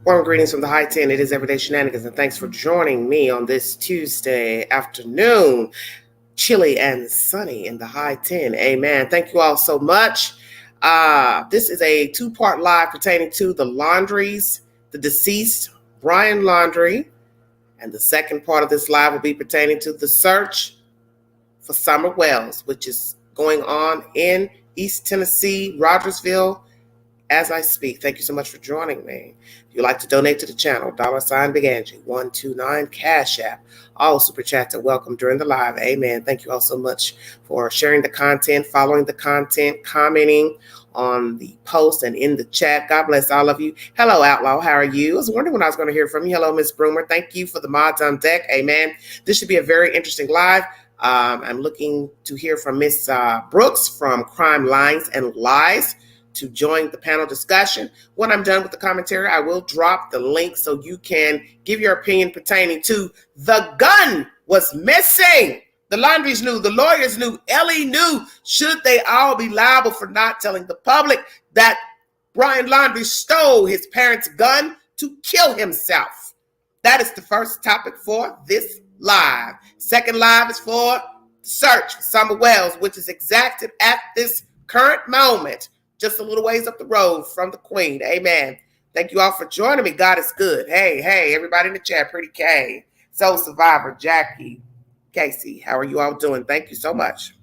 Warm greetings from the High 10. It is Everyday Shenanigans, and thanks for joining me on this Tuesday afternoon. Chilly and sunny in the High 10. Amen. Thank you all so much. This is a two-part live pertaining to the Laundries, the deceased Brian Laundrie, and the second part of this live will be pertaining to the search for Summer Wells, which is going on in East Tennessee, Rogersville, as I speak. Thank you so much for joining me. If you'd like to donate to the channel, $ Big Angie 129 Cash App. All super chats are welcome during the live. Amen. Thank you all so much for sharing the content, following the content, commenting on the post and in the chat. God bless all of you. Hello, Outlaw. How are you? I was wondering when I was going to hear from you. Hello, Miss Broomer. Thank you for the mods on deck. Amen. This should be a very interesting live. I'm looking to hear from Miss Brooks from Crime Lines and Lies to join the panel discussion. When I'm done with the commentary, I will drop the link so you can give your opinion pertaining to the gun was missing. The Laundries knew, the lawyers knew, Ellie knew. Should they all be liable for not telling the public that Brian Laundrie stole his parents' gun to kill himself? That is the first topic for this live. Second live is for search for Summer Wells, which is exacted at this current moment, just a little ways up the road from the Queen. Amen. Thank you all for joining me. God is good. Hey, everybody in the chat, Pretty K, Soul Survivor, Jackie, Casey, how are you all doing? Thank you so much.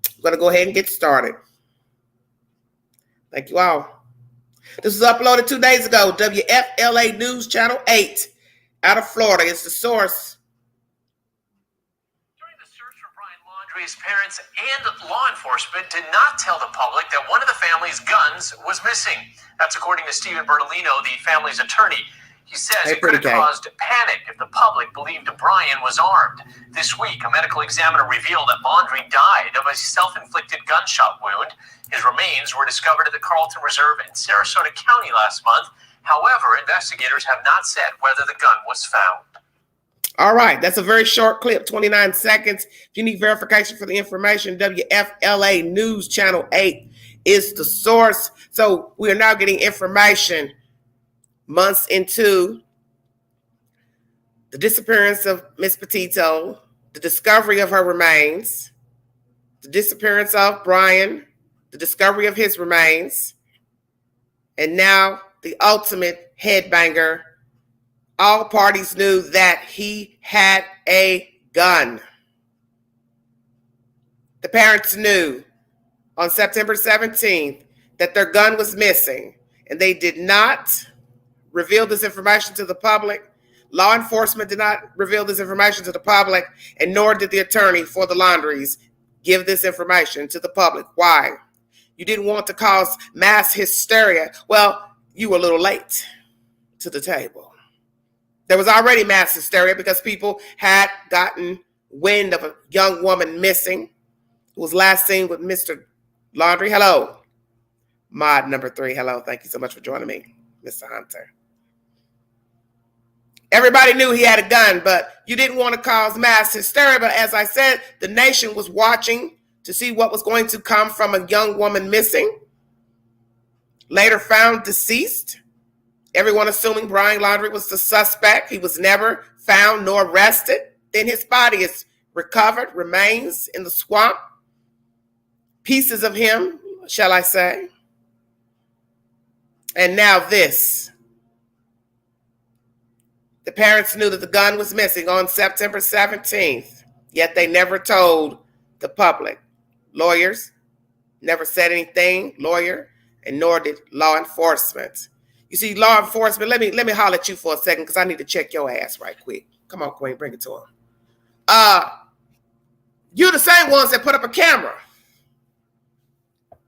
I'm going to go ahead and get started. Thank you all. This was uploaded 2 days ago. WFLA News Channel 8 out of Florida. It's the source. His parents and law enforcement did not tell the public that one of the family's guns was missing. That's according to Stephen Bertolino, the family's attorney. He says it could have caused panic if the public believed Brian was armed. This week, a medical examiner revealed that Laundrie died of a self-inflicted gunshot wound. His remains were discovered at the Carlton Reserve in Sarasota County last month. However, investigators have not said whether the gun was found. All right, that's a very short clip, 29 seconds. If you need verification for the information, WFLA News Channel 8 is the source. So we are now getting information months into the disappearance of Miss Petito, the discovery of her remains, the disappearance of Brian, the discovery of his remains, and now the ultimate headbanger. All parties knew that he had a gun. The parents knew on September 17th that their gun was missing, and they did not reveal this information to the public. Law enforcement did not reveal this information to the public, and nor did the attorney for the Laundries give this information to the public. Why? You didn't want to cause mass hysteria. Well, you were a little late to the table. There was already mass hysteria because people had gotten wind of a young woman missing who was last seen with Mr. Laundrie. Hello. Mod number 3. Hello. Thank you so much for joining me, Mr. Hunter. Everybody knew he had a gun, but you didn't want to cause mass hysteria. But as I said, the nation was watching to see what was going to come from a young woman missing, later found deceased. Everyone assuming Brian Laundrie was the suspect. He was never found nor arrested. Then his body is recovered, remains in the swamp. Pieces of him, shall I say. And now this. The parents knew that the gun was missing on September 17th, yet they never told the public. Lawyers never said anything, and nor did law enforcement. You see, law enforcement, let me holler at you for a second because I need to check your ass right quick. Come on, Queen, bring it to him. You're the same ones that put up a camera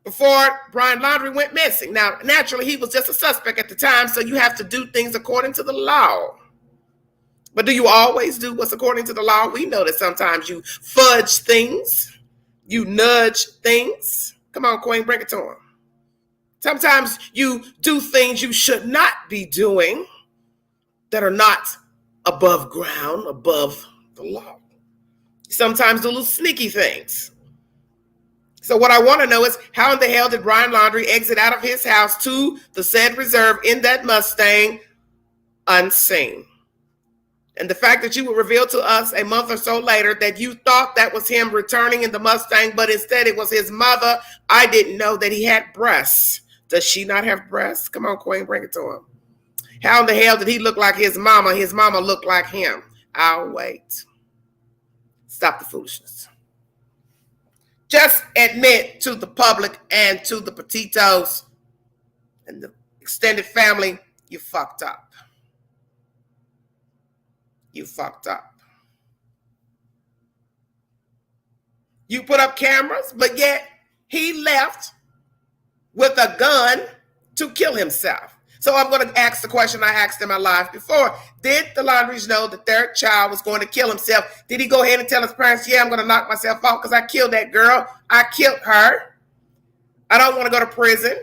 before Brian Laundrie went missing. Now, naturally, he was just a suspect at the time, so you have to do things according to the law. But do you always do what's according to the law? We know that sometimes you fudge things, you nudge things. Come on, Queen, bring it to him. Sometimes you do things you should not be doing that are not above ground, above the law. Sometimes do little sneaky things. So what I want to know is how in the hell did Brian Laundrie exit out of his house to the said reserve in that Mustang unseen. And the fact that you would reveal to us a month or so later that you thought that was him returning in the Mustang, but instead it was his mother. I didn't know that he had breasts. Does she not have breasts? Come on, Queen, bring it to him. How in the hell did he look like his mama? His mama looked like him. I'll wait. Stop the foolishness. Just admit to the public and to the Petitos and the extended family, you fucked up. You fucked up. You put up cameras, but yet he left with a gun to kill himself. So I'm going to ask the question I asked in my life before. Did the Laundries know that their child was going to kill himself? Did he go ahead and tell his parents, yeah, I'm going to knock myself out because I killed that girl. I killed her. I don't want to go to prison.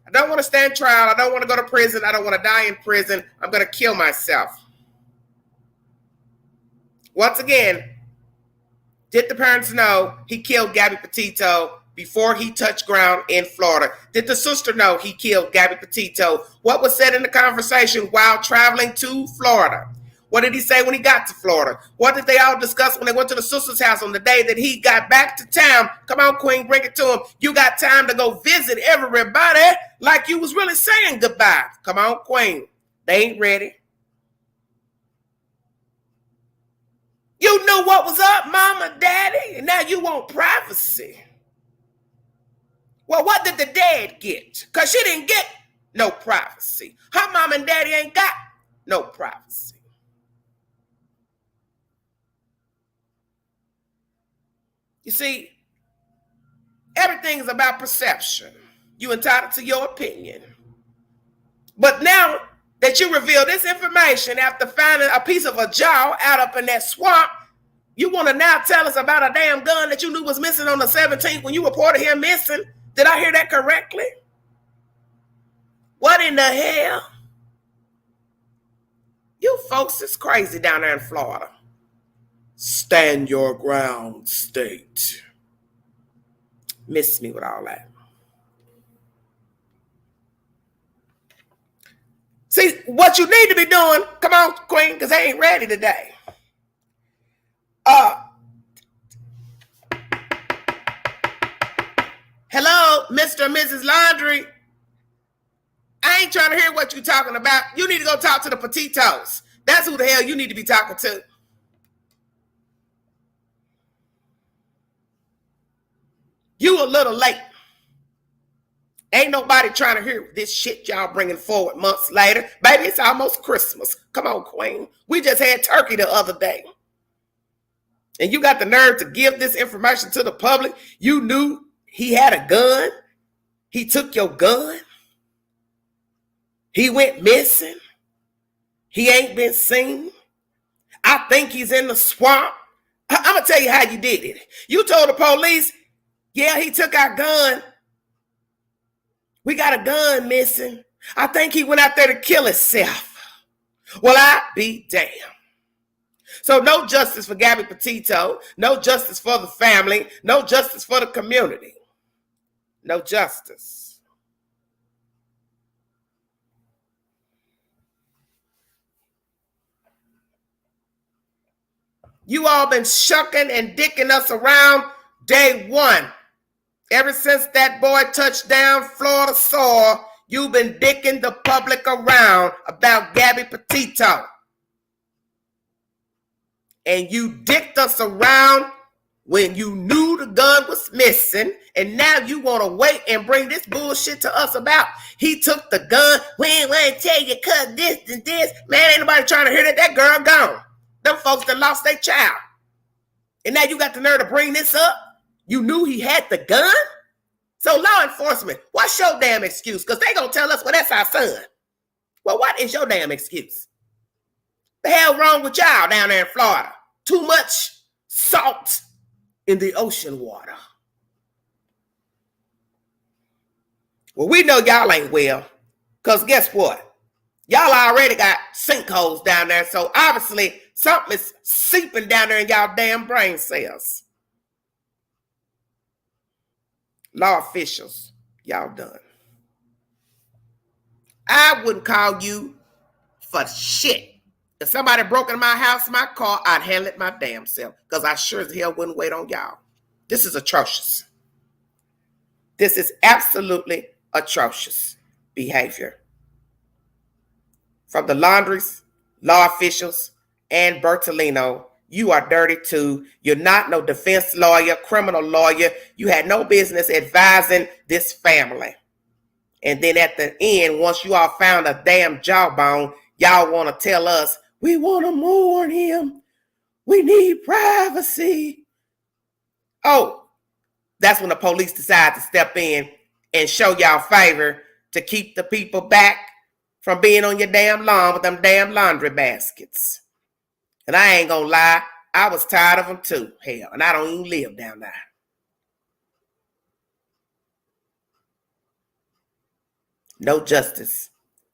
I don't want to stand trial. I don't want to go to prison. I don't want to die in prison. I'm going to kill myself. Once again, did the parents know he killed Gabby Petito before he touched ground in Florida? Did the sister know he killed Gabby Petito? What was said in the conversation while traveling to Florida? What did he say when he got to Florida? What did they all discuss when they went to the sister's house on the day that he got back to town? Come on, Queen, bring it to him. You got time to go visit everybody like you was really saying goodbye. Come on, Queen. They ain't ready. You knew what was up, mama, daddy, and now you want privacy. Well, what did the dad get? Because she didn't get no privacy. Her mom and daddy ain't got no privacy. You see, everything is about perception. You're entitled to your opinion. But now that you reveal this information after finding a piece of a jaw out up in that swamp, you want to now tell us about a damn gun that you knew was missing on the 17th when you reported him missing? Did I hear that correctly? What in the hell? You folks is crazy down there in Florida. Stand your ground, state. Miss me with all that. See, what you need to be doing, come on, Queen, because they ain't ready today. Hello, Mr. and Mrs. Laundry. I ain't trying to hear what you're talking about. You need to go talk to the Petitos. That's who the hell you need to be talking to. You a little late. Ain't nobody trying to hear this shit y'all bringing forward months later. Baby, it's almost Christmas. Come on, Queen. We just had turkey the other day. And you got the nerve to give this information to the public. You knew he had a gun. He took your gun. He went missing. He ain't been seen. I think he's in the swamp. I'm going to tell you how you did it. You told the police, yeah, he took our gun. We got a gun missing. I think he went out there to kill himself. Well, I be damned. So no justice for Gabby Petito. No justice for the family. No justice for the community. No justice. You all been shucking and dicking us around day one. Ever since that boy touched down Florida soil, you've been dicking the public around about Gabby Petito. And you dicked us around when you knew the gun was missing, and now you want to wait and bring this bullshit to us about he took the gun. We ain't want to tell you cause this and this. Man, ain't nobody trying to hear that. That girl gone. Them folks that lost their child. And now you got the nerve to bring this up? You knew he had the gun? So law enforcement, what's your damn excuse? Because they gonna tell us, well, that's our son. Well, what is your damn excuse? The hell wrong with y'all down there in Florida? Too much salt in the ocean water. Well, we know y'all ain't well. Because guess what? Y'all already got sinkholes down there. So obviously something is seeping down there in y'all damn brain cells. Law officials, y'all done. I wouldn't call you for shit. If somebody broke into my house, my car, I'd handle it my damn self. Because I sure as hell wouldn't wait on y'all. This is atrocious. This is absolutely atrocious behavior. From the Laundries, law officials, and Bertolino, you are dirty too. You're not no defense lawyer, criminal lawyer. You had no business advising this family. And then at the end, once you all found a damn jawbone, y'all want to tell us, we want to mourn him. We need privacy. Oh, that's when the police decide to step in and show y'all favor to keep the people back from being on your damn lawn with them damn laundry baskets. And I ain't gonna lie, I was tired of them too, hell, and I don't even live down there. No justice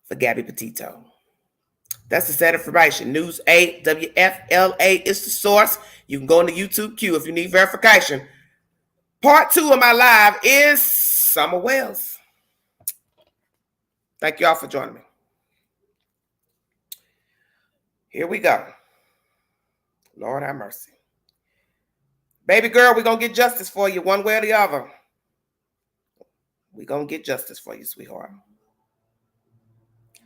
for Gabby Petito. That's the sad information. News 8, WFLA is the source. You can go into YouTube Q if you need verification. Part 2 of my live is Summer Wells. Thank you all for joining me. Here we go. Lord have mercy. Baby girl, we're going to get justice for you one way or the other. We're going to get justice for you, sweetheart.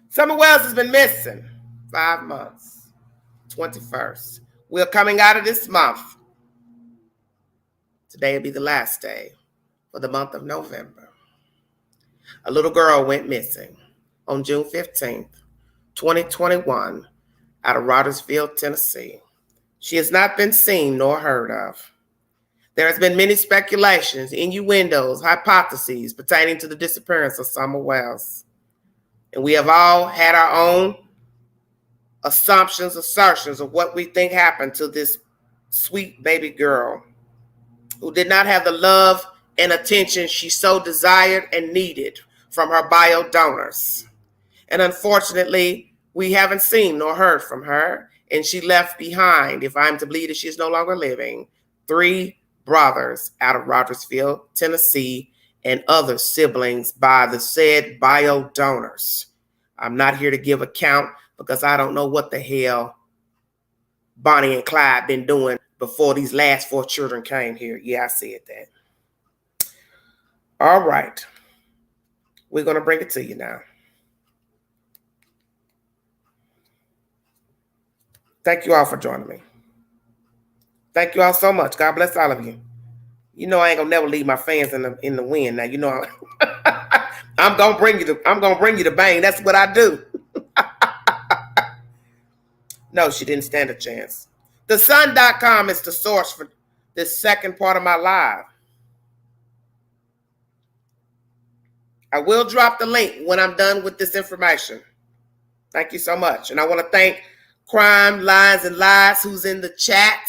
Summer Wells has been missing 5 months. 21st. We're coming out of this month. Today will be the last day for the month of November. A little girl went missing on June 15th, 2021, out of Rogersville, Tennessee. She has not been seen nor heard of. There has been many speculations, innuendos, hypotheses pertaining to the disappearance of Summer Wells. And we have all had our own assumptions, assertions of what we think happened to this sweet baby girl who did not have the love and attention she so desired and needed from her bio donors. And unfortunately, we haven't seen nor heard from her, and she left behind, if I'm to believe that she is no longer living, 3 brothers out of Rogersville, Tennessee, and other siblings by the said bio donors. I'm not here to give account because I don't know what the hell Bonnie and Clyde been doing before these last 4 children came here. Yeah, I said that. All right. We're going to bring it to you now. Thank you all for joining me. Thank you all so much. God bless all of you. You know I ain't gonna never leave my fans in the wind. Now you know I'm gonna bring you the bang. That's what I do. No, she didn't stand a chance. TheSun.com is the source for this second part of my live. I will drop the link when I'm done with this information. Thank you so much. And I want to thank Crime, Lines, and Lies who's in the chat.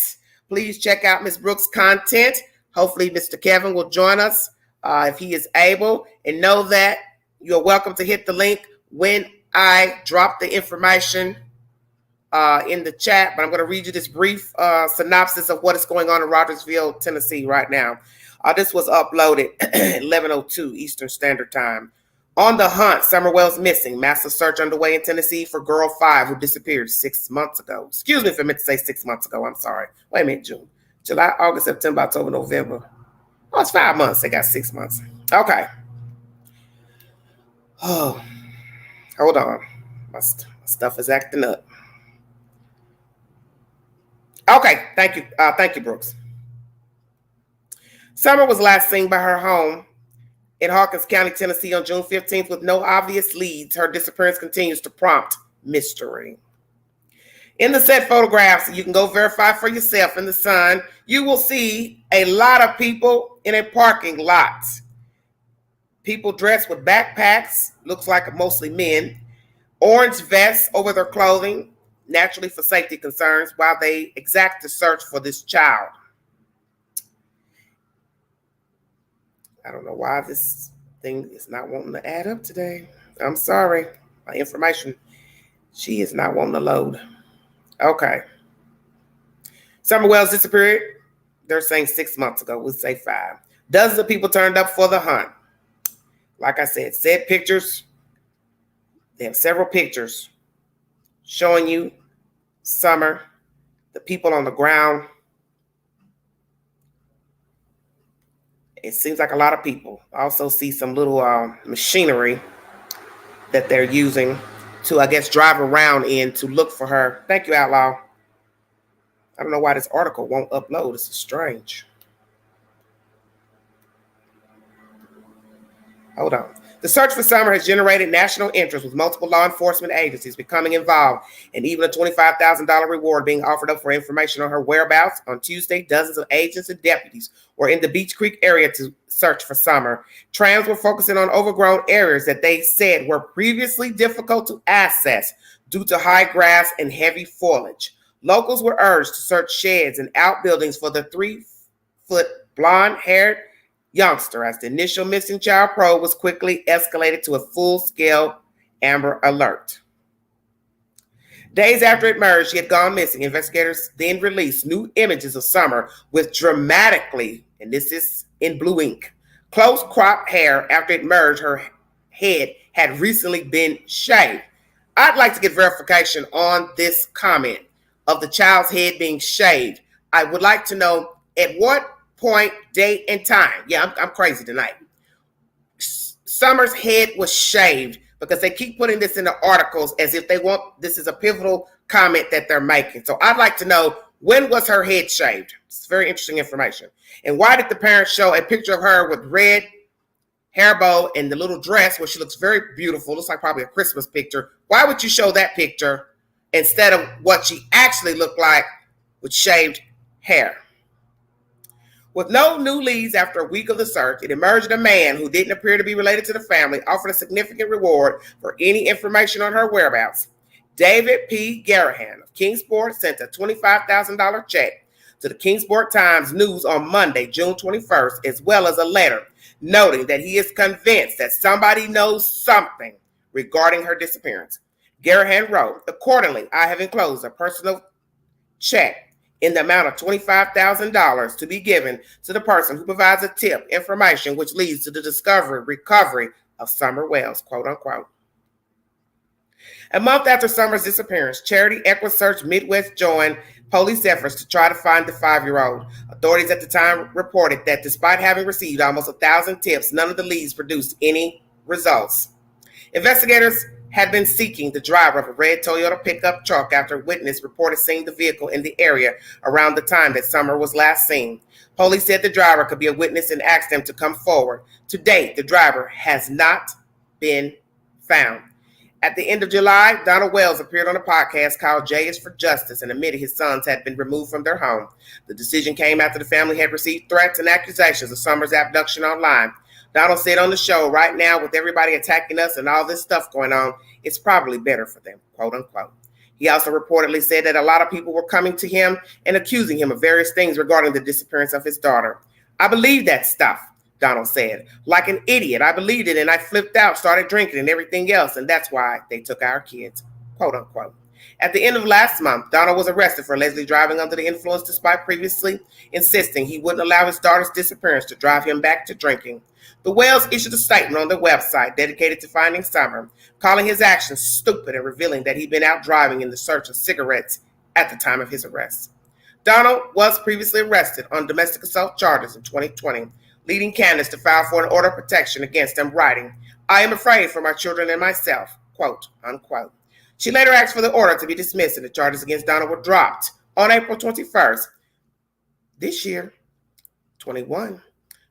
Please check out Ms. Brooks' content. Hopefully Mr. Kevin will join us if he is able. And know that you're welcome to hit the link when I drop the information in the chat. But I'm going to read you this brief synopsis of what is going on in Rogersville, Tennessee right now. This was uploaded at 11:02 Eastern Standard Time. On the hunt, Summer Wells missing. Massive search underway in Tennessee for girl 5 who disappeared 6 months ago. Excuse me if I meant to say 6 months ago. I'm sorry. Wait a minute, June. July, August, September, October, November. Oh, it's 5 months. They got 6 months. Okay. Oh, hold on. My stuff is acting up. Okay. Thank you. Thank you, Brooks. Summer was last seen by her home in Hawkins County, Tennessee on June 15th with no obvious leads. Her disappearance continues to prompt mystery. In the said photographs, you can go verify for yourself in the Sun, you will see a lot of people in a parking lot. People dressed with backpacks, looks like mostly men, orange vests over their clothing, naturally for safety concerns, while they exact the search for this child. I don't know why this thing is not wanting to add up today. I'm sorry. My information, she is not wanting to load. Okay. Summer Wells disappeared. They're saying 6 months ago. We'll say 5. Dozens of people turned up for the hunt. Like I said pictures. They have several pictures showing you Summer, the people on the ground. It seems like a lot of people. I also see some little machinery that they're using to, I guess, drive around in to look for her. Thank you, Outlaw. I don't know why this article won't upload. This is strange. Hold on. The search for Summer has generated national interest, with multiple law enforcement agencies becoming involved, and even a $25,000 reward being offered up for information on her whereabouts. On Tuesday, dozens of agents and deputies were in the Beach Creek area to search for Summer. Trams were focusing on overgrown areas that they said were previously difficult to access due to high grass and heavy foliage. Locals were urged to search sheds and outbuildings for the 3-foot blonde-haired youngster, as the initial missing child probe was quickly escalated to a full-scale Amber Alert. Days after it emerged she had gone missing, investigators then released new images of Summer with dramatically, and this is in blue ink, close cropped hair. After it emerged, her head had recently been shaved. I'd like to get verification on this comment of the child's head being shaved. I would like to know at what point, date, and time. Yeah, I'm crazy tonight. Summer's head was shaved, because they keep putting this in the articles as if they want, this is a pivotal comment that they're making. So I'd like to know, when was her head shaved? It's very interesting information. And why did the parents show a picture of her with red hair bow and the little dress where she looks very beautiful, looks like probably a Christmas picture? Why would you show that picture instead of what she actually looked like with shaved hair? With no new leads after a week of the search, it emerged that a man who didn't appear to be related to the family offered a significant reward for any information on her whereabouts. David P. Garahan of Kingsport sent a $25,000 check to the Kingsport Times News on Monday, June 21st, as well as a letter noting that he is convinced that somebody knows something regarding her disappearance. Garahan wrote, "Accordingly, I have enclosed a personal check in the amount of $25,000 to be given to the person who provides a tip, information which leads to the recovery of Summer Wells," quote unquote. A month after Summer's disappearance, charity EquiSearch Midwest joined police efforts to try to find the 5-year-old. Authorities at the time reported that despite having received almost 1,000 tips, none of the leads produced any results. Investigators had been seeking the driver of a red Toyota pickup truck after a witness reported seeing the vehicle in the area around the time that Summer was last seen. Police said the driver could be a witness and asked them to come forward. To date, the driver has not been found. At the end of July, Donald Wells appeared on a podcast called J is for Justice and admitted his sons had been removed from their home. The decision came after the family had received threats and accusations of Summer's abduction online. Donald said on the show, "Right now, with everybody attacking us and all this stuff going on, it's probably better for them," quote unquote. He also reportedly said that a lot of people were coming to him and accusing him of various things regarding the disappearance of his daughter. "I believe that stuff," Donald said. "Like an idiot. I believed it and I flipped out, started drinking and everything else, and that's why they took our kids," quote unquote. At the end of last month, Donald was arrested for allegedly driving under the influence despite previously insisting he wouldn't allow his daughter's disappearance to drive him back to drinking. The Wells issued a statement on their website dedicated to finding Summer, calling his actions stupid and revealing that he'd been out driving in the search of cigarettes at the time of his arrest. Donald was previously arrested on domestic assault charges in 2020, leading Candace to file for an order of protection against him, writing, "I am afraid for my children and myself," quote unquote. She later asked for the order to be dismissed, and the charges against Donald were dropped on April 21st this year, 21,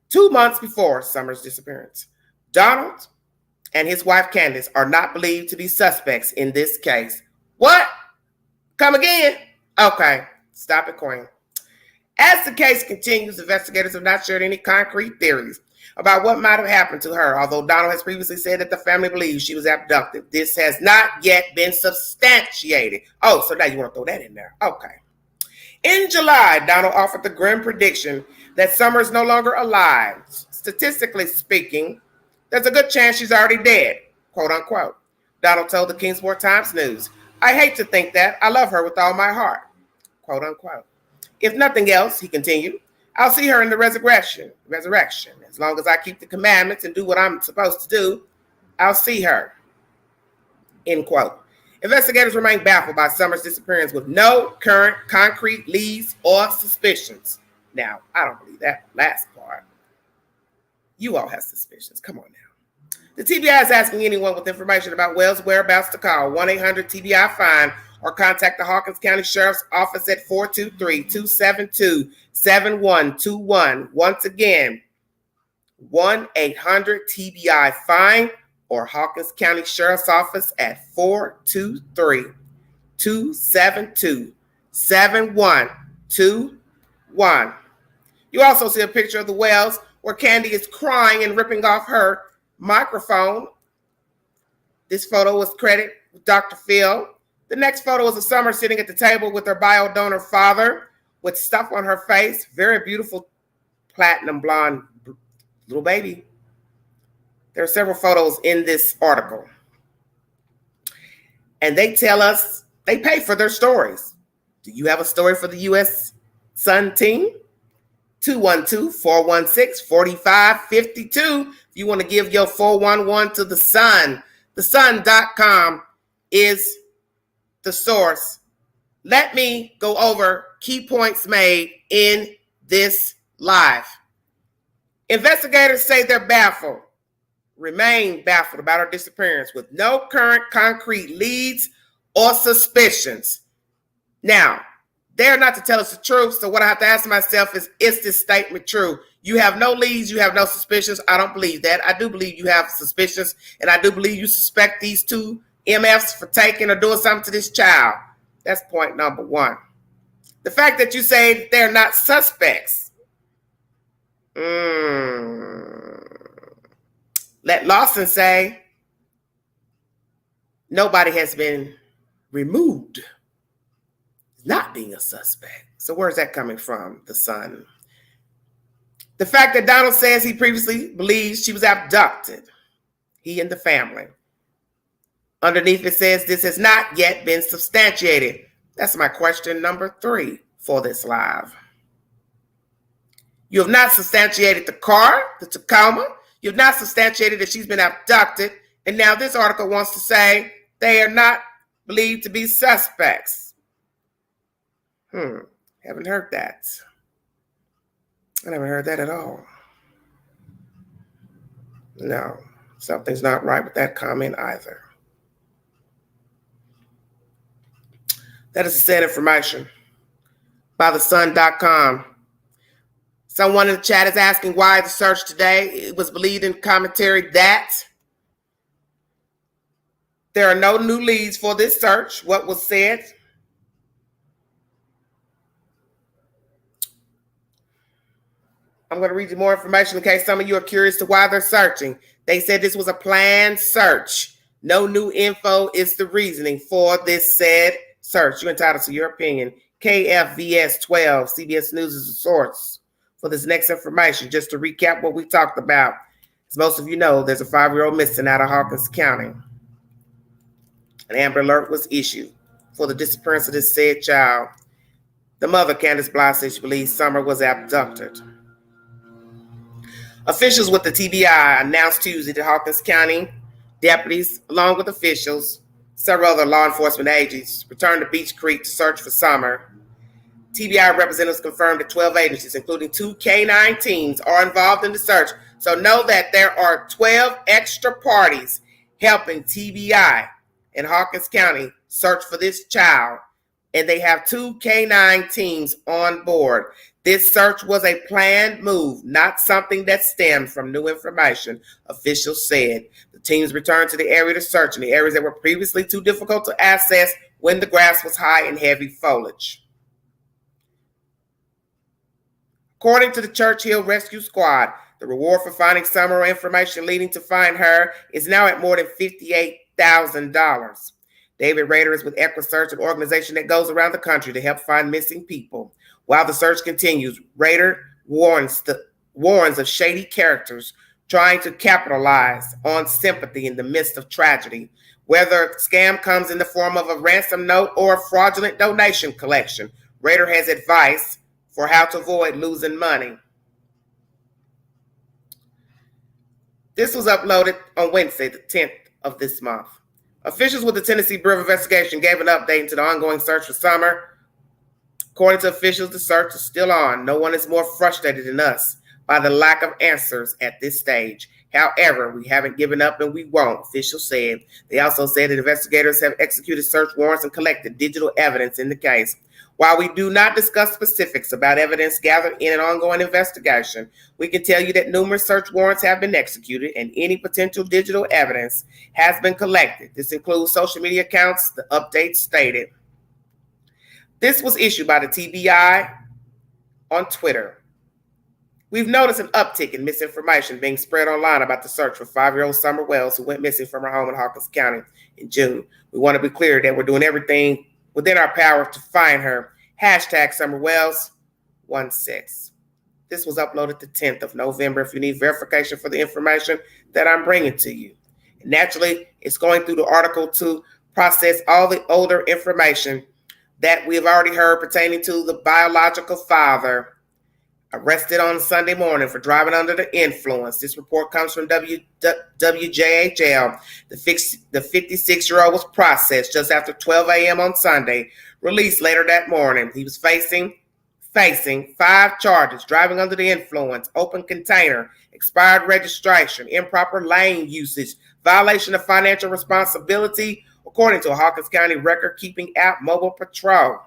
2 months before Summer's disappearance. Donald and his wife Candace are not believed to be suspects in this case. What? Come again? Okay, stop it, Queen. As the case continues, investigators have not shared any concrete theories about what might have happened to her, although Donald has previously said that the family believes she was abducted. This has not yet been substantiated. Oh, so now you want to throw that in there. Okay. In July, Donald offered the grim prediction that Summer is no longer alive. Statistically speaking, there's a good chance she's already dead, quote unquote. Donald told the Kingsport Times News, "I hate to think that. I love her with all my heart," quote unquote. "If nothing else," he continued, "I'll see her in the resurrection. As long as I keep the commandments and do what I'm supposed to do, I'll see her," end quote. Investigators remain baffled by Summer's disappearance with no current concrete leads or suspicions. Now, I don't believe that last part. You all have suspicions. Come on now. The TBI is asking anyone with information about Wells' whereabouts to call 1-800-TBI-FIND or contact the Hawkins County Sheriff's Office at 423-272-7121. Once again, 1-800-TBI-FIND or Hawkins County Sheriff's Office at 423-272-7121. You also see a picture of the Wells where Candy is crying and ripping off her microphone. This photo was credited with Dr. Phil. The next photo is of Summer sitting at the table with her bio donor father with stuff on her face. Very beautiful platinum blonde little baby. There are several photos in this article. And they tell us they pay for their stories. Do you have a story for the U.S. Sun team? 212-416-4552. If you want to give your 411 to the Sun, thesun.com is the source. Let me go over key points made in this live. Investigators say they're baffled, remain baffled about her disappearance with no current concrete leads or suspicions. Now, they're not to tell us the truth, so what I have to ask myself is this statement true? You have no leads, you have no suspicions. I don't believe that. I do believe you have suspicions, and I do believe you suspect these two MFs for taking or doing something to this child. That's point number one. The fact that you say they're not suspects. Let Lawson say nobody has been removed not being a suspect. So where's that coming from? The Sun. The fact that Donald says he previously believes she was abducted. He and the family. Underneath it says this has not yet been substantiated. That's my question number 3 for this live. You have not substantiated the car, the Tacoma. You have not substantiated that she's been abducted. And now this article wants to say they are not believed to be suspects. Haven't heard that. I never heard that at all. No, something's not right with that comment either. That is the said information by thesun.com. Someone in the chat is asking why the search today. It was believed in commentary that there are no new leads for this search. What was said? I'm going to read you more information in case some of you are curious to why they're searching. They said this was a planned search. No new info is the reasoning for this said search. You're entitled to your opinion. KFVS 12, CBS News is the source for this next information. Just to recap what we talked about. As most of you know, there's a 5-year-old missing out of Hawkins County. An Amber Alert was issued for the disappearance of this said child. The mother, Candace Bly, said she believes Summer was abducted. Officials with the TBI announced Tuesday that Hawkins County deputies, along with officials, several other law enforcement agencies, returned to Beach Creek to search for Summer. TBI representatives confirmed that 12 agencies, including 2 K-9 teams, are involved in the search. So know that there are 12 extra parties helping TBI in Hawkins County search for this child, and they have 2 K-9 teams on board. This search was a planned move, not something that stemmed from new information, officials said. The teams returned to the area to search in the areas that were previously too difficult to access when the grass was high in heavy foliage. According to the Church Hill Rescue Squad, the reward for finding Summer or information leading to find her is now at more than $58,000. David Rader is with EquiSearch, an organization that goes around the country to help find missing people. While the search continues, Rader warns of shady characters trying to capitalize on sympathy in the midst of tragedy. Whether a scam comes in the form of a ransom note or a fraudulent donation collection, Rader has advice for how to avoid losing money. This was uploaded on Wednesday, the 10th of this month. Officials with the Tennessee Bureau of Investigation gave an update into the ongoing search for Summer. According to officials, the search is still on. No one is more frustrated than us by the lack of answers at this stage. However, we haven't given up and we won't, officials said. They also said that investigators have executed search warrants and collected digital evidence in the case. While we do not discuss specifics about evidence gathered in an ongoing investigation, we can tell you that numerous search warrants have been executed and any potential digital evidence has been collected. This includes social media accounts, the update stated. This was issued by the TBI on Twitter. We've noticed an uptick in misinformation being spread online about the search for 5-year-old Summer Wells, who went missing from her home in Hawkins County in June. We want to be clear that we're doing everything within our power to find her. Hashtag Summer Wells 16. This was uploaded the 10th of November. If you need verification for the information that I'm bringing to you. And naturally, it's going through the article to process all the older information that we have already heard pertaining to the biological father arrested on Sunday morning for driving under the influence. This report comes from WJHL. The 56-year-old was processed just after 12 a.m. on Sunday, released later that morning. He was facing 5 charges: driving under the influence, open container, expired registration, improper lane usage, violation of financial responsibility, according to a Hawkins County record-keeping app, Mobile Patrol.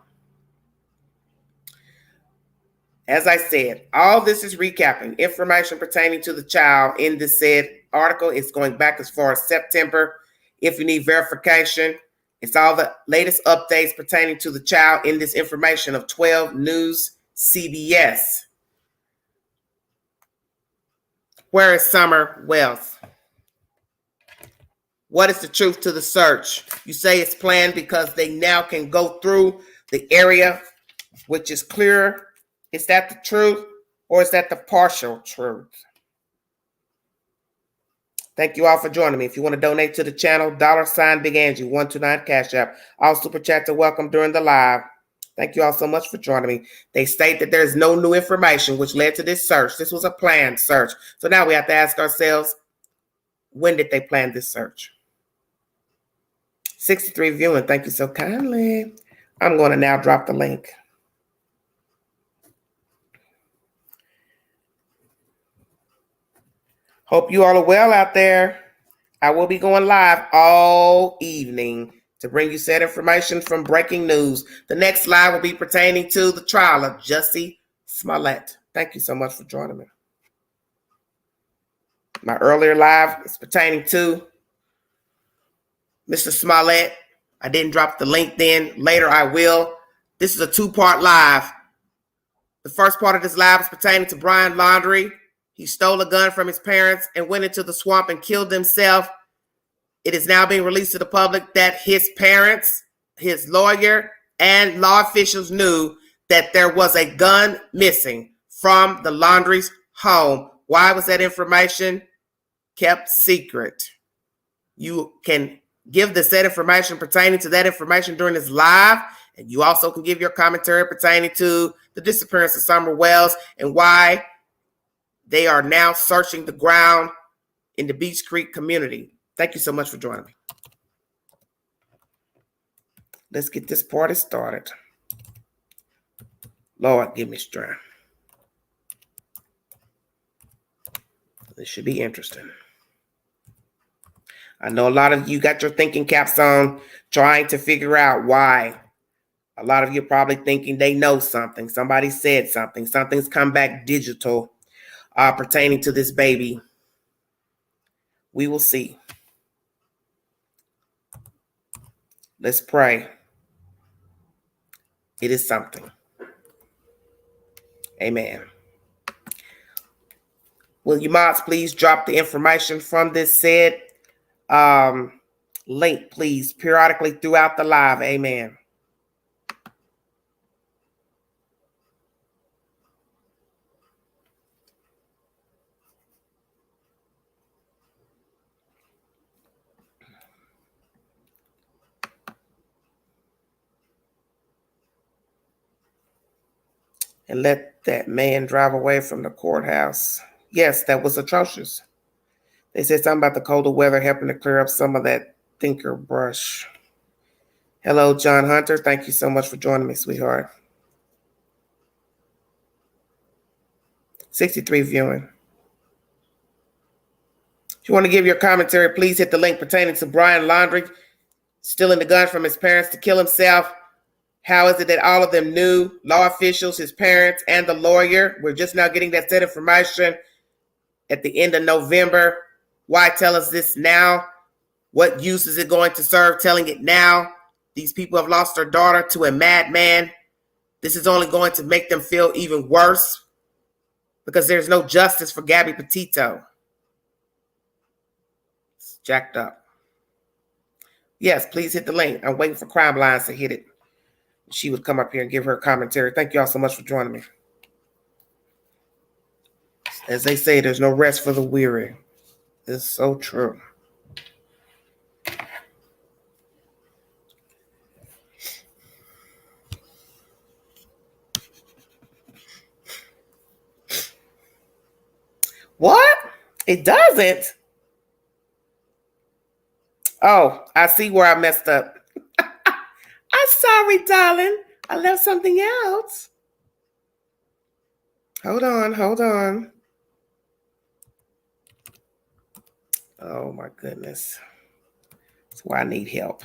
As I said, all this is recapping information pertaining to the child in the said article. It's going back as far as September. If you need verification, it's all the latest updates pertaining to the child in this information of 12 News CBS. Where is Summer Wells? What is the truth to the search? You say it's planned because they now can go through the area, which is clearer. Is that the truth, or is that the partial truth? Thank you all for joining me. If you want to donate to the channel, $ Big Angie 129 Cash App. All super chats are welcome during the live. Thank you all so much for joining me. They state that there's no new information which led to this search. This was a planned search. So now we have to ask ourselves, when did they plan this search? 63 viewing. Thank you so kindly. I'm going to now drop the link. Hope you all are well out there. I will be going live all evening to bring you said information from breaking news. The next live will be pertaining to the trial of Jussie Smollett. Thank you so much for joining me. My earlier live is pertaining to Mr. Smollett. I didn't drop the link then. Later I will. This is a 2-part live. The first part of this live is pertaining to Brian Laundrie. He stole a gun from his parents and went into the swamp and killed himself. It is now being released to the public that his parents, his lawyer, and law officials knew that there was a gun missing from the Laundries' home. Why was that information kept secret? You can give the said information pertaining to that information during this live, and you also can give your commentary pertaining to the disappearance of Summer Wells and why they are now searching the ground in the Beach Creek community. Thank you so much for joining me. Let's get this party started. Lord, give me strength. This should be interesting. I know a lot of you got your thinking caps on, trying to figure out why. A lot of you are probably thinking they know something. Somebody said something. Something's come back digital pertaining to this baby. We will see. Let's pray. It is something. Amen. Will you mods please drop the information from this said link, please, periodically throughout the live. Amen. And let that man drive away from the courthouse. Yes, that was atrocious. They said something about the colder weather helping to clear up some of that Thinker Brush. Hello, John Hunter. Thank you so much for joining me, sweetheart. 63 viewing. If you want to give your commentary, please hit the link pertaining to Brian Laundrie stealing the gun from his parents to kill himself. How is it that all of them knew, law officials, his parents, and the lawyer? We're just now getting that said information at the end of November. Why tell us this now? What use is it going to serve telling it now? These people have lost their daughter to a madman. This is only going to make them feel even worse because there's no justice for Gabby Petito. It's jacked up. Yes, please hit the link. I'm waiting for Crime Lines to hit it. She would come up here and give her commentary. Thank you all so much for joining me. As they say, there's no rest for the weary. It's so true. What? It doesn't? Oh, I see where I messed up. I'm sorry, darling. I left something else. Hold on. Oh, my goodness. That's why I need help.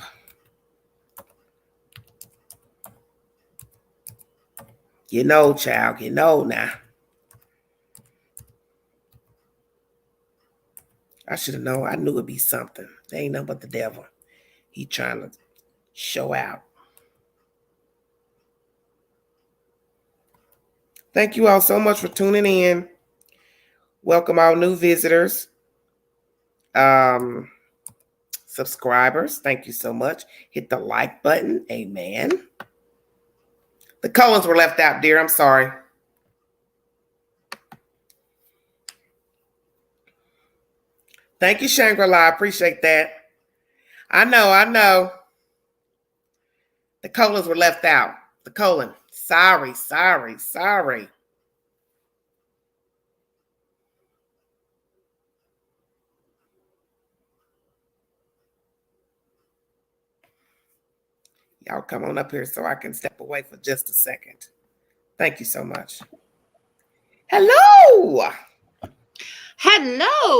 You know, child, you know now. I should have known. I knew it'd be something. There ain't nothing but the devil. He trying to show out. Thank you all so much for tuning in. Welcome all new visitors. Subscribers, thank you so much. Hit the like button. Amen. The colors were left out, dear. I'm sorry. Thank you, Shangri-La. I appreciate that. I know. The colors were left out. The colon. Sorry. Y'all come on up here so I can step away for just a second. Thank you so much. Hello.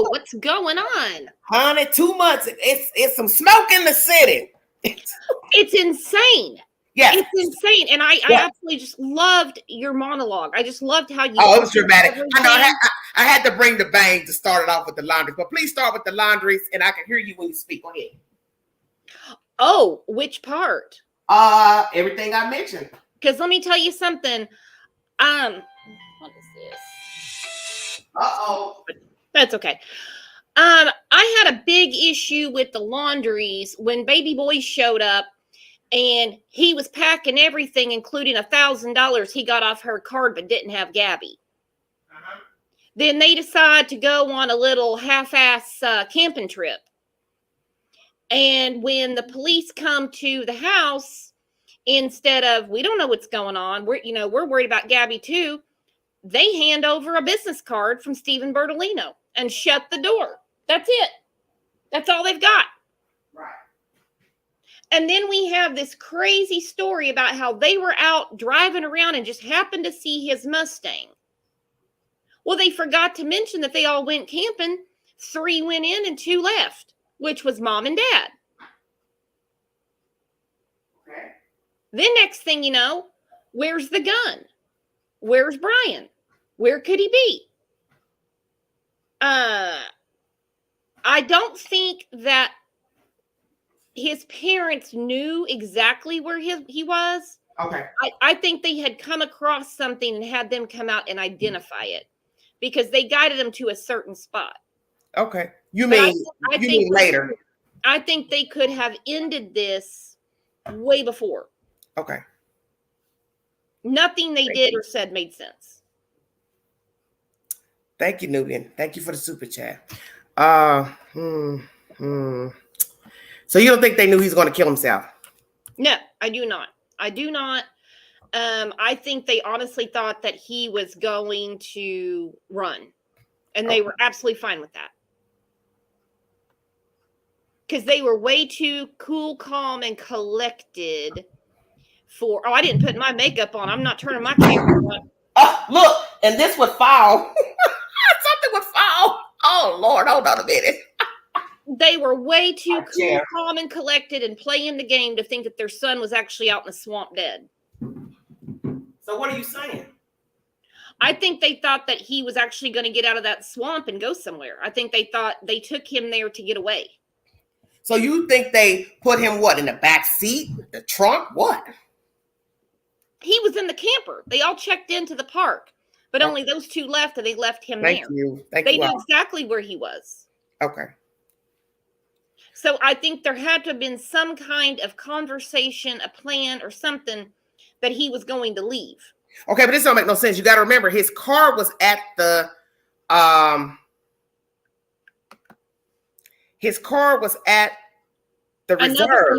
What's going on? Honey, 2 months. It's some smoke in the city. It's insane. Yeah, it's insane. And I absolutely just loved your monologue. I just loved how you. Oh, it was dramatic. I know. I had to bring the bang to start it off with the laundry, but please start with the laundries, and I can hear you when you speak. Go ahead. Oh, which part? Everything I mentioned. Because let me tell you something. What is this? Uh-oh. That's okay. I had a big issue with the laundries when Baby Boy showed up and he was packing everything, including $1,000 he got off her card, but didn't have Gabby. Then they decide to go on a little half-ass camping trip. And when the police come to the house, instead of, we don't know what's going on, we're worried about Gabby too, they hand over a business card from Stephen Bertolino and shut the door. That's it. That's all they've got. Right. And then we have this crazy story about how they were out driving around and just happened to see his Mustang. Well, they forgot to mention that they all went camping. 3 went in and 2 left, which was mom and dad. Okay. Then next thing you know, where's the gun? Where's Brian? Where could he be? I don't think that his parents knew exactly where he was. Okay. I think they had come across something and had them come out and identify it because they guided them to a certain spot. Okay. You mean later? I think they could have ended this way before. Okay. Nothing they did or said made sense. Thank you, Nubian. Thank you for the super chat. So you don't think they knew he was going to kill himself? No, I do not. I think they honestly thought that he was going to run, and they were absolutely fine with that. Because they were way too cool, calm, and collected for. Oh, I didn't put my makeup on. I'm not turning my camera on. Oh, look, and this would fall. Something would fall. Oh, Lord, hold on a minute. They were way too cool, calm, and collected and playing the game to think that their son was actually out in the swamp dead. So what are you saying? I think they thought that he was actually going to get out of that swamp and go somewhere. I think they thought they took him there to get away. So you think they put him what, in the back seat, the trunk, what? He was in the camper. They all checked into the park, but only those two left, and they left him there. Thank you. They knew exactly where he was. Okay. So I think there had to have been some kind of conversation, a plan, or something that he was going to leave. Okay, but this don't make no sense. You got to remember, his car was at the reserve.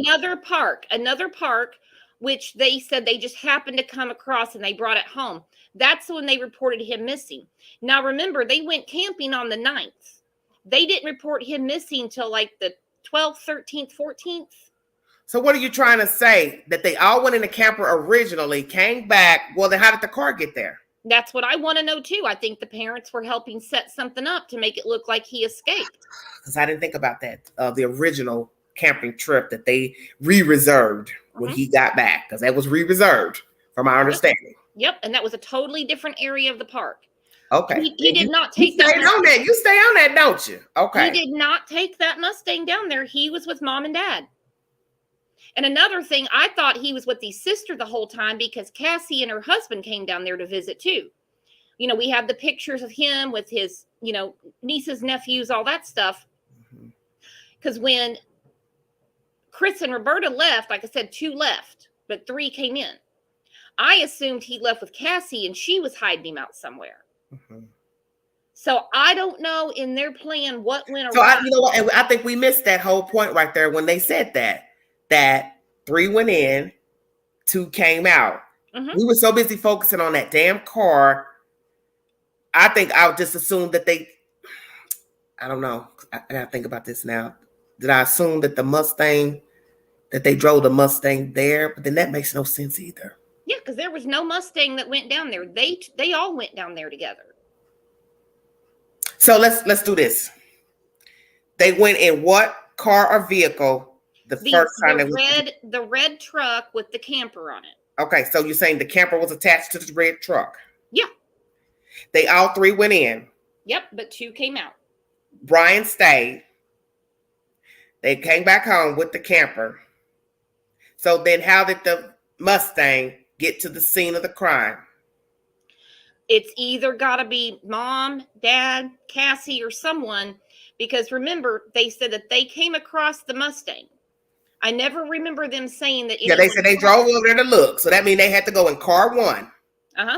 Another park, which they said they just happened to come across and they brought it home. That's when they reported him missing. Now, remember, they went camping on the 9th. They didn't report him missing till like the 12th, 13th, 14th. So what are you trying to say? That they all went in the camper originally, came back. Well, then how did the car get there? That's what I want to know, too. I think the parents were helping set something up to make it look like he escaped. Because I didn't think about that. The original camping trip that they re-reserved when he got back. Because that was re-reserved, from my understanding. Yep, and that was a totally different area of the park. Okay. He did not take that. You stay on that, don't you? Okay. He did not take that Mustang down there. He was with mom and dad. And another thing, I thought he was with his sister the whole time because Cassie and her husband came down there to visit too. You know, we have the pictures of him with his, nieces, nephews, all that stuff. Because when Chris and Roberta left, like I said, 2 left, but 3 came in. I assumed he left with Cassie and she was hiding him out somewhere. So I don't know in their plan what went around. So I think we missed that whole point right there when they said that 3 went in, 2 came out. We were so busy focusing on that damn car. I think I would just assume that I don't know. I gotta think about this now. Did I assume that they drove the Mustang there? But then that makes no sense either. Yeah, because there was no Mustang that went down there. They all went down there together. So let's do this. They went in what car or vehicle the first time? The red truck with the camper on it. Okay, so you're saying the camper was attached to the red truck? Yeah. They all 3 went in. Yep, but 2 came out. Brian stayed. They came back home with the camper. So then how did the Mustang get to the scene of the crime? It's either got to be mom, dad, Cassie, or someone, because remember, they said that they came across the Mustang. I never remember them saying that. Yeah, they said they drove over there to look. So that means they had to go in car 1.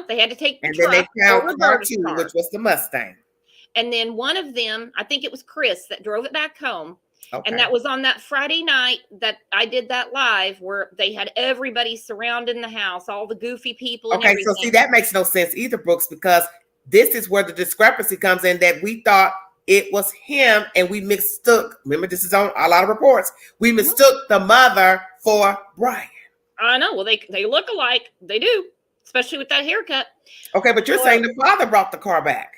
They had to take the and truck. then they found car 2, which was the Mustang. And then one of them, I think it was Chris, that drove it back home. Okay. And that was on that Friday night that I did that live where they had everybody surrounding the house, all the goofy people. And everything. So see, that makes no sense either, Brooks, because this is where the discrepancy comes in, that we thought it was him and we mistook. Remember, this is on a lot of reports. We mistook the mother for Brian. I know. Well, they look alike. They do, especially with that haircut. Okay, but you're saying the father brought the car back.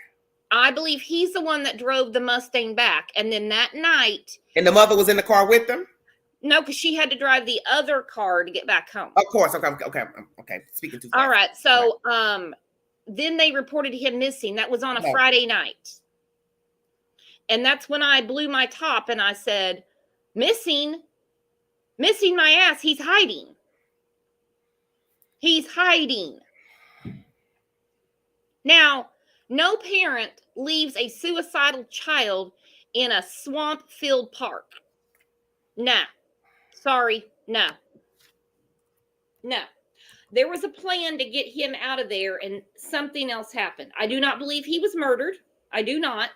I believe he's the one that drove the Mustang back. And then that night. And the mother was in the car with them? No, because she had to drive the other car to get back home. Of course. Okay. Speaking too fast. All right. So then they reported him missing. That was on a Friday night. And that's when I blew my top and I said, missing my ass. He's hiding. Now, no parent leaves a suicidal child in a swamp-filled park. Nah. Sorry. No. There was a plan to get him out of there and something else happened. I do not believe he was murdered. I do not.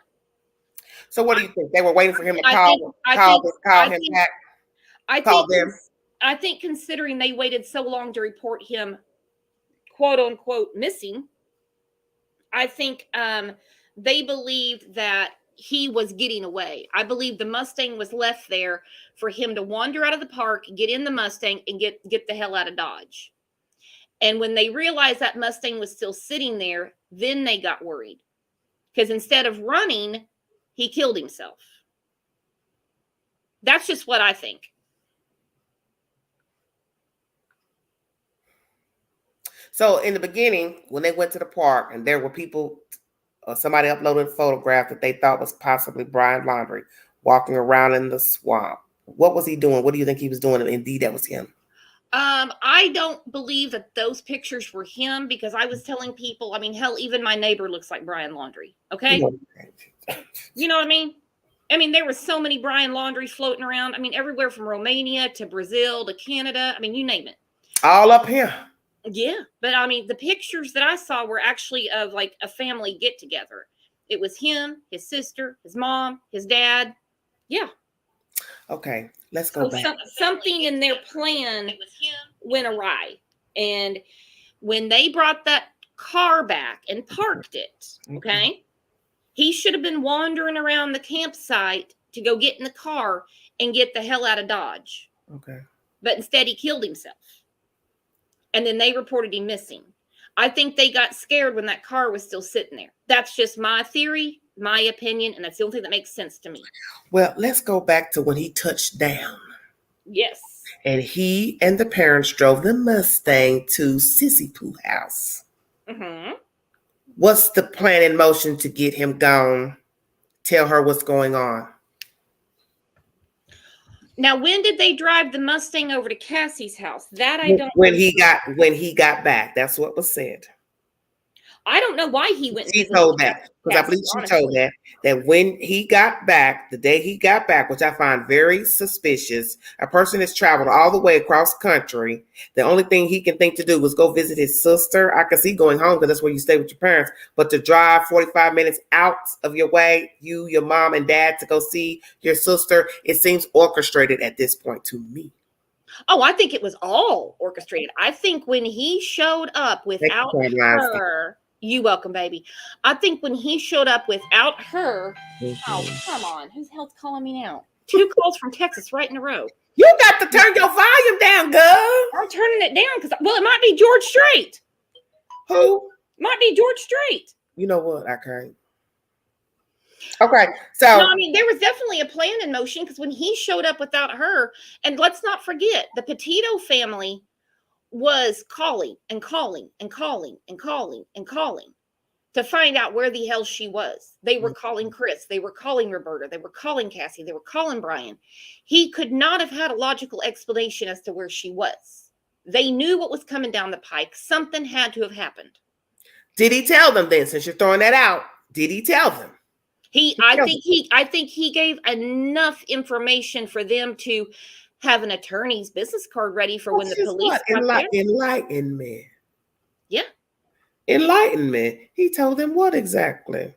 So what do you think? They were waiting for him to call him back? I think considering they waited so long to report him, quote unquote, missing, I think they believed that he was getting away. I believe the Mustang was left there for him to wander out of the park, get in the Mustang, and get the hell out of Dodge. And when they realized that Mustang was still sitting there, then they got worried. Because instead of running, he killed himself. That's just what I think. So in the beginning, when they went to the park and there were people, somebody uploaded a photograph that they thought was possibly Brian Laundrie walking around in the swamp. What was he doing? What do you think he was doing? Indeed, that was him. I don't believe that those pictures were him, because I was telling people, I mean, hell, even my neighbor looks like Brian Laundrie. Okay. You know what I mean? I mean, there were so many Brian Laundries floating around. I mean, everywhere from Romania to Brazil to Canada. I mean, you name it. All up here. Yeah. But I mean, the pictures that I saw were actually of like a family get together. It was him, his sister, his mom, his dad. Yeah. Okay. Let's go back. Something in their plan went awry. And when they brought that car back and parked it, okay, he should have been wandering around the campsite to go get in the car and get the hell out of Dodge. Okay. But instead, he killed himself. And then they reported him missing. I think they got scared when that car was still sitting there. That's just my theory, my opinion, and that's the only thing that makes sense to me. Well, let's go back to when he touched down. Yes. And he and the parents drove the Mustang to Sissy Pooh house. Mm-hmm. What's the plan in motion to get him gone? Tell her what's going on. Now, when did they drive the Mustang over to Cassie's house? That I don't when he got back. That's what was said. I don't know why he went. She told that, because I believe she told that when he got back, the day he got back, which I find very suspicious, a person has traveled all the way across country. The only thing he can think to do was go visit his sister. I can see going home because that's where you stay with your parents. But to drive 45 minutes out of your way, you, your mom, and dad to go see your sister, it seems orchestrated at this point to me. Oh, I think it was all orchestrated. I think when he showed up without her. You welcome, baby. I think when he showed up without her, oh, come on. Who the hell's calling me now? 2 calls from Texas right in a row. You got to turn your volume down, girl. I'm turning it down because, well, it might be George Strait. Who? Might be George Strait. You know what? I can't. Okay, so. No, I mean, there was definitely a plan in motion, because when he showed up without her, and let's not forget, the Petito family was calling and calling and calling and calling and calling to find out where the hell she was. They were calling Chris. They were calling Roberta. They were calling Cassie. They were calling Brian. He could not have had a logical explanation as to where she was. They knew what was coming down the pike. Something had to have happened. Did he tell them then, since you're throwing that out? Did he tell them? I think he gave enough information for them to have an attorney's business card ready for when the police enlightenment. Yeah. Enlightenment. He told them what exactly?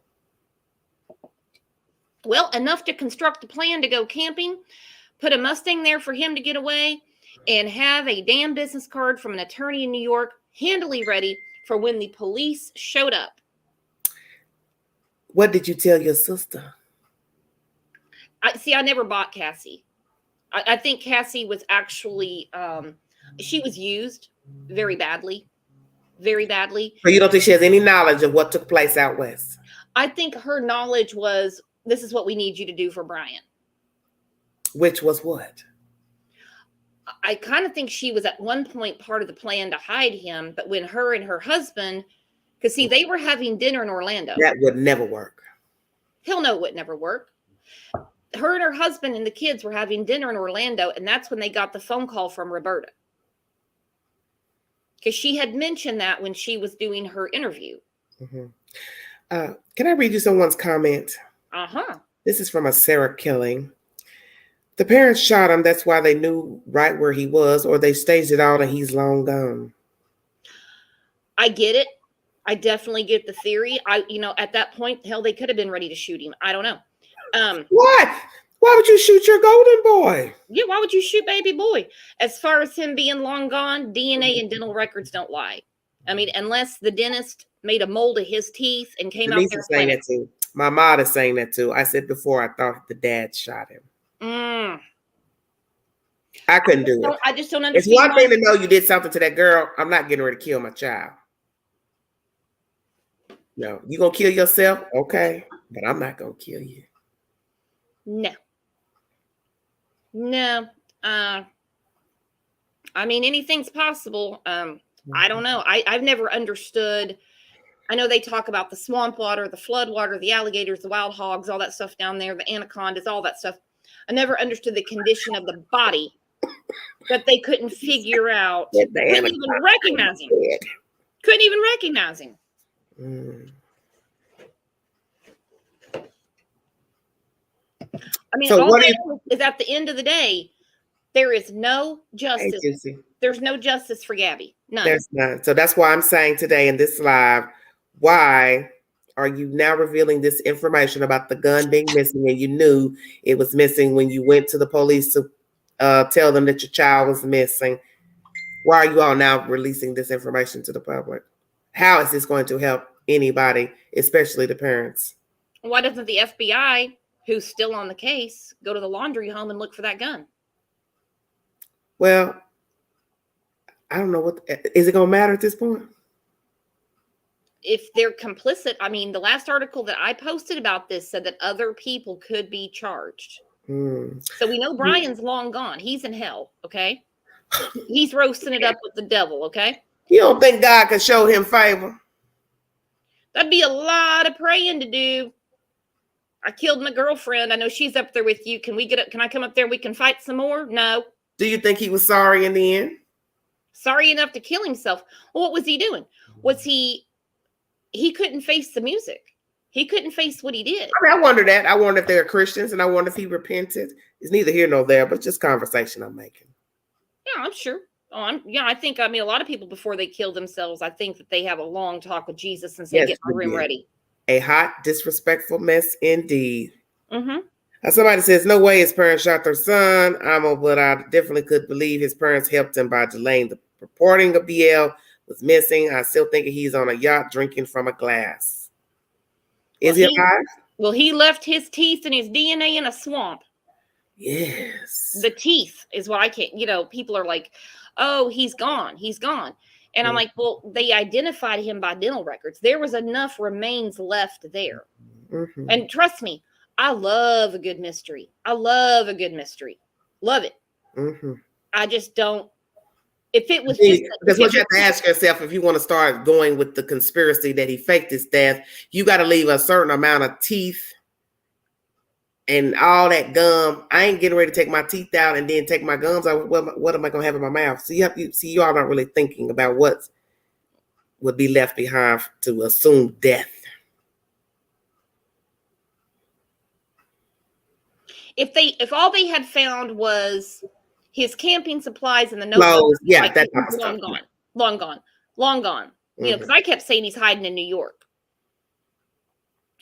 Well, enough to construct a plan to go camping, put a Mustang there for him to get away, and have a damn business card from an attorney in New York handily ready for when the police showed up. What did you tell your sister? I never bought Cassie. I think Cassie was actually, she was used very badly. Very badly. So you don't think she has any knowledge of what took place out west? I think her knowledge was, this is what we need you to do for Brian. Which was what? I kind of think she was at one point part of the plan to hide him, but when her and her husband, because see, they were having dinner in Orlando. That would never work. Hell no, it would never work. Her and her husband and the kids were having dinner in Orlando, and that's when they got the phone call from Roberta. Because she had mentioned that when she was doing her interview. Mm-hmm. Can I read you someone's comment? Uh-huh. This is from a Sarah Killing. The parents shot him. That's why they knew right where he was, or they staged it out and he's long gone. I get it. I definitely get the theory. At that point, hell, they could have been ready to shoot him. I don't know. What? Why would you shoot your golden boy? Yeah, why would you shoot baby boy? As far as him being long gone, DNA and dental records don't lie. I mean, unless the dentist made a mold of his teeth and came out there. Saying that too. My mom is saying that too. I said before, I thought the dad shot him. I couldn't do it. I just don't It's understand. one thing to know you did something to that girl. I'm not getting ready to kill my child. No, you gonna kill yourself? Okay, but I'm not gonna kill you. No. I mean, anything's possible. I don't know. I've never understood. I know they talk about the swamp water, the flood water, the alligators, the wild hogs, all that stuff down there, the anacondas, all that stuff. I never understood the condition of the body that they couldn't figure out. Couldn't even recognize him. Couldn't even recognize him. I mean, so all that is at the end of the day, there is no justice. Hey, there's no justice for Gabby. None. There's none. So that's why I'm saying today in this live, why are you now revealing this information about the gun being missing, and you knew it was missing when you went to the police to tell them that your child was missing? Why are you all now releasing this information to the public? How is this going to help anybody, especially the parents? Why doesn't the FBI, who's still on the case, go to the laundry home and look for that gun? Well, I don't know what is it going to matter at this point? If they're complicit, I mean, the last article that I posted about this said that other people could be charged. So we know Brian's long gone. He's in hell, okay? He's roasting it up with the devil, okay? You don't think God could show him favor? That'd be a lot of praying to do. I killed my girlfriend. I know she's up there with you. Can we get up? Can I come up there? We can fight some more? No. Do you think he was sorry in the end? Sorry enough to kill himself. Well, what was he doing? He couldn't face the music. He couldn't face what he did. I mean, I wonder that. I wonder if they're Christians, and I wonder if he repented. It's neither here nor there, but just conversation I'm making. Yeah, I'm sure. I think, a lot of people before they kill themselves, I think that they have a long talk with Jesus and say, yes, get my room ready. A hot, disrespectful mess indeed. Mm-hmm. Somebody says, no way his parents shot their son. But I definitely could believe his parents helped him by delaying the reporting of BL was missing. I still think he's on a yacht drinking from a glass. Is he alive? Well, he left his teeth and his DNA in a swamp. Yes. The teeth is what I can't, people are like, oh, he's gone. He's gone. And I'm like, well, they identified him by dental records. There was enough remains left there. Mm-hmm. And trust me, I love a good mystery. Love it. Mm-hmm. I just don't. If it was that's what you have to ask yourself. If you want to start going with the conspiracy that he faked his death, you got to leave a certain amount of teeth and all that gum. I ain't getting ready to take my teeth out and then take my gums out. What am I going to have in my mouth? So you all not really thinking about what would be left behind to assume death. If all they had found was his camping supplies and the notebook, that's long gone. Mm-hmm. Because I kept saying he's hiding in New York.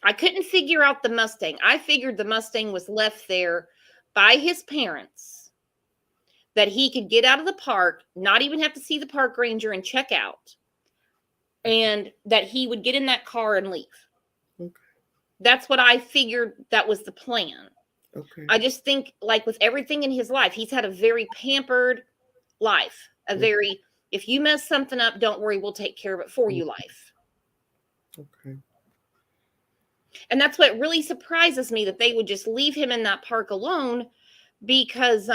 I couldn't figure out the Mustang. I figured the Mustang was left there by his parents, that he could get out of the park, not even have to see the park ranger and check out, and that he would get in that car and leave. Okay. That's what I figured. That was the plan. Okay. I just think, like with everything in his life, he's had a very pampered life, if you mess something up, don't worry, we'll take care of it for you life. Okay. And that's what really surprises me, that they would just leave him in that park alone, because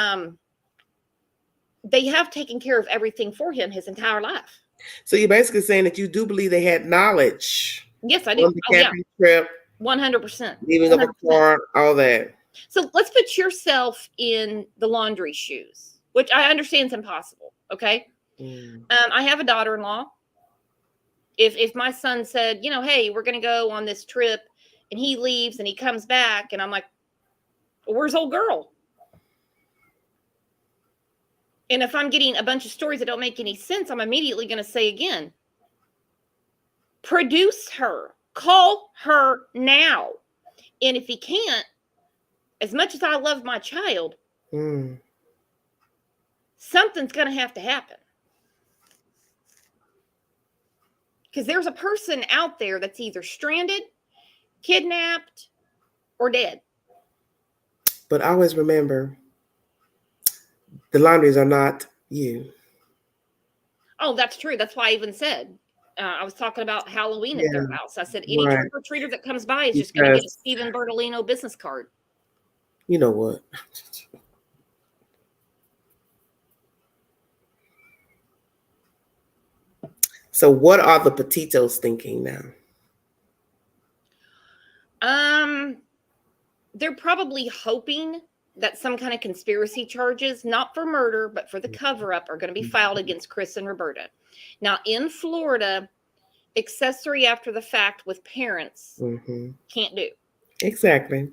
they have taken care of everything for him his entire life. So you're basically saying that you do believe they had knowledge. Yes, I do. The camping trip, 100%. Leaving of a car, all that. So let's put yourself in the laundry shoes, which I understand is impossible. Okay. I have a daughter-in-law. If my son said, hey, we're going to go on this trip, and he leaves and he comes back, and I'm like, well, where's old girl? And if I'm getting a bunch of stories that don't make any sense, I'm immediately going to say again, produce her, call her now. And if he can't, as much as I love my child, something's going to happen. Because there's a person out there that's either stranded, kidnapped, or dead. But always remember, the Laundries are not you. Oh, that's true. That's why I even said, I was talking about Halloween at their house. I said, any right. trick-or-treater that comes by is just going to get a Stephen Bertolino business card. You know what? So what are the Petitos thinking now? They're probably hoping that some kind of conspiracy charges, not for murder, but for the cover-up, are going to be filed against Chris and Roberta. Now, in Florida, accessory after the fact with parents can't do. Exactly.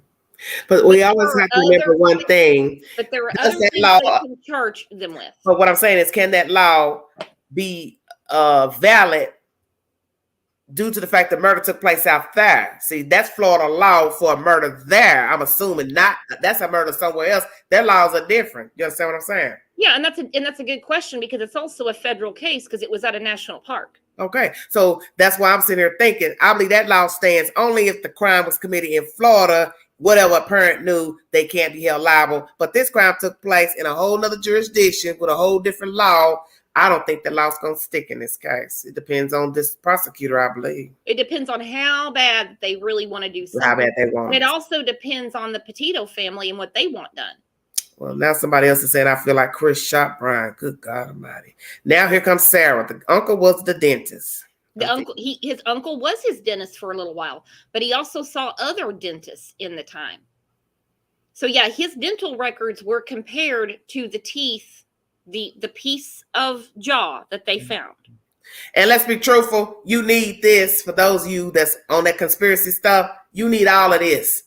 But we always have to remember one thing. But there are other things they can charge them with. But what I'm saying is, can that law be valid due to the fact that murder took place out there? See, that's Florida law for a murder there. I'm assuming not. That's a murder somewhere else. Their laws are different. You understand what I'm saying? Yeah, and that's a good question, because it's also a federal case because it was at a national park. Okay, so that's why I'm sitting here thinking, I believe that law stands only if the crime was committed in Florida. Whatever a parent knew, they can't be held liable. But this crime took place in a whole nother jurisdiction with a whole different law. I don't think the law's going to stick in this case. It depends on this prosecutor, I believe. It depends on how bad they really want to do something. How bad they want. And it also depends on the Petito family and what they want done. Well, now somebody else is saying, I feel like Chris shot Brian. Good God Almighty. Now here comes Sarah. The uncle was the dentist. His uncle was his dentist for a little while, but he also saw other dentists in the time. So yeah, his dental records were compared to the teeth, the piece of jaw that they found. And let's be truthful, you need this. For those of you that's on that conspiracy stuff, you need all of this.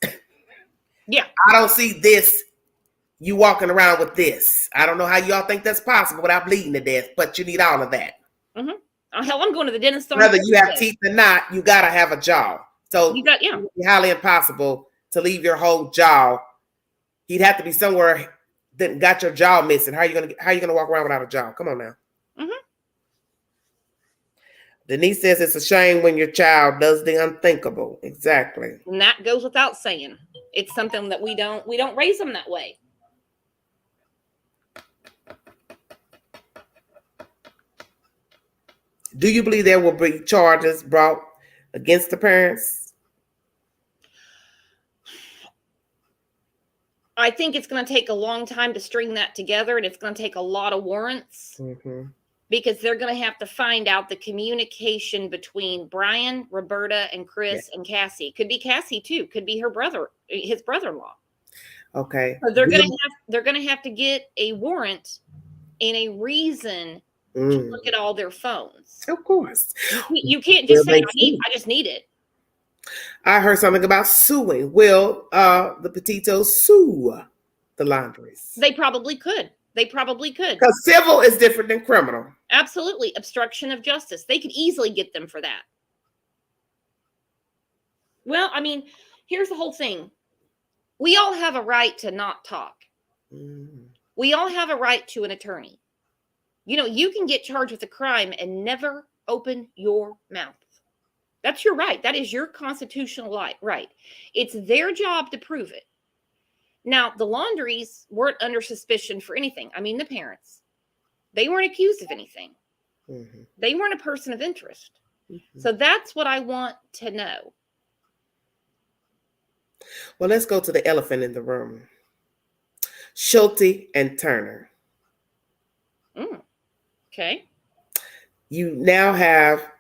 Yeah. I don't see this, you walking around with this. I don't know how y'all think that's possible without bleeding to death, but you need all of that. Oh, hell, I'm going to the dentist. Whether you have teeth or not, you got to have a jaw. So it's highly impossible to leave your whole jaw. He'd have to be somewhere that got your jaw missing. How are you gonna walk around without a jaw? Come on now. Denise says it's a shame when your child does the unthinkable. Exactly. And that goes without saying. It's something that we don't raise them that way. Do you believe there will be charges brought against the parents? I think it's going to take a long time to string that together, and it's going to take a lot of warrants because they're going to have to find out the communication between Brian, Roberta, and Chris and Cassie. Could be Cassie too. Could be her brother, his brother-in-law. Okay. So they're going to have to get a warrant and a reason to look at all their phones. Of course. You can't just say, I just need it. I heard something about suing. Will the Petitos sue the Laundries? They probably could. Because civil is different than criminal. Absolutely. Obstruction of justice. They could easily get them for that. Well, I mean, here's the whole thing. We all have a right to not talk. We all have a right to an attorney. You know, you can get charged with a crime and never open your mouth. That's your right. That is your constitutional right. It's their job to prove it. Now, the Laundries weren't under suspicion for anything. I mean, the parents. They weren't accused of anything. They weren't a person of interest. So that's what I want to know. Well, let's go to the elephant in the room. Schulte and Turner. Okay. You now have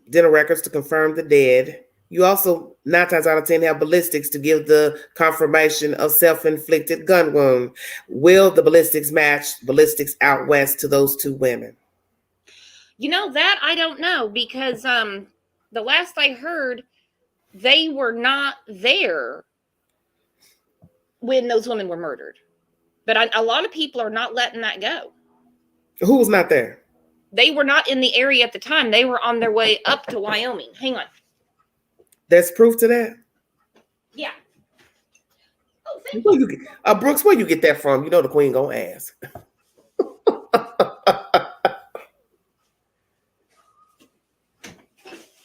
dental records to confirm the dead. You also, 9 times out of 10, have ballistics to give the confirmation of self-inflicted gun wound. Will the ballistics match ballistics out west to those 2 women? You know, that I don't know, because the last I heard, they were not there when those women were murdered. But a lot of people are not letting that go. Who was not there? They were not in the area at the time. They were on their way up to Wyoming. Hang on. There's proof to that? Yeah. Oh, Brooks, where you get that from? You know the queen gonna ask.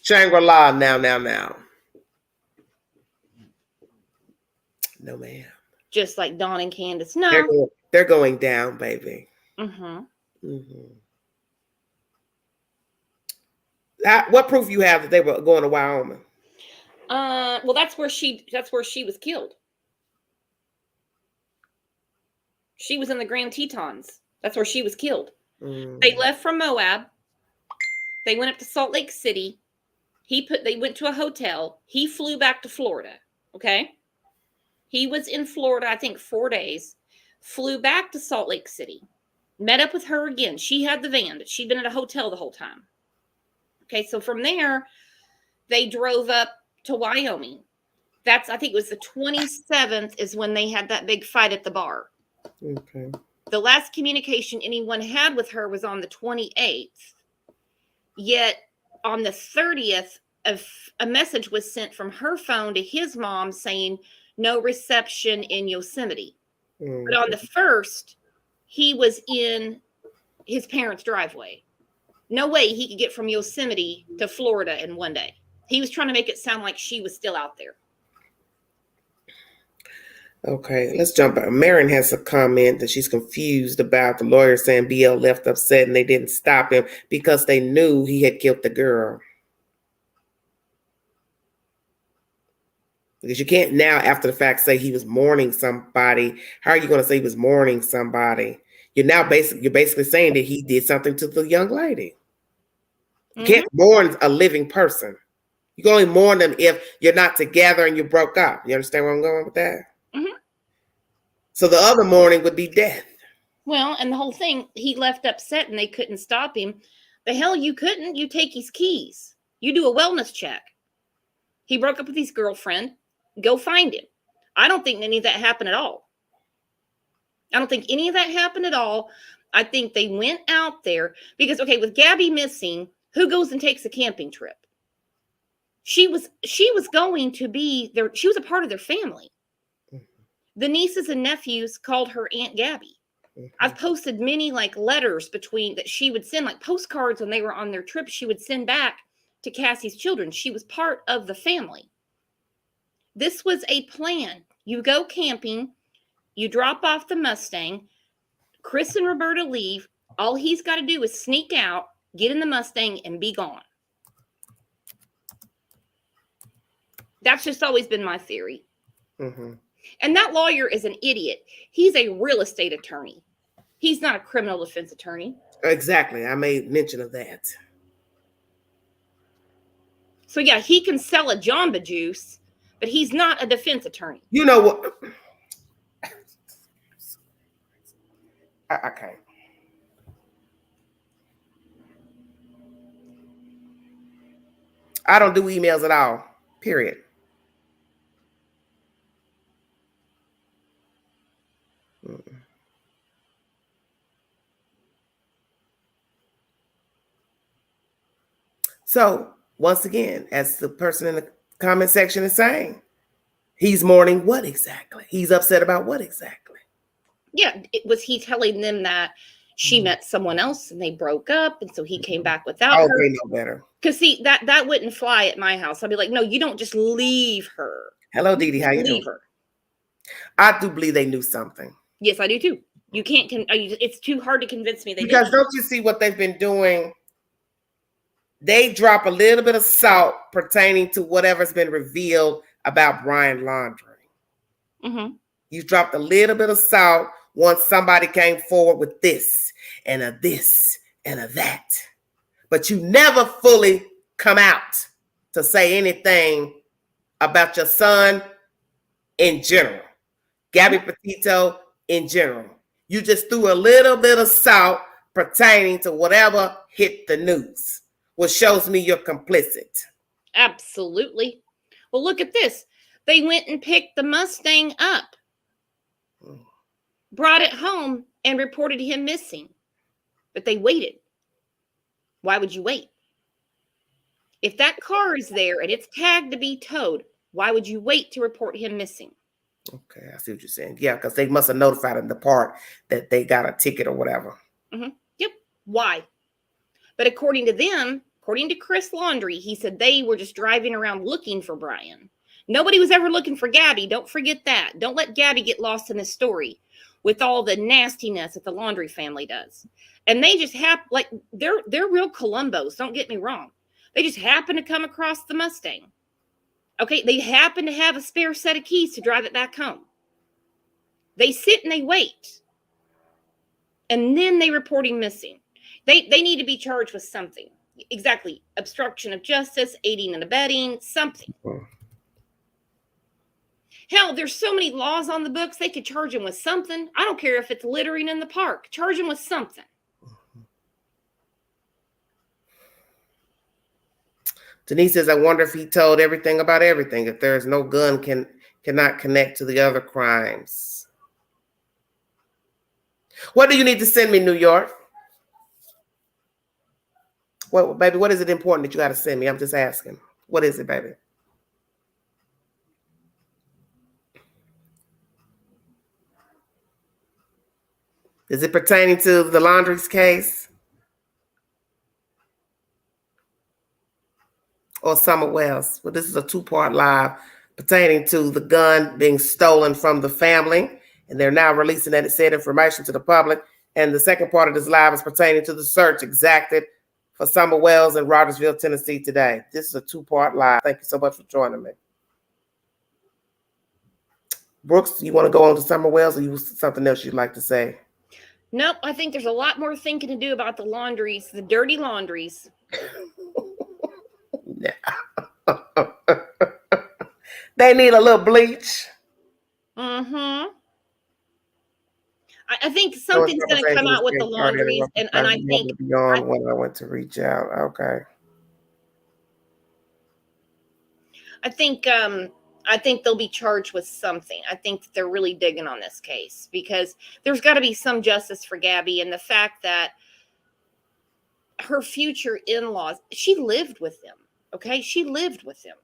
Shangri-La, now. just like Dawn and Candace. No. They're going down, baby. Mm-hmm. Mm-hmm. What proof you have that they were going to Wyoming? Well, that's where she was killed. She was in the Grand Tetons. That's where she was killed. They left from Moab. They went up to Salt Lake City. They went to a hotel. He flew back to Florida. Okay. He was in Florida, I think 4 days, flew back to Salt Lake City, met up with her again. She had the van. She'd been at a hotel the whole time. Okay. So from there, they drove up to Wyoming. I think it was the 27th is when they had that big fight at the bar. Okay. The last communication anyone had with her was on the 28th. Yet on the 30th, a message was sent from her phone to his mom saying no reception in Yosemite. But on the 1st, he was in his parents' driveway. No way he could get from Yosemite to Florida in one day. He was trying to make it sound like she was still out there. Okay, let's jump back. Marin has a comment that she's confused about the lawyer saying BL left upset and they didn't stop him because they knew he had killed the girl. Because you can't now, after the fact, say he was mourning somebody. How are you going to say he was mourning somebody? You're basically saying that he did something to the young lady. You can't mourn a living person. You can only mourn them if you're not together and you broke up. You understand where I'm going with that? Mm-hmm. So the other mourning would be death. Well, and the whole thing, he left upset and they couldn't stop him. The hell you couldn't. You take his keys. You do a wellness check. He broke up with his girlfriend. Go find him. I don't think any of that happened at all. I don't think any of that happened at all. I think they went out there because, okay, with Gabby missing, who goes and takes a camping trip? She was going to be there. She was a part of their family. The nieces and nephews called her Aunt Gabby. I've posted many like letters that she would send, like postcards when they were on their trip. She would send back to Cassie's children. She was part of the family. This was a plan. You go camping, you drop off the Mustang, Chris and Roberta leave. All he's got to do is sneak out, get in the Mustang, and be gone. That's just always been my theory. Mm-hmm. And that lawyer is an idiot. He's a real estate attorney. He's not a criminal defense attorney. Exactly. I made mention of that. So yeah, he can sell a Jamba Juice, but he's not a defense attorney. You know what? I can't. I don't do emails at all. Period. So, once again, as the person in the comment section is saying, he's mourning what exactly? He's upset about what exactly? Yeah, was he telling them that she met someone else and they broke up, and so he came back without her? They know better. Because see, that wouldn't fly at my house. I'd be like, no, you don't just leave her. Hello, Dee Dee. How you doing? Her. I do believe they knew something. Yes, I do too. You can't. It's too hard to convince me they because don't you see what they've been doing? They drop a little bit of salt pertaining to whatever's been revealed about Brian Laundrie. Mm-hmm. You dropped a little bit of salt once somebody came forward with this and a this and a that. But you never fully come out to say anything about your son in general. Gabby Petito in general. You just threw a little bit of salt pertaining to whatever hit the news, which shows me you're complicit. Absolutely. Well, look at this. They went and picked the Mustang up, brought it home, and reported him missing. But they waited. Why would you wait? If that car is there and it's tagged to be towed, why would you wait to report him missing? Okay, I see what you're saying. Yeah, because they must have notified him the part that they got a ticket or whatever. Mm-hmm. Yep. Why? But according to them, according to Chris Laundrie, he said they were just driving around looking for Brian. Nobody was ever looking for Gabby. Don't forget that. Don't let Gabby get lost in this story with all the nastiness that the Laundrie family does. And they just they're real Columbos. Don't get me wrong. They just happen to come across the Mustang. Okay, they happen to have a spare set of keys to drive it back home. They sit and they wait. And then they report him missing. They need to be charged with something. Exactly. Obstruction of justice, aiding and abetting, something. Hell, there's so many laws on the books, they could charge him with something. I don't care if it's littering in the park. Charge him with something. Denise says, I wonder if he told everything about everything. If there is no gun, cannot connect to the other crimes. What do you need to send me, New York? What, baby, what is it important that you got to send me? I'm just asking. What is it, baby? Is it pertaining to the Laundries case? Or Summer Wells? Well, this is a two-part live pertaining to the gun being stolen from the family, and they're now releasing that said information to the public. And the second part of this live is pertaining to the search exacted for Summer Wells in Rogersville, Tennessee today. This is a two-part live. Thank you so much for joining me. Brooks, you want to go on to Summer Wells, or you something else you'd like to say? Nope, I think there's a lot more thinking to do about the Laundries, the dirty Laundries. They need a little bleach. Mm-hmm. I think something's going to come out with the Laundries, and I think beyond when I went to reach out. Okay. I think they'll be charged with something. I think that they're really digging on this case because there's got to be some justice for Gabby, and the fact that her future in-laws, she lived with them. Okay, she lived with them.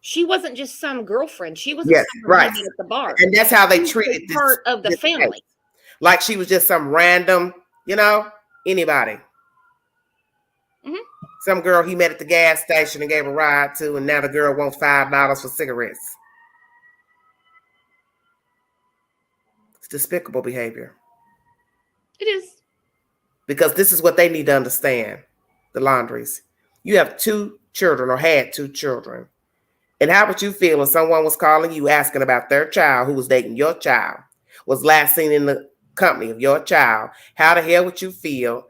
She wasn't just some girlfriend. She wasn't right at the bar. And that's how they treated this part of the family. Case. Like she was just some random, anybody. Mm-hmm. Some girl he met at the gas station and gave a ride to, and now the girl wants $5 for cigarettes. It's despicable behavior. It is. Because this is what they need to understand, the Laundries. You have 2 children or had 2 children. And how would you feel if someone was calling you asking about their child who was dating your child, was last seen in the company of your child? How the hell would you feel?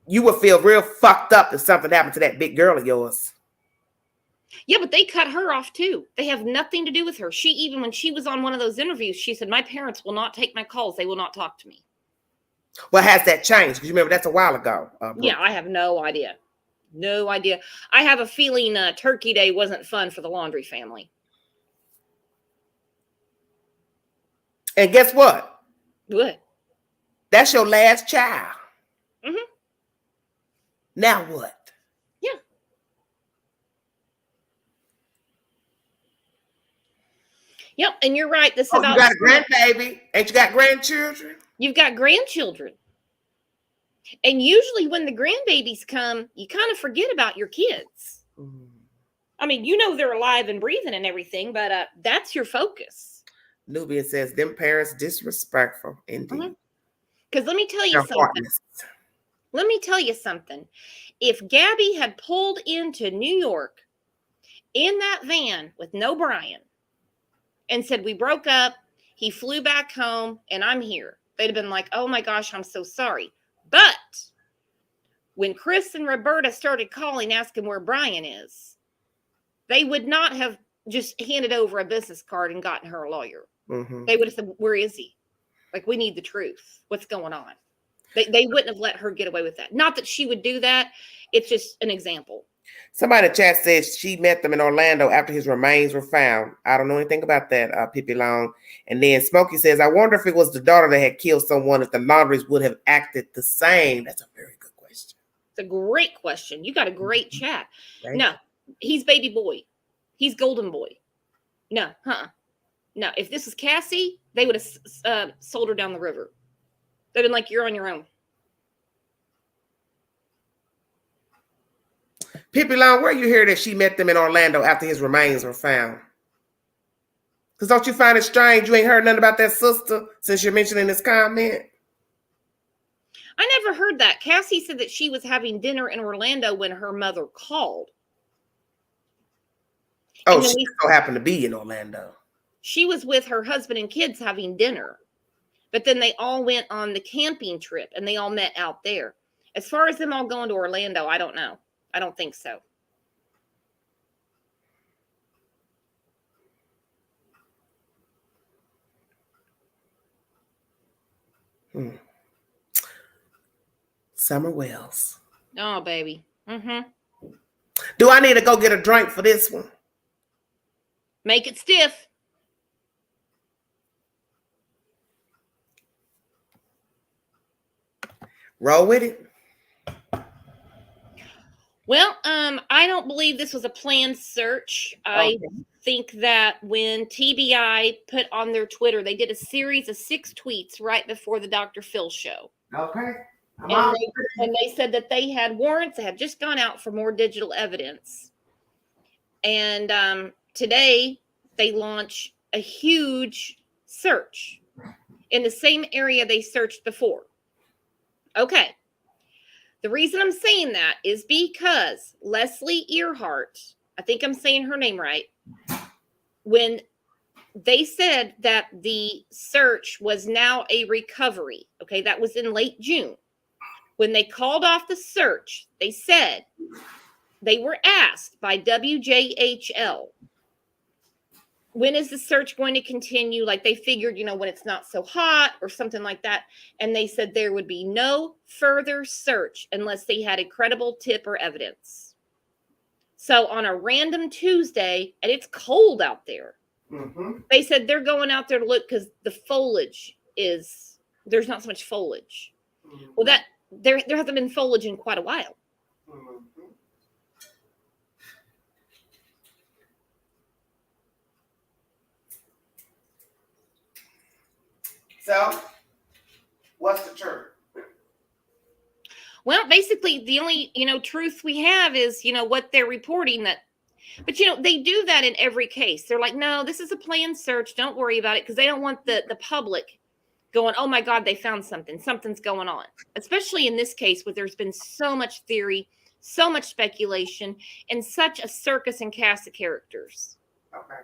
You would feel real fucked up if something happened to that big girl of yours. Yeah, but they cut her off too. They have nothing to do with her. Even when she was on one of those interviews, she said, my parents will not take my calls. They will not talk to me. Well, has that changed? Because you remember that's a while ago. Yeah, I have no idea. No idea. I have a feeling Turkey Day wasn't fun for the Laundrie family. And guess what? What? That's your last child. Mm-hmm. Now what? Yeah. Yep, and you're right. This about you got a grandbaby. Ain't you got grandchildren? You've got grandchildren. And usually when the grandbabies come, you kind of forget about your kids. Mm. I mean, they're alive and breathing and everything, but that's your focus. Nubian says, them parents disrespectful indeed. Because let me tell you something. Let me tell you something. If Gabby had pulled into New York in that van with no Brian and said, we broke up, he flew back home, and I'm here, they'd have been like, oh my gosh, I'm so sorry. But when Chris and Roberta started calling, asking where Brian is, they would not have just handed over a business card and gotten her a lawyer. Mm-hmm. They would have said, where is he? Like, we need the truth. What's going on? They wouldn't have let her get away with that. Not that she would do that. It's just an example. Somebody in the chat says she met them in Orlando after his remains were found. I don't know anything about that, Pippi Long. And then Smokey says, I wonder if it was the daughter that had killed someone, if the Laundries would have acted the same. That's a very good question. It's a great question. You got a great chat. Right. No, he's baby boy. He's golden boy. No, No, if this is Cassie, they would have sold her down the river. They've been like, you're on your own. Pippi Long, where you hear that she met them in Orlando after his remains were found? Because don't you find it strange you ain't heard nothing about that sister since you're mentioning this comment? I never heard that. Cassie said that she was having dinner in Orlando when her mother called. Oh, she so happened to be in Orlando. She was with her husband and kids having dinner. But then they all went on the camping trip and they all met out there. As far as them all going to Orlando, I don't know. I don't think so. Summer Wells. Oh, baby. Mm-hmm. Do I need to go get a drink for this one? Make it stiff. Roll with it. Well, I don't believe this was a planned search. I think that when TBI put on their Twitter, they did a series of 6 tweets right before the Dr. Phil show. Okay. And they said that they had warrants that had just gone out for more digital evidence. And today they launch a huge search in the same area they searched before. Okay. The reason I'm saying that is because Leslie Earhart, I think I'm saying her name right, when they said that the search was now a recovery, okay, that was in late June. When they called off the search, they said they were asked by WJHL, when is the search going to continue? Like they figured, when it's not so hot or something like that. And they said there would be no further search unless they had a credible tip or evidence. So on a random Tuesday, and it's cold out there, they said they're going out there to look because the foliage there's not so much foliage. Well, there hasn't been foliage in quite a while. So, what's the truth? Well, basically, the only, truth we have is, what they're reporting that. But, they do that in every case. They're like, no, this is a planned search. Don't worry about it because they don't want the public going, oh, my God, they found something. Something's going on. Especially in this case where there's been so much theory, so much speculation, and such a circus and cast of characters. Okay.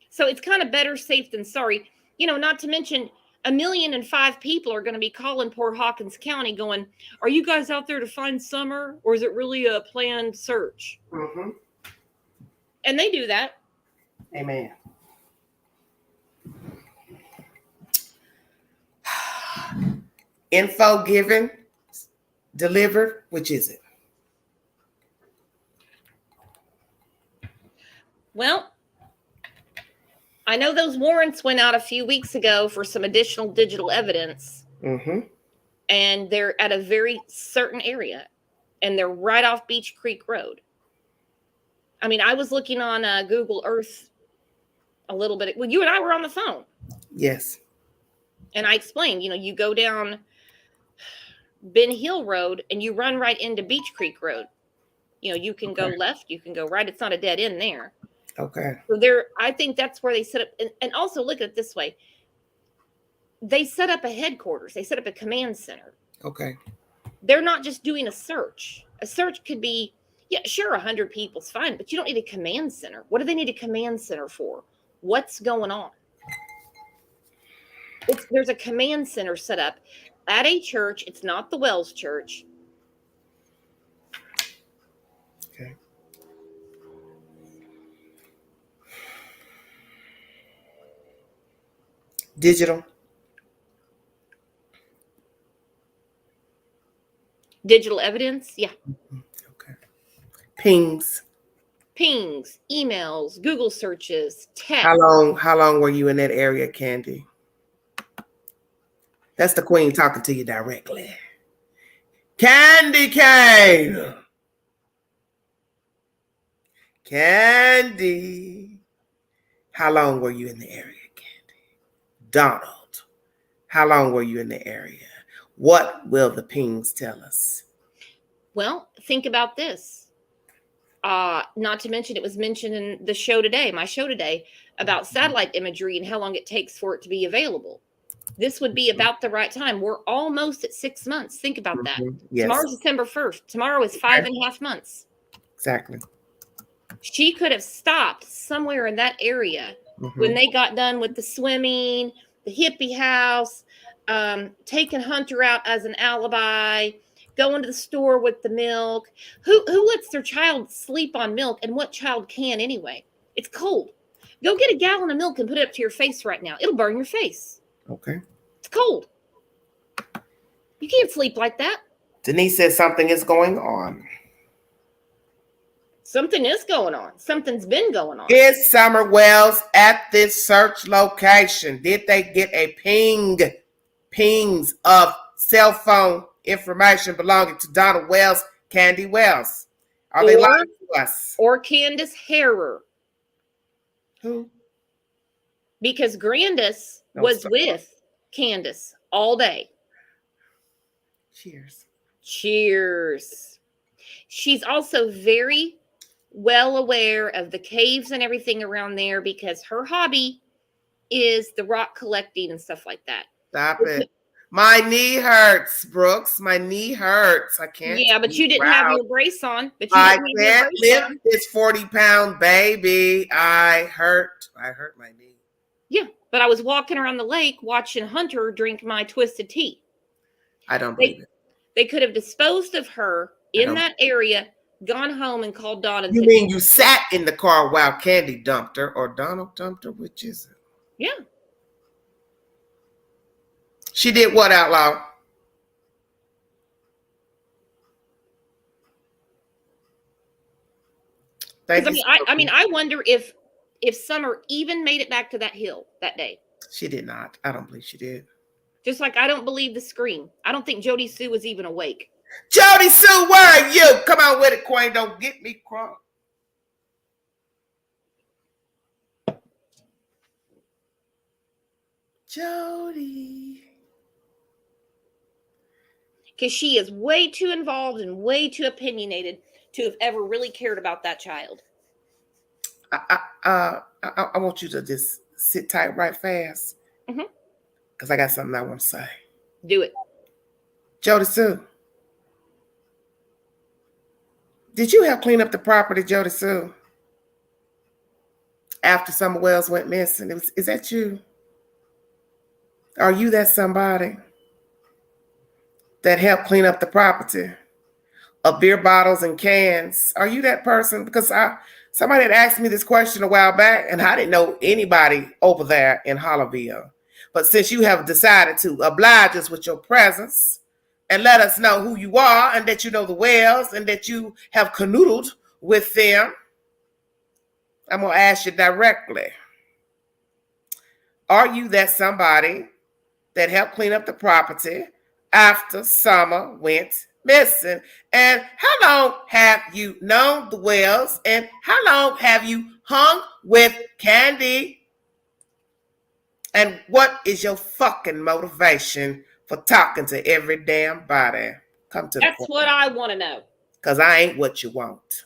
So it's kind of better safe than sorry. Not to mention 1,000,005 people are going to be calling poor Hawkins County going, are you guys out there to find Summer or is it really a planned search? And they do that. Amen. Info given, delivered, which is it? Well, I know those warrants went out a few weeks ago for some additional digital evidence. And they're at a very certain area. And they're right off Beach Creek Road. I mean, I was looking on Google Earth a little bit. Well, you and I were on the phone. Yes. And I explained, you go down Ben Hill Road and you run right into Beach Creek Road. You can go left, you can go right. It's not a dead end there. Okay. So I think that's where they set up. And also look at it this way. They set up a headquarters. They set up a command center. Okay. They're not just doing a search. A search could be, yeah, sure, 100 people's fine, but you don't need a command center. What do they need a command center for? What's going on? There's a command center set up at a church. It's not the Wells Church. Okay. Digital evidence, yeah. Okay. Pings, emails, Google searches, text. How long were you in that area, Candy? That's the queen talking to you directly. Candy cane. Candy. How long were you in the area, Candy? Donald. How long were you in the area? What will the pings tell us? Well, think about this. Not to mention, it was mentioned in the show today, my show today, about satellite imagery and how long it takes for it to be available. This would be about the right time. We're almost at 6 months. Think about that. Yes. Tomorrow's December 1st. Tomorrow is 5.5 months. Exactly. She could have stopped somewhere in that area when they got done with the swimming, the hippie house, taking Hunter out as an alibi, going to the store with the milk. Who lets their child sleep on milk, and what child can anyway? It's cold. Go get a gallon of milk and put it up to your face right now. It'll burn your face. Okay. It's cold. You can't sleep like that. Denise says something is going on. Something is going on. Something's been going on. Is Summer Wells at this search location? Did they get a pings of cell phone information belonging to Donald Wells, Candy Wells? Are they lying to us? Or Candace Harrer? Who? Because Grandis was with Candace all day. Cheers. Cheers. She's also very well aware of the caves and everything around there because her hobby is the rock collecting and stuff like that. Stop it. My knee hurts, Brooks. My knee hurts. I can't. Yeah, but you didn't have your brace on. But you I can't lift this 40-pound baby. I hurt my knee. Yeah, but I was walking around the lake watching Hunter drink my twisted tea. I don't believe it. They could have disposed of her in that area, gone home and called Dawn. And you mean you sat in the car while Candy dumped her or Donald dumped her? Which is it? Yeah. She did what, Outlaw? I wonder if Summer even made it back to that hill that day. She did not. I don't believe she did. Just like I don't believe the scream. I don't think Jody Sue was even awake. Jody Sue, where are you? Come on with it, Queen. Don't get me crunk. Jody. Because she is way too involved and way too opinionated to have ever really cared about that child. I want you to just sit tight right fast. Because I got something I want to say. Do it. Jody Sue. Did you help clean up the property, Jody Sue? After Summer Wells went missing. Is that you? Are you that somebody that helped clean up the property of beer bottles and cans? Are you that person? Because somebody had asked me this question a while back, and I didn't know anybody over there in Hollowville. But since you have decided to oblige us with your presence and let us know who you are and that you know the Wells and that you have canoodled with them, I'm going to ask you directly. Are you that somebody that helped clean up the property after Summer went missing? And how long have you known the Wells? And how long have you hung with Candy? And what is your fucking motivation for talking to every damn body? Come to That's what I want to know. Because I ain't what you want.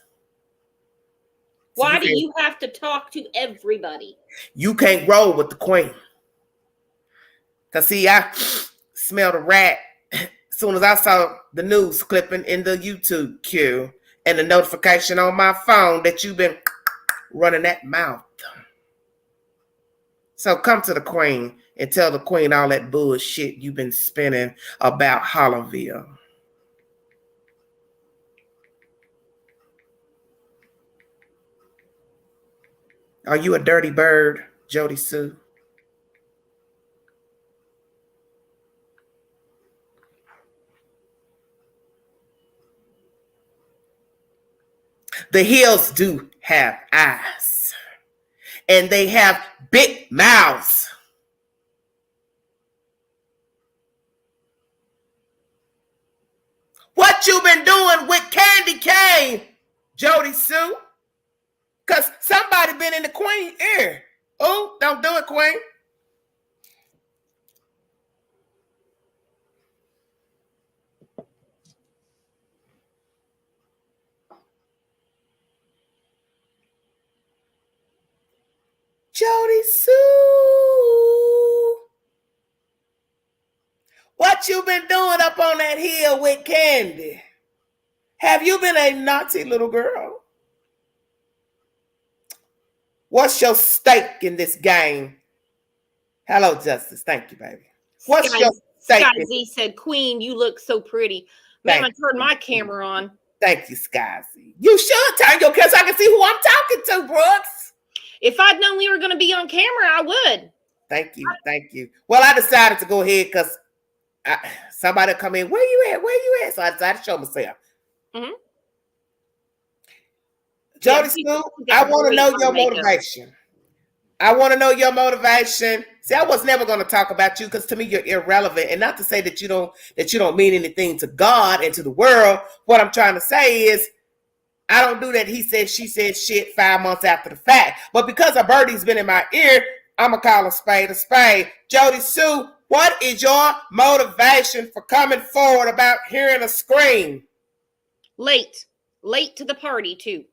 Why do you have to talk to everybody? You can't roll with the queen. Because, see, I smelled a rat as soon as I saw the news clipping in the YouTube queue and the notification on my phone that you've been running that mouth. So come to the queen and tell the queen all that bullshit you've been spinning about Hollowville. Are you a dirty bird, Jody Sue? The hills do have eyes, and they have big mouths. What you been doing with Candy Cane, Jody Sue? Because somebody been in the queen ear. Oh, don't do it, queen. Jody Sue, what you been doing up on that hill with Candy? Have you been a naughty little girl? What's your stake in this game? Hello, Justice. Thank you, baby. What's your stake? Sky Z said, Queen, you look so pretty. Ma'am, I turned my camera on. Thank you, Sky Z. You should turn your camera so I can see who I'm talking to, Brooks. If I'd known we were going to be on camera, I would. Thank you. Thank you. Well, I decided to go ahead because somebody come in. Where you at? Where you at? So I decided to show myself. Mm-hmm. Jody Sue, I want to know your motivation. I want to know your motivation. See, I was never going to talk about you because to me you're irrelevant, and not to say that you don't mean anything to God and to the world. What I'm trying to say is, I don't do that. He said, she said shit 5 months after the fact. But because a birdie's been in my ear, I'm gonna call a spade a spade. Jody Sue, what is your motivation for coming forward about hearing a scream? Late to the party too.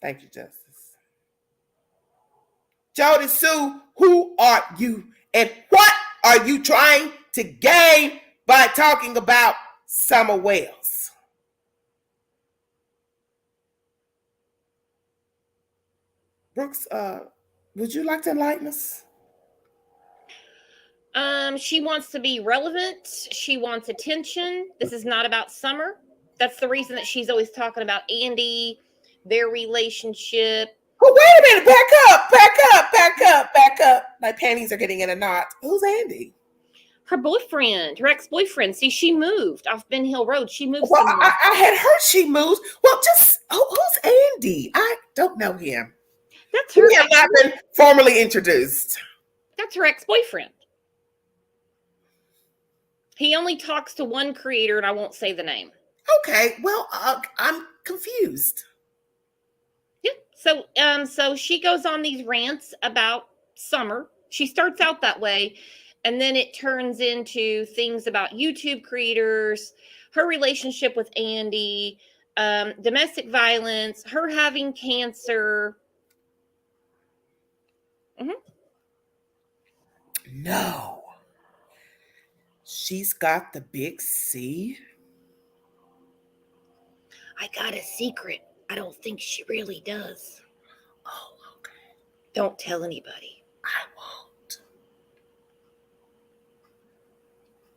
Thank you, Justice. Jody Sue, who are you and what are you trying to gain by talking about Summer Wells? Brooks, would you like to enlighten us? She wants to be relevant. She wants attention. This is not about Summer. That's the reason that she's always talking about Andy, their relationship. Oh, wait a minute. Back up. My panties are getting in a knot. Who's Andy? Her boyfriend, her ex-boyfriend. See, she moved off Ben Hill Road. She moved. Well, I had heard she moved. Well, who's Andy? I don't know him. That's her. We have not been formally introduced. That's her ex-boyfriend. He only talks to one creator, and I won't say the name. Okay, well, I'm confused. Yeah. So she goes on these rants about Summer. She starts out that way, and then it turns into things about YouTube creators, her relationship with Andy, domestic violence, her having cancer. Mm-hmm. No. She's got the big C. I got a secret. I don't think she really does. Oh, okay. Don't tell anybody. I won't.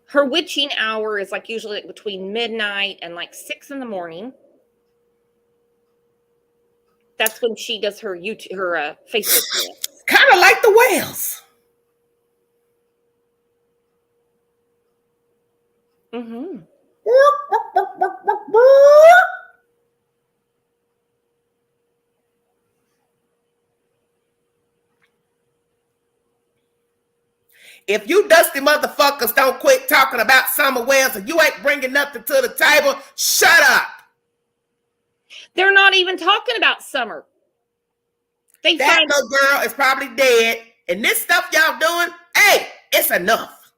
Her witching hour is usually between midnight and 6 a.m. That's when she does her Facebook. Kind of like the whales. Mm-hmm. If you dusty motherfuckers don't quit talking about Summer Wells and you ain't bringing nothing to the table, shut up. They're not even talking about Summer. That little girl is probably dead, and this stuff y'all doing, hey, it's enough.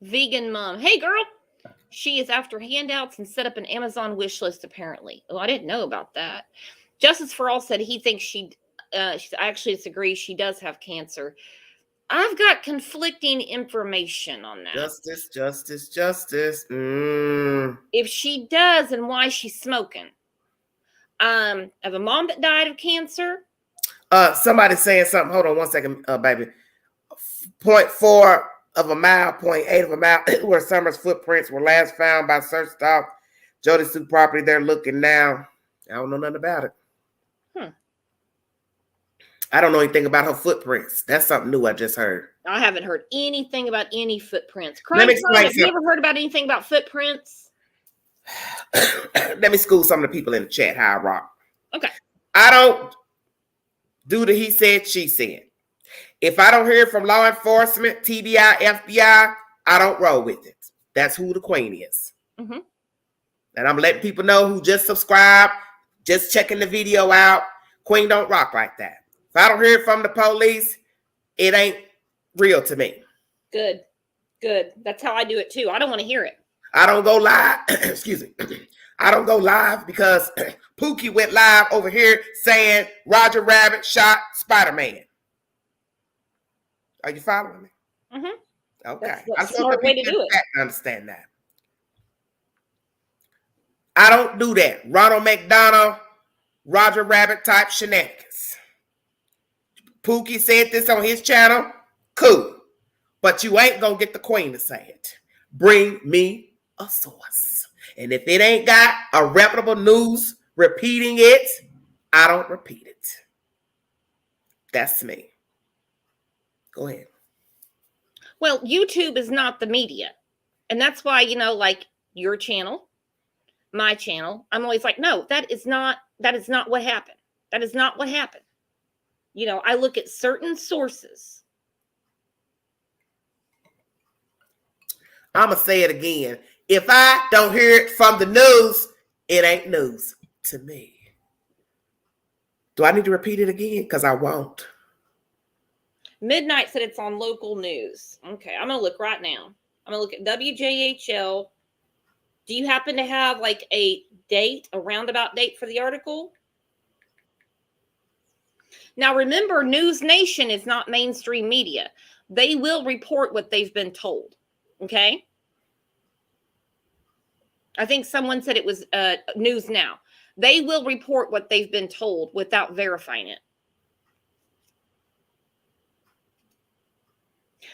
Vegan mom. Hey, girl. She is after handouts and set up an Amazon wish list, apparently. Oh, I didn't know about that. Justice for All said he thinks she actually disagrees. She does have cancer. I've got conflicting information on that. Justice. If she does, and why she's smoking. I have a mom that died of cancer. Somebody's saying something. Hold on 1 second, baby. 0.4 of a mile, 0.8 of a mile, where Summer's footprints were last found by search dog. Jody Sue property, they're looking now. I don't know nothing about it. I don't know anything about her footprints. That's something new I just heard. I haven't heard anything about any footprints. Let me explain. Have you ever heard about anything about footprints? Let me school some of the people in the chat how I rock. Okay. I don't do the he said, she said. If I don't hear from law enforcement, TBI, FBI, I don't roll with it. That's who the queen is. Mm-hmm. And I'm letting people know who just subscribed, just checking the video out. Queen don't rock like that. If I don't hear from the police, it ain't real to me. Good. That's how I do it too. I don't want to hear it. I don't go live. Excuse me. I don't go live because Pookie went live over here saying Roger Rabbit shot Spider-Man. Are you following me? Mm-hmm. Okay. That's a smart way to do it. I understand that. I don't do that. Ronald McDonald, Roger Rabbit type shenanigans. Pookie said this on his channel. Cool. But you ain't going to get the queen to say it. Bring me a source. And if it ain't got a reputable news repeating it, I don't repeat it. That's me. Go ahead. Well, YouTube is not the media. And that's why, like your channel, my channel, I'm always like, no, that is not what happened. That is not what happened. I look at certain sources. I'm going to say it again. If I don't hear it from the news, it ain't news to me. Do I need to repeat it again? Because I won't. Midnight said it's on local news. Okay, I'm going to look right now. I'm going to look at WJHL. Do you happen to have like a roundabout date for the article? Now, remember, News Nation is not mainstream media. They will report what they've been told. Okay? I think someone said it was News Now. They will report what they've been told without verifying it.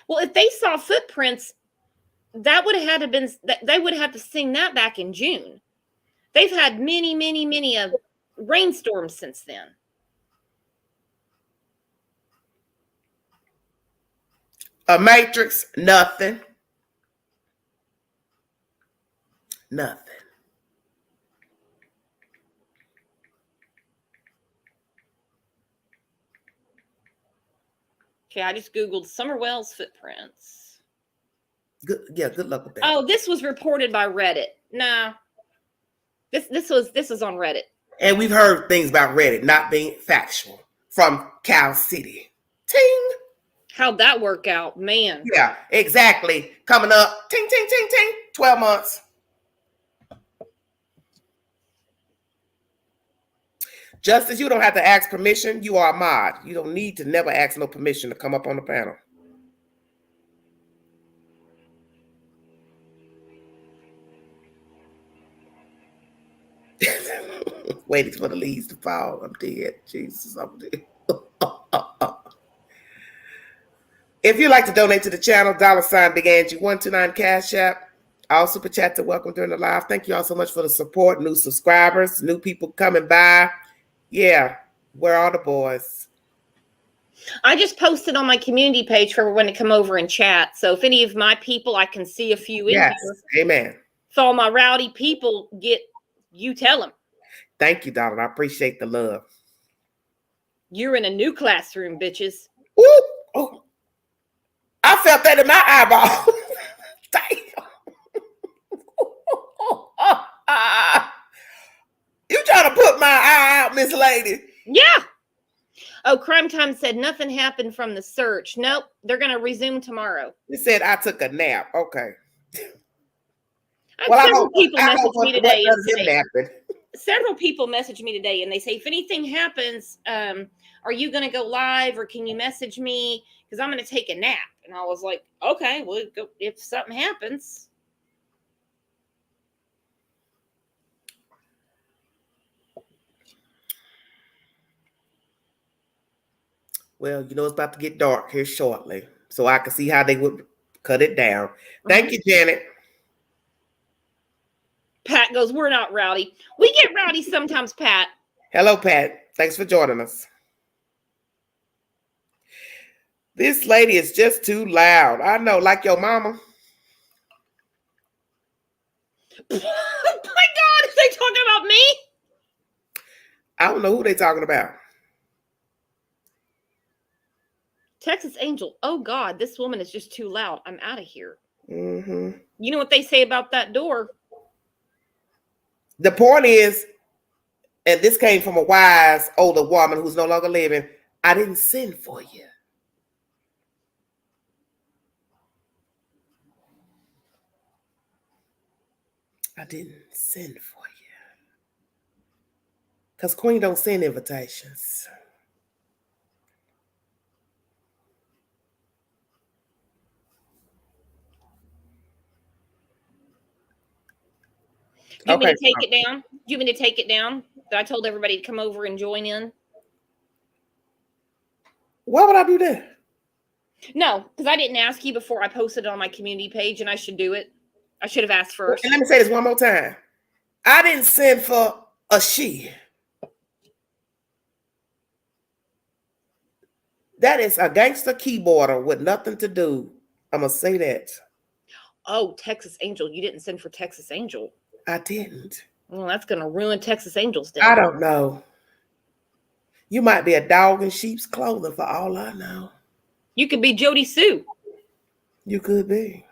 Well, if they saw footprints, that would have had to been, they would have to seen that back in June. They've had many rainstorms since then. A matrix, nothing. Nothing. Okay, I just Googled Summer Wells footprints. Good luck with that. Oh, this was reported by Reddit. Nah. This was on Reddit. And we've heard things about Reddit not being factual from Cal City. Ting. How'd that work out, man? Yeah, exactly. Coming up, ting, ting, ting, ting, 12 months. Just as you don't have to ask permission, you are a mod. You don't need to never ask no permission to come up on the panel. Waiting for the leaves to fall. I'm dead. Jesus, I'm dead. If you'd like to donate to the channel, $ Big Angie 129 Cash App. All super chats are welcome during the live. Thank you all so much for the support. New subscribers, new people coming by. Yeah, where are the boys? I just posted on my community page for everyone to come over and chat. So if any of my people, I can see a few in yes, here. Amen. If all my rowdy people tell them. Thank you, Donald. I appreciate the love. You're in a new classroom, bitches. Ooh, oh. I felt that in my eyeball. Damn. You trying to put my eye out, Miss Lady? Yeah. Oh, Crime Time said nothing happened from the search. Nope, they're going to resume tomorrow. He said I took a nap. Okay. Several people messaged me today. Several people messaged me today, and they say, if anything happens, are you going to go live or can you message me? Because I'm going to take a nap. And I was like, okay, well, if something happens. Well, it's about to get dark here shortly, so I can see how they would cut it down. Thank you, Janet. Pat goes, we're not rowdy. We get rowdy sometimes, Pat. Hello, Pat. Thanks for joining us. This lady is just too loud. I know, like your mama. Oh, my God. Are they talking about me? I don't know who they talking about. Texas Angel. Oh, God. This woman is just too loud. I'm out of here. Mm-hmm. You know what they say about that door? The point is, and this came from a wise older woman who's no longer living, I didn't send for you. I didn't send for you. Because Queen don't send invitations. Do you want me to take it down? Do you want me to take it down? That I told everybody to come over and join in? Why would I do that? No, because I didn't ask you before I posted it on my community page, and I should do it. I should have asked first. And let me say this one more time. I didn't send for a she. That is a gangster keyboarder with nothing to do. I'm going to say that. Oh, Texas Angel. You didn't send for Texas Angel. I didn't. Well, that's going to ruin Texas Angel's day. I don't know. You might be a dog in sheep's clothing for all I know. You could be Jody Sue. You could be.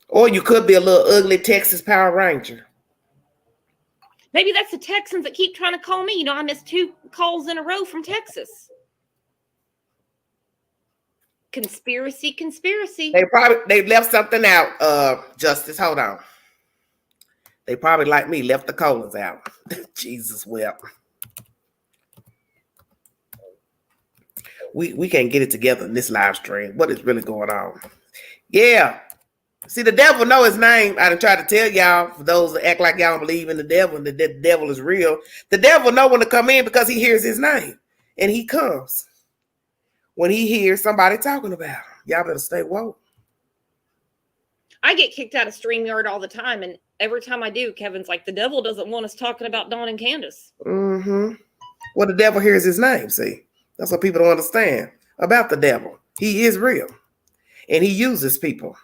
Or you could be a little ugly Texas Power Ranger. Maybe that's the Texans that keep trying to call me. You know, I missed 2 calls in a row from Texas. Conspiracy. They left something out, Justice. Hold on. They probably, like me, left the colons out. Jesus wept. We can't get it together in this live stream. What is really going on? Yeah. See, the devil know his name. I done tried to tell y'all, for those that act like y'all don't believe in the devil and the devil is real. The devil know when to come in because he hears his name. And he comes when he hears somebody talking about him. Y'all better stay woke. I get kicked out of StreamYard all the time, and every time I do, Kevin's like, the devil doesn't want us talking about Dawn and Candace. Mm-hmm. Well, the devil hears his name, see? That's what people don't understand about the devil. He is real. And he uses people.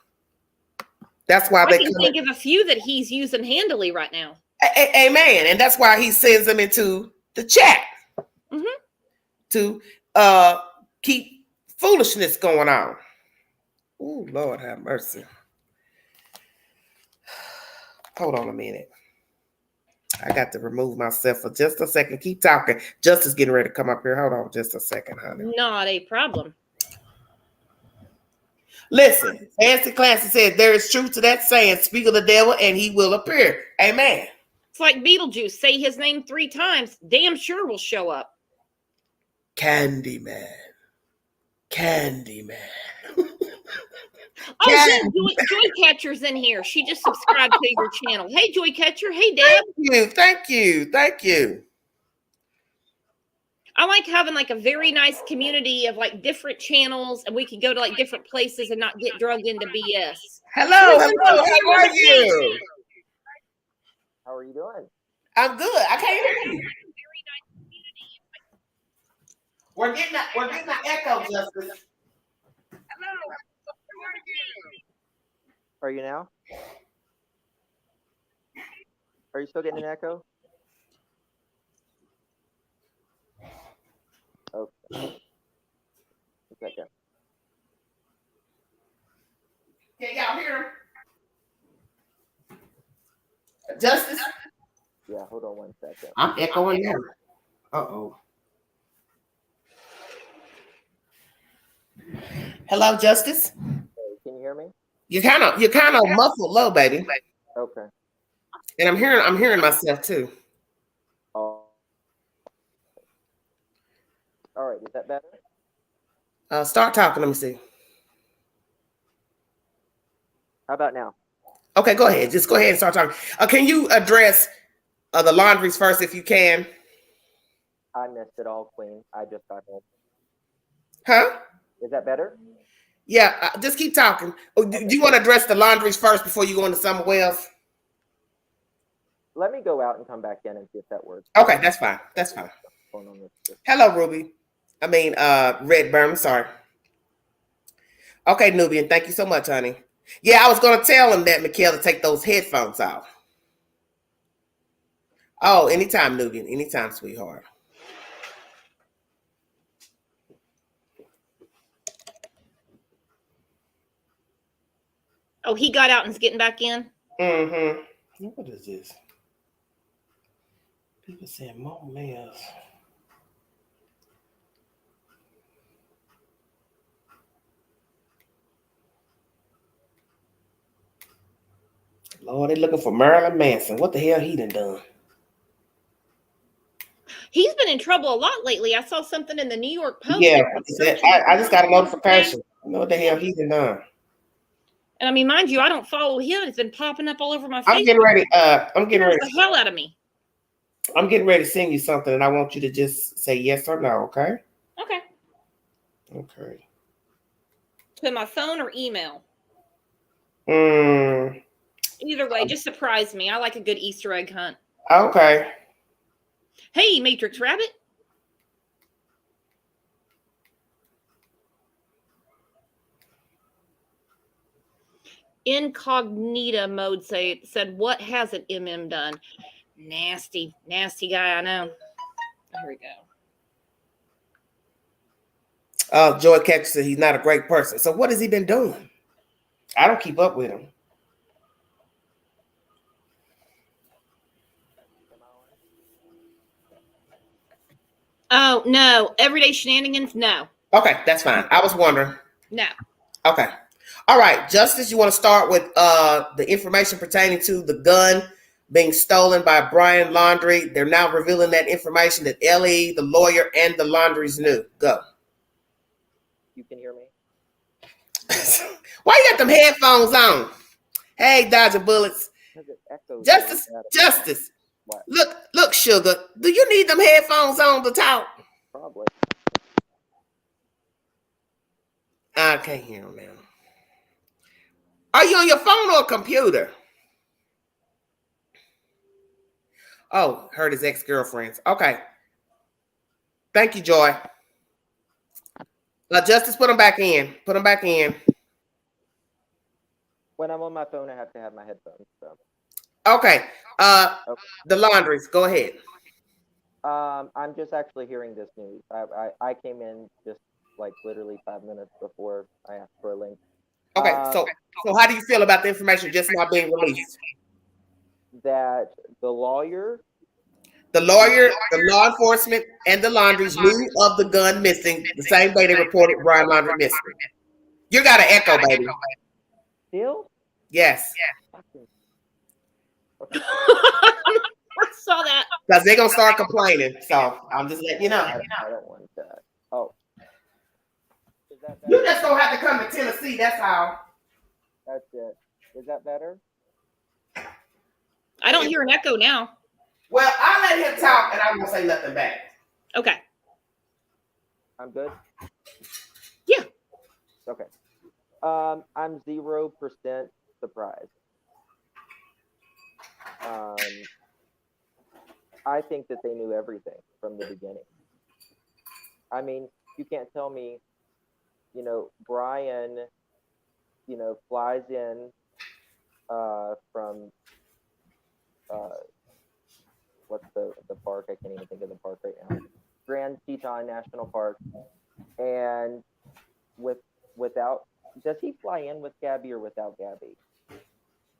That's why I can think of a few that he's using handily right now. Amen. And that's why he sends them into the chat to keep foolishness going on. Oh, Lord have mercy. Hold on a minute. I got to remove myself for just a second. Keep talking. Justice getting ready to come up here. Hold on just a second, honey. Not a problem. Listen, Fancy Clancy said there is truth to that saying, speak of the devil and he will appear. Amen. It's like Beetlejuice. Say his name 3 times. Damn sure will show up. Candyman. Oh, good. Joy Catcher's in here. She just subscribed to your channel. Hey, Joy Catcher. Hey, Deb. Thank you. I like having like a very nice community of like different channels, and we can go to like different places and not get drugged into BS. Hello. How are you? How are you doing? I'm good. I can't hear you. We're getting an echo, Justice. Hello. Are you now? Are you still getting an echo? Okay. A second. Can y'all hear him? Justice? Yeah, hold on 1 second. I'm echoing now. Uh-oh. Hello, Justice? Hey, can you hear me? You're kind of muffled low, baby. Okay. And I'm hearing myself too. Oh. All right, is that better? Start talking. Let me see. How about now? Okay, go ahead. Just go ahead and start talking. Can you address the laundries first, if you can? I missed it all, Queen. I just got home. Huh? Is that better? Yeah, just keep talking. Do you want to address the laundries first before you go into somewhere else? Let me go out and come back in and see if that works. Okay, that's fine. Hello, Ruby. Redburn. Sorry. Okay, Nubian. Thank you so much, honey. Yeah, I was going to tell him that, Mikhail, to take those headphones off. Oh, anytime, Nubian. Anytime, sweetheart. Oh, he got out and is getting back in? Mm-hmm. What is this? People saying more males. Lord, they looking for Marilyn Manson. What the hell he done? He's been in trouble a lot lately. I saw something in the New York Post. Yeah, I just got a notification. You know what the hell he done? And I mean, mind you, I don't follow him. It's been popping up all over my I'm Facebook. getting ready. I'm getting ready. The hell out of me. I'm getting ready to send you something, and I want you to just say yes or no. Okay. Okay. Okay. To my phone or email? Either way, just surprise me. I like a good Easter egg hunt. Okay. Hey, Matrix Rabbit. Incognita mode said, what hasn't MM done? Nasty guy, I know. Here we go. Joy Catcher said he's not a great person. So what has he been doing? I don't keep up with him. Oh, no. Everyday shenanigans? No. Okay, that's fine. I was wondering. No. Okay. All right, Justice, you want to start with the information pertaining to the gun being stolen by Brian Laundrie. They're now revealing that information that Ellie, the lawyer, and the Laundries knew. Go. You can hear me? Why you got them headphones on? Hey, Dodger Bullets. Justice. What? Look, Sugar. Do you need them headphones on to talk? Probably. I can't hear him now. Are you on your phone or a computer? Oh, heard his ex-girlfriends. Okay. Thank you, Joy. Justice, put them back in. When I'm on my phone, I have to have my headphones. So. Okay. The Laundries, go ahead. I'm just actually hearing this news. I came in just like literally 5 minutes before I asked for a link. Okay, so how do you feel about the information just now being released? That the lawyer, the law enforcement, and the Laundries knew of the gun missing the same day they reported Brian Laundrie missing. You got an echo, baby. Still? Yes. I saw that. Because they're going to start complaining. So I'm just letting you know. I don't want that. Oh. You just don't have to come to Tennessee. That's all. That's it. Is that better? I don't hear an echo now. Well, I'll let him talk and I won't say nothing back. Okay. I'm good? Yeah. Okay. I'm 0% surprised. I think that they knew everything from the beginning. I mean, you can't tell me, Brian, flies in from what's the park? I can't even think of the park right now. Grand Teton National Park, and without, does he fly in with Gabby or without Gabby?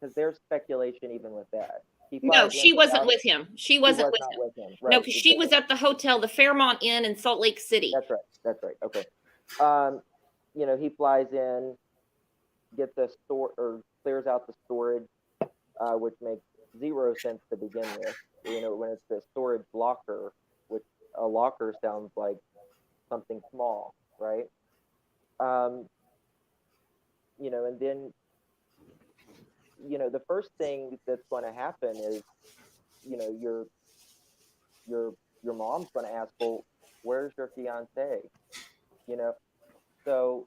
Because there's speculation even with that. No, she wasn't with him. She wasn't with him. Right, no, because she was at the hotel, the Fairmont Inn in Salt Lake City. That's right. Okay. He flies in, gets clears out the storage, which makes 0 sense to begin with. When it's the storage locker, which a locker sounds like something small, right? And then, the first thing that's going to happen is, your mom's going to ask, well, where's your fiance? So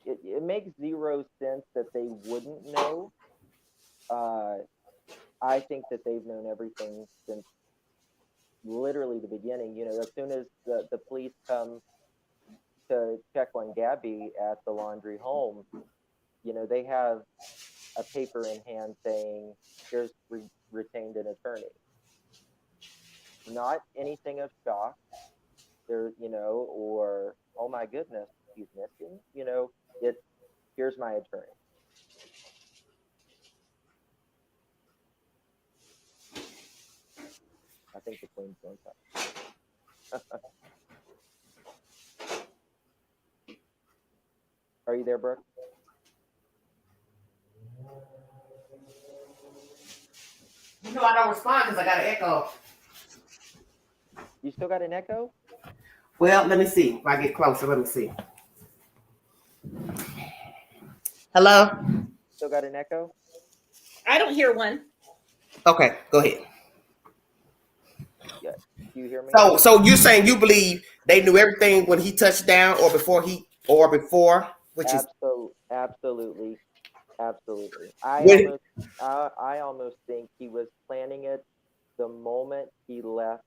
it makes 0 sense that they wouldn't know. I think that they've known everything since literally the beginning. As soon as the police come to check on Gabby at the Laundrie home, they have a paper in hand saying, here's retained an attorney. Not anything of shock, or, oh my goodness, he's missing. It's, here's my attorney. I think the Queen's doing something. Are you there, Brooke? No, I don't respond because I got an echo. You still got an echo? Well, let me see. If I get closer, let me see. Hello? Still got an echo? I don't hear one. Okay, go ahead. Yeah. Do you hear me? So you're saying you believe they knew everything when he touched down or before which is Absolutely. when I almost think he was planning it the moment he left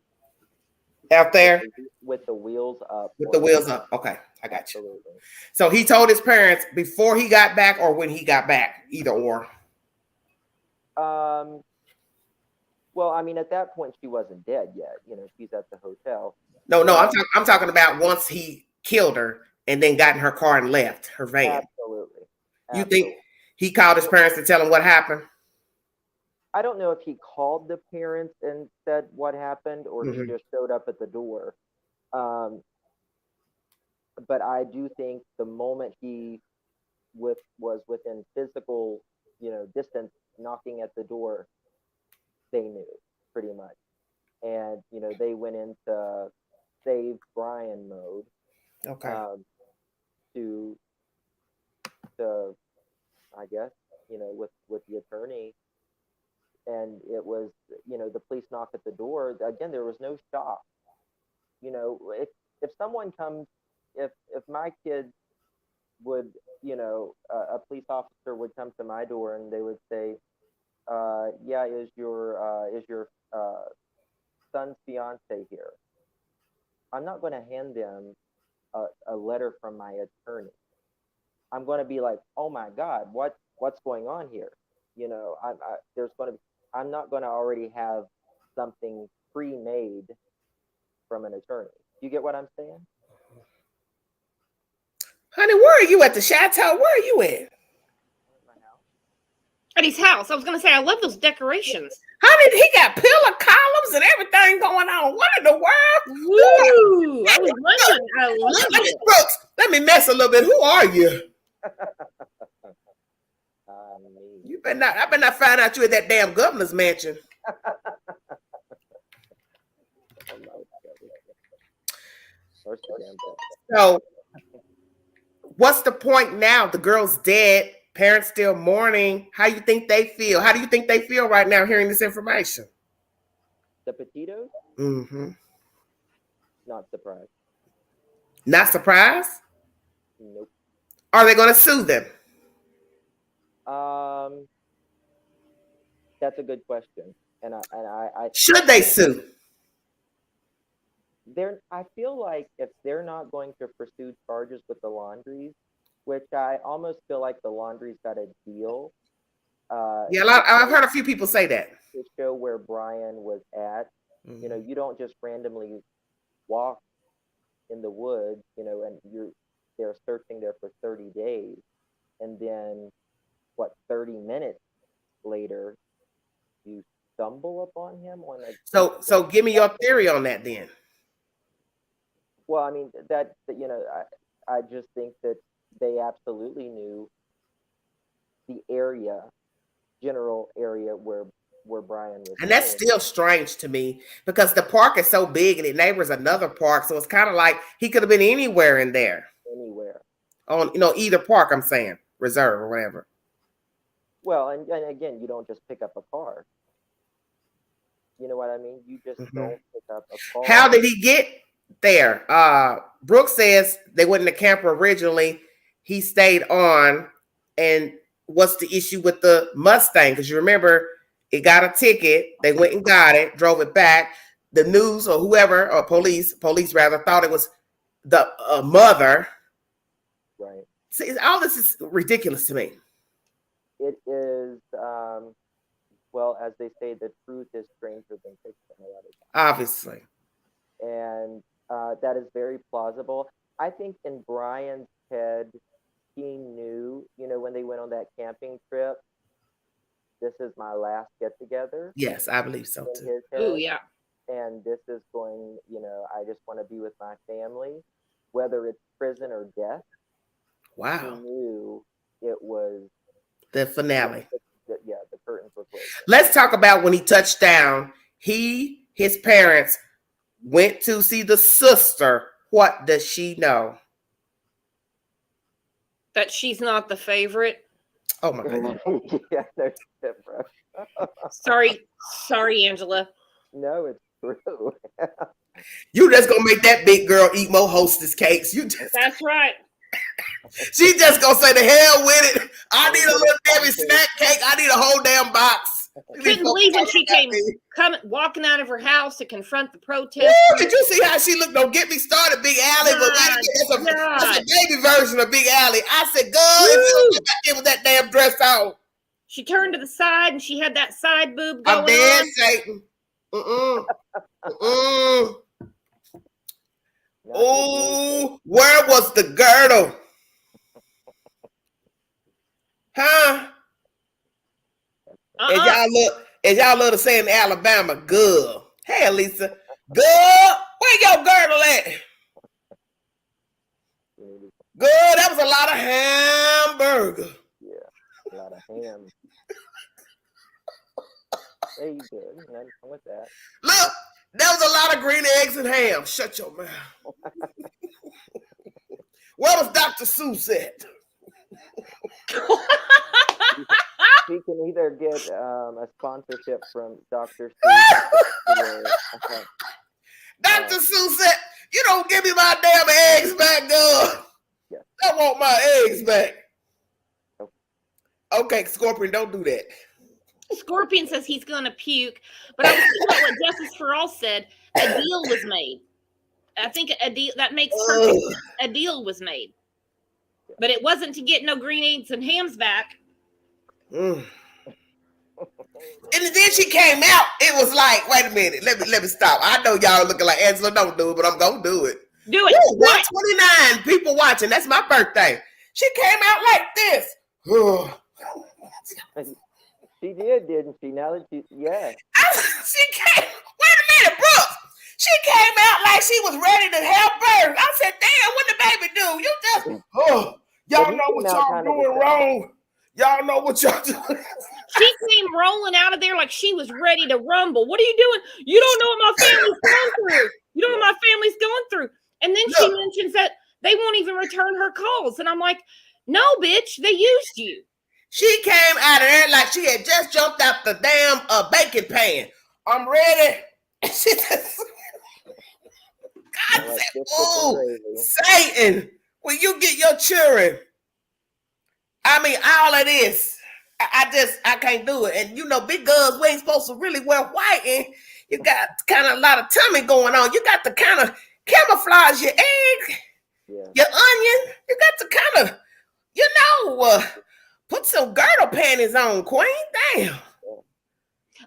out there with the wheels up. with the wheels up. Okay, I got you. Absolutely. So he told his parents before he got back or when he got back, either or. Well, I mean, at that point, she wasn't dead yet. She's at the hotel. No, But I'm talking about once he killed her and then got in her car and left her van. Absolutely. You think he called his parents to tell him what happened? I don't know if he called the parents and said what happened or he just showed up at the door. But I do think the moment he was within physical, distance, knocking at the door, they knew pretty much. And, they went into save Brian mode. Okay. To I guess, with the attorney. And it was, the police knock at the door. Again, there was no shock. If someone comes, if my kid would, a police officer would come to my door and they would say, yeah, is your son's fiance here? I'm not going to hand them a letter from my attorney. I'm going to be like, oh my God, what's going on here? I'm not going to already have something pre-made from an attorney. You get what I'm saying? Honey, where are you at the chateau? Where are you at? At his house. I was going to say, I love those decorations. Honey, he got pillar columns and everything going on. What in the world? Woo! I was wondering. I love it. Brooks, let me mess a little bit. Who are you? You better not. I better not find out you at that damn governor's mansion. So, what's the point now? The girl's dead. Parents still mourning. How you think they feel? How do you think they feel right now hearing this information? The Petitos? Mm-hmm. Not surprised. Not surprised? Nope. Are they going to sue them? That's a good question. And I should they sue? I feel like if they're not going to pursue charges with the Laundries, which I almost feel like the Laundries got a deal. Yeah, I've heard a few people say that. To show where Brian was at. You don't just randomly walk in the woods, and they're searching there for 30 days. And then, 30 minutes later, you stumble upon him on a... So give me your theory on that then. Well, I mean, I just think that they absolutely knew the general area where Brian was. And that's still strange to me because the park is so big and it neighbors another park. So it's kind of like he could have been anywhere in there. Anywhere. On, either park, I'm saying, reserve or whatever. Well, and again, you don't just pick up a car. You know what I mean? You just don't pick up a car. How did he get there? Brooke says they went in the camper originally. He stayed on. And what's the issue with the Mustang? Because you remember, it got a ticket. They went and got it, drove it back. The news or whoever, or police rather, thought it was the mother. Right. See, all this is ridiculous to me. It is, well, as they say, the truth is stranger than fiction. Obviously. And that is very plausible. I think in Brian's head, he knew, when they went on that camping trip, this is my last get-together. Yes, I believe so too. Oh, yeah. And this is going, I just want to be with my family, whether it's prison or death. Wow. He knew it was the finale. The curtains were closing. Let's talk about when he touched down. His parents went to see the sister. What does she know? That she's not the favorite. Oh my God. Yeah, there's different. Sorry, Angela. No, it's true. You just gonna make that big girl eat more Hostess cakes. That's right. She just gonna say the hell with it. I need a little Debbie snack cake. I need a whole damn box. Couldn't believe when she came walking out of her house to confront the protest. Did you see how she looked? Don't get me started, Big Alley. But that's a baby version of Big Alley. I said, girl, if you don't get back in with that damn dress on. She turned to the side and she had that side boob going I'm dead, on. Satan. Oh, where was the girdle? Huh? As y'all love to say in Alabama, good. Hey, Lisa. Good. Where your girdle at? Good. That was a lot of hamburger. Yeah, a lot of ham. There you go. Nothing wrong with that. Look, there was a lot of green eggs and ham. Shut your mouth. Where was Dr. Seuss at? He can either get a sponsorship from Dr. Seuss Dr. Seuss said, you don't give me my damn eggs back, girl. Yeah. I want my eggs back. Okay. Okay, Scorpion, don't do that. Scorpion says he's going to puke. But I was thinking about what Justice for All said. A deal was made. I think a deal that makes perfect. A deal was made. But it wasn't to get no green eggs and hams back. And then she came out. It was like, wait a minute, let me stop. I know y'all looking like Angela don't do it, but I'm gonna do it. Do it. Ooh, 129 people watching. That's my birthday. She came out like this. She did, didn't she? Now that yeah. She came. Wait a minute, Brooks. She came out like she was ready to have birth. I said, damn, what the baby do? You just y'all know what y'all doing wrong. Y'all know what y'all doing. She came rolling out of there like she was ready to rumble. What are you doing? You don't know what my family's going through. You don't know what my family's going through. And then she mentions that they won't even return her calls. And I'm like, no, bitch, they used you. She came out of there like she had just jumped out the damn baking pan. I'm ready. She just, God said, ooh, Satan, will you get your children? I mean, all of this, I can't do it. And you know, big girls, we ain't supposed to really wear white. And you got kind of a lot of tummy going on. You got to kind of camouflage your egg, your onion. You got to kind of, you know, put some girdle panties on, queen. Damn.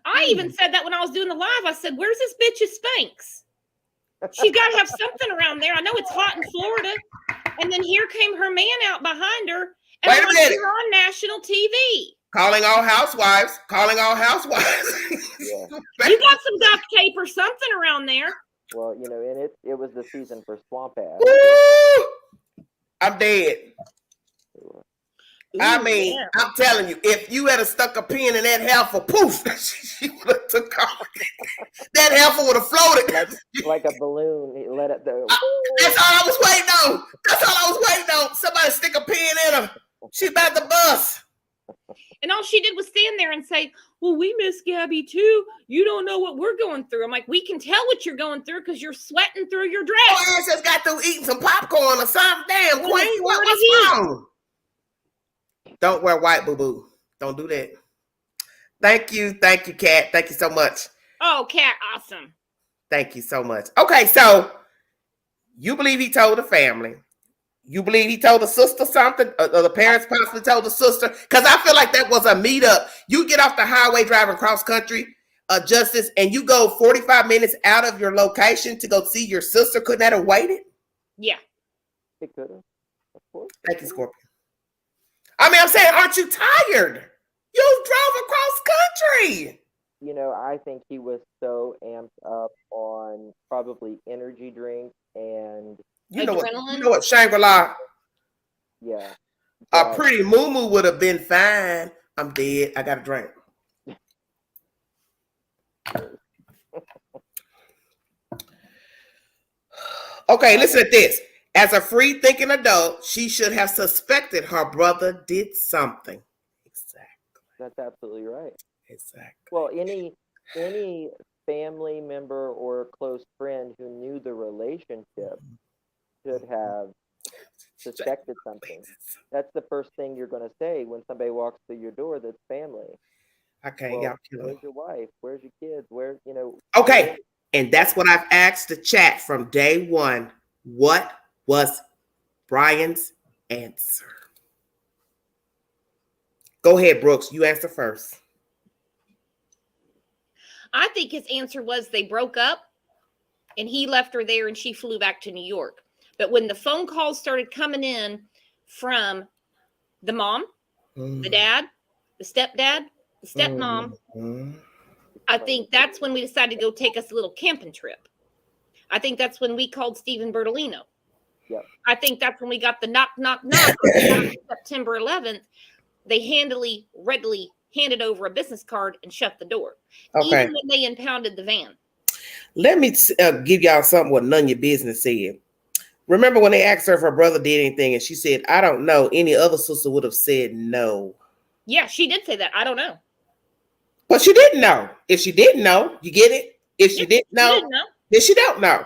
I even said that when I was doing the live. I said, where's this bitch's Spanx? She's got to have something around there. I know it's hot in Florida. And then here came her man out behind her. And Wait a minute. You're on national TV. Calling all housewives. You got some duct tape or something around there. Well, you know, and it was the season for swamp ass. Woo! I'm dead. Ooh, I mean, yeah. I'm telling you, if you had stuck a pin in that heifer, poof, she would have took off. That heifer would have floated. Like a balloon. He let it go. That's all I was waiting on. Somebody stick a pin in her. She about to bust. And all she did was stand there and say, well, we miss Gabby too. You don't know what we're going through. I'm like, we can tell what you're going through because you're sweating through your dress. Oh, ass just got through eating some popcorn or something. Damn, queen, what's wrong? Don't wear white, boo-boo. Don't do that. Thank you, Kat. Thank you so much. Oh, Kat, awesome. Thank you so much. Okay, so you believe he told the family. You believe he told the sister something? Or the parents possibly told the sister? Because I feel like that was a meetup. You get off the highway driving cross country, Justice, and you go 45 minutes out of your location to go see your sister. Couldn't that have waited? Yeah. It could have. Of course. Thank you, Scorpion. I mean, I'm saying, aren't you tired? You drove across country. You know, I think he was so amped up on probably energy drinks and you know what, Shangri-La. Yeah. A pretty moo-moo would have been fine. I'm dead. I got a drink. Okay, listen to this. As a free thinking adult, she should have suspected her brother did something. Exactly. That's absolutely right. Exactly. Well, any family member or close friend who knew the relationship should have suspected something. That's the first thing you're going to say when somebody walks through your door that's family. Okay, Well, y'all kill him. where's your wife? Where's your kids? Where, Okay, and that's what I've asked the chat from day one. What was Brian's answer? Go ahead, Brooks. You answer first. I think his answer was they broke up and he left her there and she flew back to New York. But when the phone calls started coming in from the mom, the dad, the stepdad, the stepmom, I think that's when we decided to go take us a little camping trip. I think that's when we called Stephen Bertolino. Yep. I think that's when we got the knock, knock, knock on September 11th. They readily handed over a business card and shut the door. Okay. Even when they impounded the van. Let me give y'all something what none of your business said. Remember when they asked her if her brother did anything and she said, I don't know. Any other sister would have said no. Yeah, she did say that. I don't know. But she didn't know. If she didn't know, you get it? If she didn't know, then she don't know.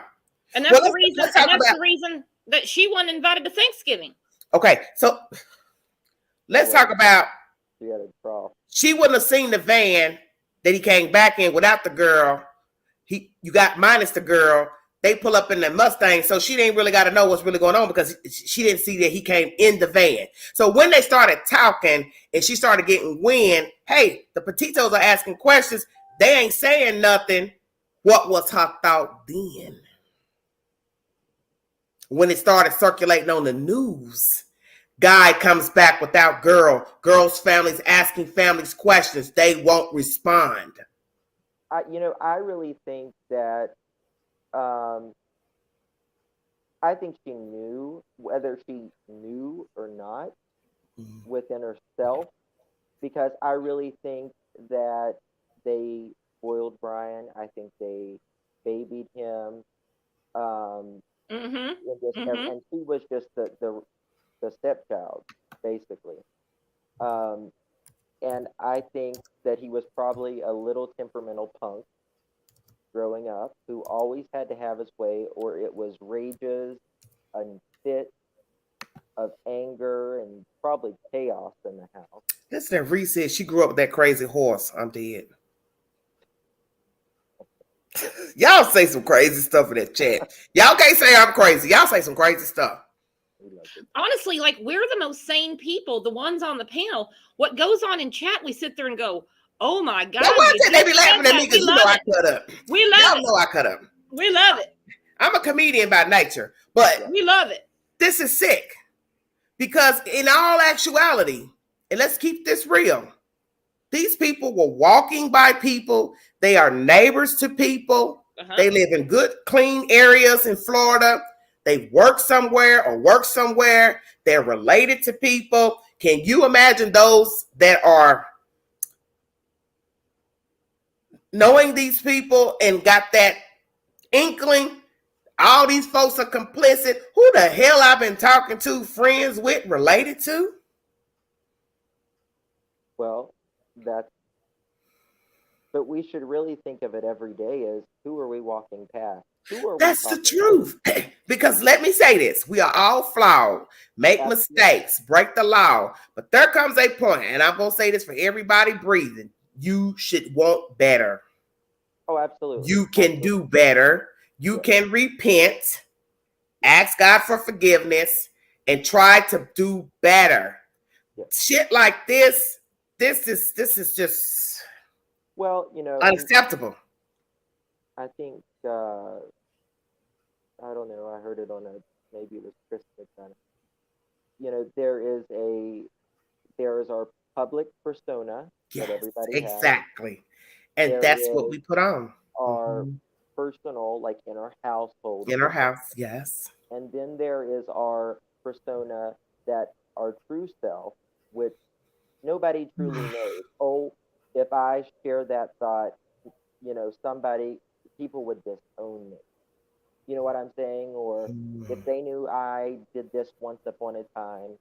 And that's, the reason that she wasn't invited to Thanksgiving. Okay, so let's talk about she wouldn't have seen the van that he came back in without the girl. You got minus the girl. They pull up in the Mustang, so she didn't really got to know what's really going on because she didn't see that he came in the van. So when they started talking and she started getting wind, hey, the Petitos are asking questions. They ain't saying nothing. What was her thought then? When it started circulating on the news, guy comes back without girl. Girls' families asking families questions. They won't respond. I really think that I think she knew, whether she knew or not, within herself, because I really think that they spoiled Brian. I think they babied him. And she was just the stepchild, basically. And I think that he was probably a little temperamental punk growing up who always had to have his way, or it was rages and fits of anger and probably chaos in the house. Listen, Reese said she grew up with that crazy horse. I'm dead. Y'all say some crazy stuff in that chat. Y'all can't say I'm crazy. Y'all say some crazy stuff. Honestly, like, we're the most sane people, the ones on the panel. What goes on in chat, we sit there and go, oh my God. They be laughing at me because you know I cut up. We love Y'all know I cut up. We love it. I'm a comedian by nature, but we love it. This is sick because in all actuality, and let's keep this real, these people were walking by people. They are neighbors to people. They live in good, clean areas in Florida. They work somewhere. They're related to people. Can you imagine those that are knowing these people and got that inkling? All these folks are complicit. Who the hell I've been talking to, friends with, related to? Well, but we should really think of it every day as, who are we walking past? That's the truth. Because let me say this, we are all flawed, make mistakes, break the law. But there comes a point, and I'm going to say this for everybody breathing, you should want better. Oh, absolutely. You can do better. You can repent, ask God for forgiveness, and try to do better. Shit like this is just unacceptable. I think I don't know. I heard it on maybe it was Chris McDonough. There is our public persona that everybody has. Exactly, and that's what we put on. Our personal, like in our household. In our house, yes. And then there is our persona, that our true self, which nobody truly knows. Oh, if I share that thought, people would disown me. You know what I'm saying? Or if they knew I did this once upon a time,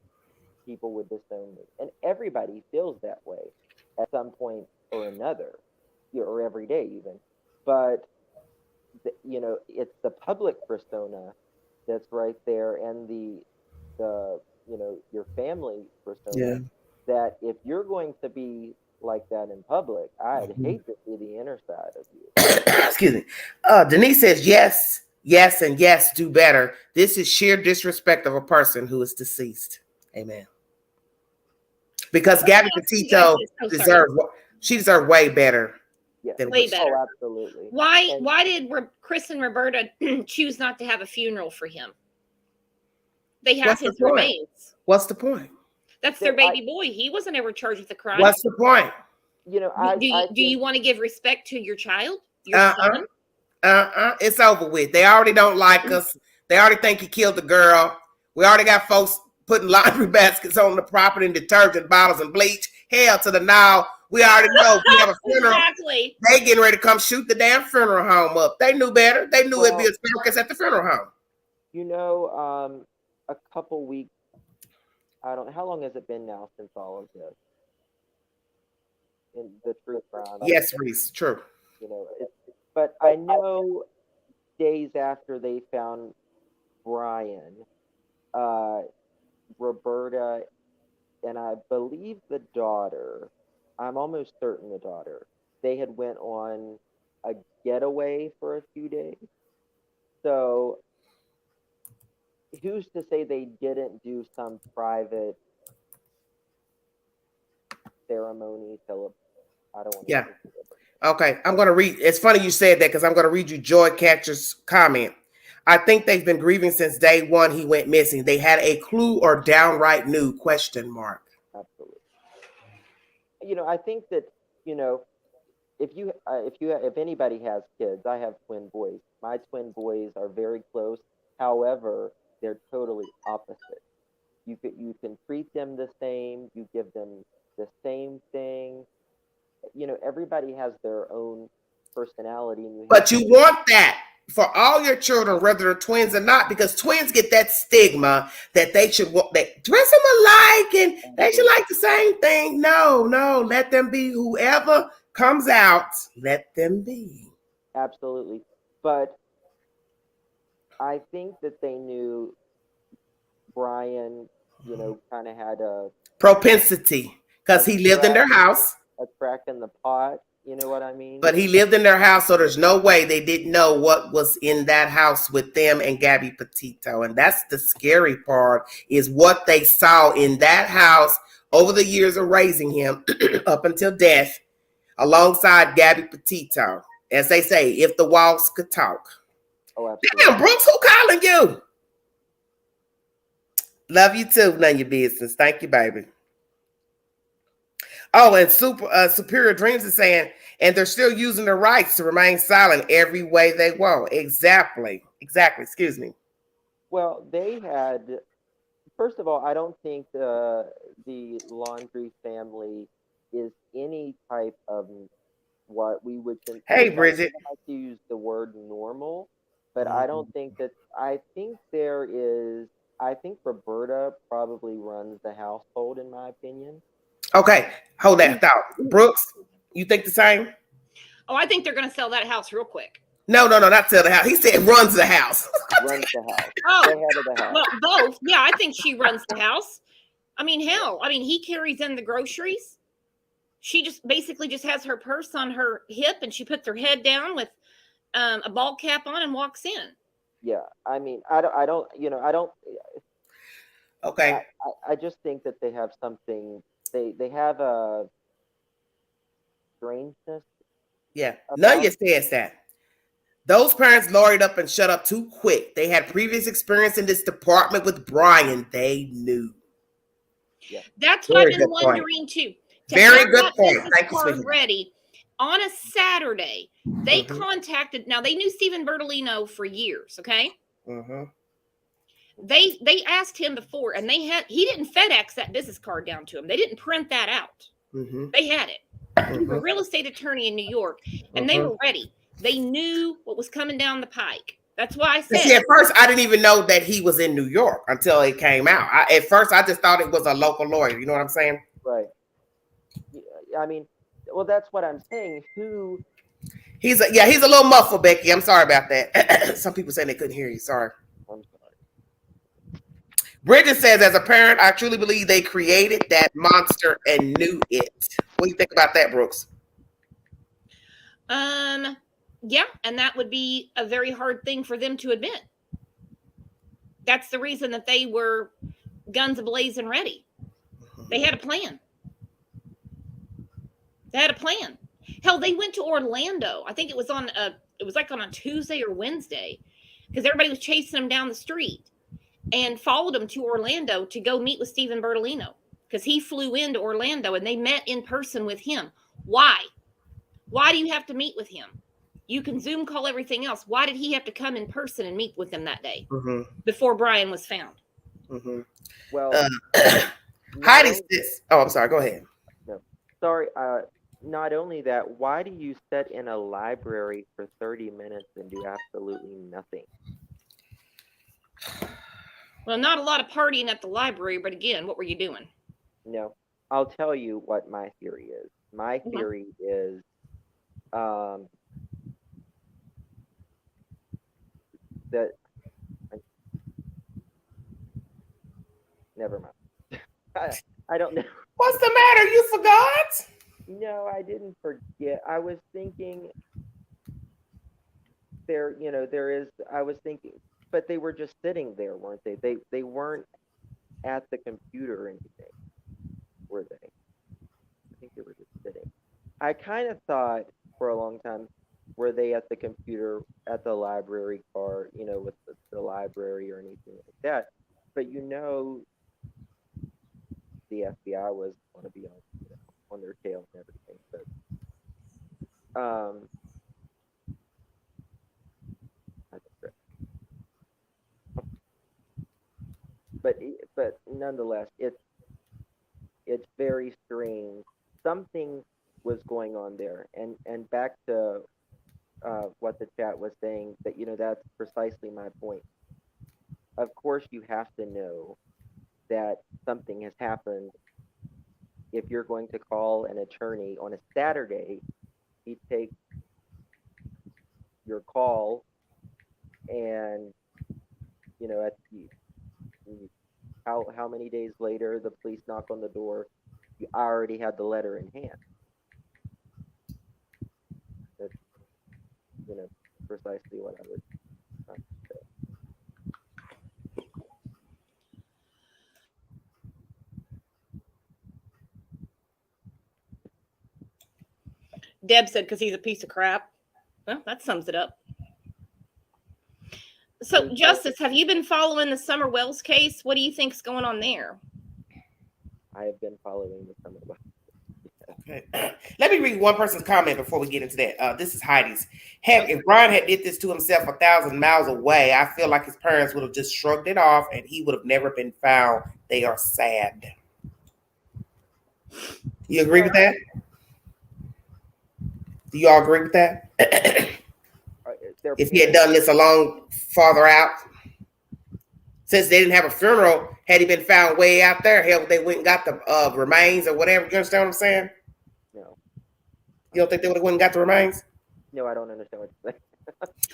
people would disown me. And everybody feels that way at some point or another, or every day even. But it's the public persona that's right there, and the your family persona. Yeah. That if you're going to be like that in public, I'd hate to see the inner side of you. Excuse me. Denise says yes, yes, and yes, do better. This is sheer disrespect of a person who is deceased. Amen. Because Gabby Petito she deserved way better. Yeah, way better. Oh, absolutely. Why did Chris and Roberta choose not to have a funeral for him? They have his remains. What's the point? That's their baby boy. He wasn't ever charged with a crime. What's the point? Do you want to give respect to your child? Your son? It's over with. They already don't like us. They already think he killed the girl. We already got folks putting laundry baskets on the property and detergent bottles and bleach. Hell to the now. We already know we have a funeral. Exactly. They getting ready to come shoot the damn funeral home up. They knew better. They knew it'd be a circus at the funeral home. A couple weeks. I don't know. How long has it been now since all of this? In the truth round. Yes, Reese. True. But I know days after they found Brian, Roberta, and I believe the daughter, I'm almost certain the daughter, they had went on a getaway for a few days. So who's to say they didn't do some private ceremony? I don't want to. Yeah. Okay, I'm going to read. It's funny you said that because I'm going to read you Joy Catcher's comment. I think they've been grieving since day one he went missing. They had a clue or downright knew, ? Absolutely. I think that, if anybody has kids, I have twin boys. My twin boys are very close. However, they're totally opposite. You can treat them the same. You give them the same thing. Everybody has their own personality. But you want that for all your children, whether they're twins or not, because twins get that stigma that they dress them alike and they should like the same thing. No, let them be whoever comes out. Let them be. Absolutely. But I think that they knew Brian, kind of had a propensity because he lived in their house. A crack in the pot, you know what I mean? But he lived in their house, so there's no way they didn't know what was in that house with them and Gabby Petito. And that's the scary part, is what they saw in that house over the years of raising him up until death, alongside Gabby Petito. As they say, if the walls could talk. Oh, absolutely. Damn, Brooks, who calling you? Love you too. None of your business. Thank you, baby. Oh, and Superior Dreams is saying, and they're still using their rights to remain silent every way they want. Exactly. Excuse me. Well, they had, first of all, I don't think the Laundrie family is any type of what we would consider. Hey, Bridget. I like to use the word normal, but I don't think that, I think Roberta probably runs the household, in my opinion. Okay, hold that thought. Brooks, you think the same? Oh, I think they're going to sell that house real quick. No, not sell the house. He said runs the house. Runs the house. Oh, the head of the house. Well, both. Yeah, I think she runs the house. I mean, hell, he carries in the groceries. She just basically just has her purse on her hip, and she puts her head down with a ball cap on and walks in. Yeah, I don't. Okay. I just think that they have something. They have a strangeness. Yeah, none of you says that. Those parents lawyered up and shut up too quick. They had previous experience in this department with Brian. They knew. Yeah. That's what I've been wondering too. Very good point. Thank you. Ready on a Saturday, they contacted. Now they knew Stephen Bertolino for years. Okay. Mm-hmm. They asked him before, and he didn't FedEx that business card down to him. They didn't print that out. Mm-hmm. They had it. He was a real estate attorney in New York, and they were ready. They knew what was coming down the pike. That's why I said. See, at first, I didn't even know that he was in New York until it came out. At first, I just thought it was a local lawyer. You know what I'm saying? Right. I mean, well, that's what I'm saying. Who? He's a little muffled, Becky. I'm sorry about that. Some people saying they couldn't hear you. Sorry. I'm sorry. Bridget says, as a parent, I truly believe they created that monster and knew it. What do you think about that, Brooks? Yeah, and that would be a very hard thing for them to admit. That's the reason that they were guns ablaze and ready. They had a plan. Hell, they went to Orlando. I think it was on a Tuesday or Wednesday, because everybody was chasing them down the street, and followed him to Orlando to go meet with Stephen Bertolino, because he flew into Orlando and they met in person with him. Why? Why do you have to meet with him? You can Zoom call everything else. Why did he have to come in person and meet with them that day before Brian was found? Well, Heidi says, oh, I'm sorry. Go ahead. No, sorry. Not only that, why do you sit in a library for 30 minutes and do absolutely nothing? Well, not a lot of partying at the library, but again, what were you doing? No, I'll tell you what my theory is. My theory is that never mind. I don't know. What's the matter? You forgot? No, I didn't forget. I was thinking I was thinking, but they were just sitting there, weren't they? They weren't at the computer or anything, were they? I think they were just sitting. I kind of thought for a long time, were they at the computer at the library car, with the library or anything like that? But the FBI was going to be on their tail and everything. But nonetheless, it's very strange. Something was going on there, and back to what the chat was saying, that that's precisely my point. Of course, you have to know that something has happened. If you're going to call an attorney on a Saturday, he takes your call, and at how many days later the police knock on the door, you already had the letter in hand. That's precisely what I would say. Deb said because he's a piece of crap. Well, that sums it up. So, Justice, have you been following the Summer Wells case? What do you think's going on there? I have been following the Summer Wells. Okay. Let me read one person's comment before we get into that. This is Heidi's. Heck, if Brian had did this to himself 1,000 miles away, I feel like his parents would have just shrugged it off and he would have never been found. They are sad. You agree with that? Do you all agree with that? If he had done this a long farther out, since they didn't have a funeral, had he been found way out there, hell, they went and got the remains or whatever. You understand what I'm saying? No. You don't think they would have went and got the remains? No, I don't understand what you're saying.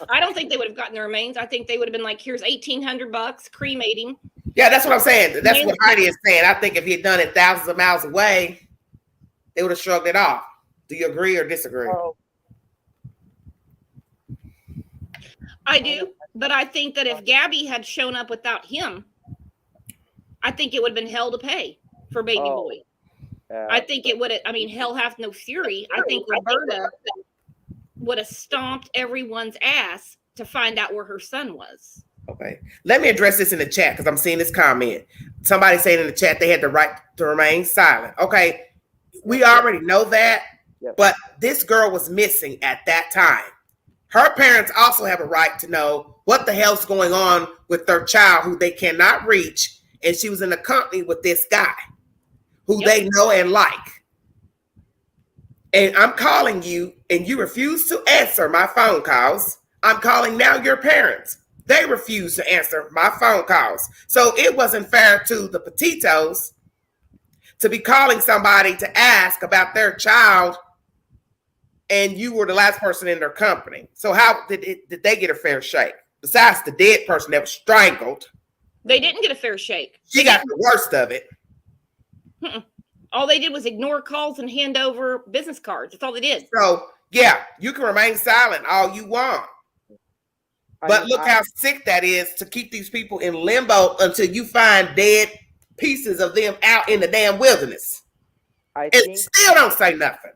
I don't think they would have gotten the remains. I think they would have been like, here's $1,800, cremate him. Yeah, that's what I'm saying. That's what Heidi is saying. I think if he had done it thousands of miles away, they would have shrugged it off. Do you agree or disagree? Oh. I do, but I think that if Gabby had shown up without him, I think it would have been hell to pay for baby boy. I think it would have, hell hath no fury. I think Roberta would have stomped everyone's ass to find out where her son was. Okay. Let me address this in the chat because I'm seeing this comment. Somebody saying in the chat they had the right to remain silent. Okay. We already know that, but this girl was missing at that time. Her parents also have a right to know what the hell's going on with their child who they cannot reach. And she was in a company with this guy who they know and like. and I'm calling you and you refuse to answer my phone calls. I'm calling now your parents. They refuse to answer my phone calls. So it wasn't fair to the Petitos to be calling somebody to ask about their child, and you were the last person in their company. So how did they get a fair shake? Besides the dead person that was strangled, They didn't get a fair shake. She got the worst of it. All they did was ignore calls and hand over business cards. That's all they did. So, yeah, you can remain silent all you want. But look how sick that is to keep these people in limbo until you find dead pieces of them out in the damn wilderness. Still don't say nothing.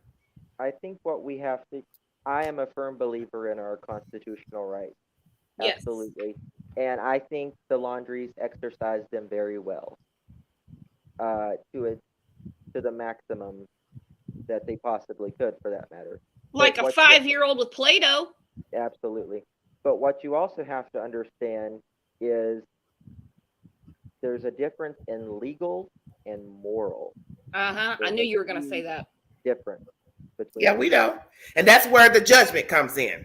I think what we have to, I am a firm believer in our constitutional rights. Yes. Absolutely. And I think the Laundries exercised them very well, to the maximum that they possibly could, for that matter. Like a 5-year-old with Play-Doh. Absolutely. But what you also have to understand is there's a difference in legal and moral. I knew you were going to say that. Difference. Yeah, we know. And that's where the judgment comes in.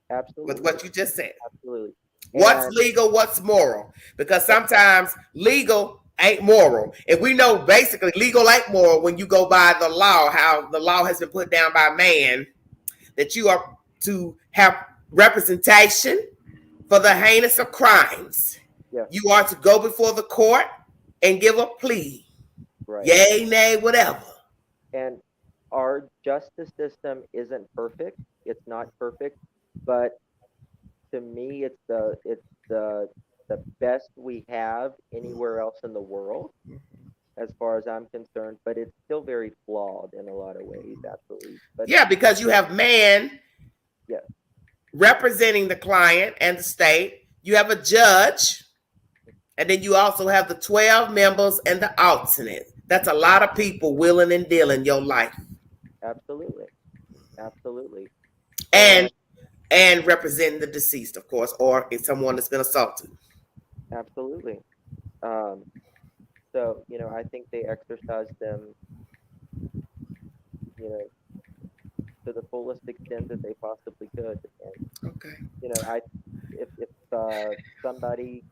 Absolutely. With what you just said. Absolutely. What's legal, what's moral? Because sometimes legal ain't moral. And we know basically legal ain't moral when you go by the law, how the law has been put down by man, that you are to have representation for the heinous of crimes. Yeah. You are to go before the court and give a plea. Right. Yay, nay, whatever. And our justice system isn't perfect. It's not perfect, but to me, it's the best we have anywhere else in the world, as far as I'm concerned. But it's still very flawed in a lot of ways, absolutely. But yeah, because you have man representing the client and the state. You have a judge, and then you also have the 12 members and the alternate. That's a lot of people willing and dealing your life. Absolutely, absolutely. And representing the deceased, of course, or it's someone that's been assaulted. Absolutely. So, I think they exercised them, to the fullest extent that they possibly could. And, okay. If somebody,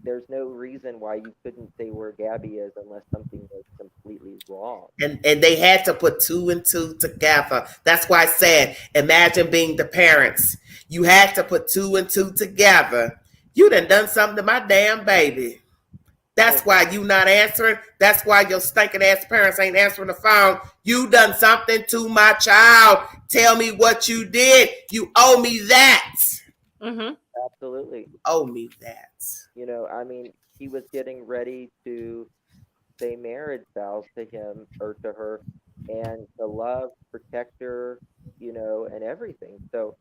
there's no reason why you couldn't say where Gabby is unless something was completely wrong. And they had to put 2 and 2 together. That's why I said, imagine being the parents. You had to put 2 and 2 together. You done something to my damn baby. That's why you not answering. That's why your stinking ass parents ain't answering the phone. You done something to my child. Tell me what you did. You owe me that. Mm-hmm. Absolutely. Owe me that. He was getting ready to say marriage vows to him or to her, and to love, protect her, and everything. So,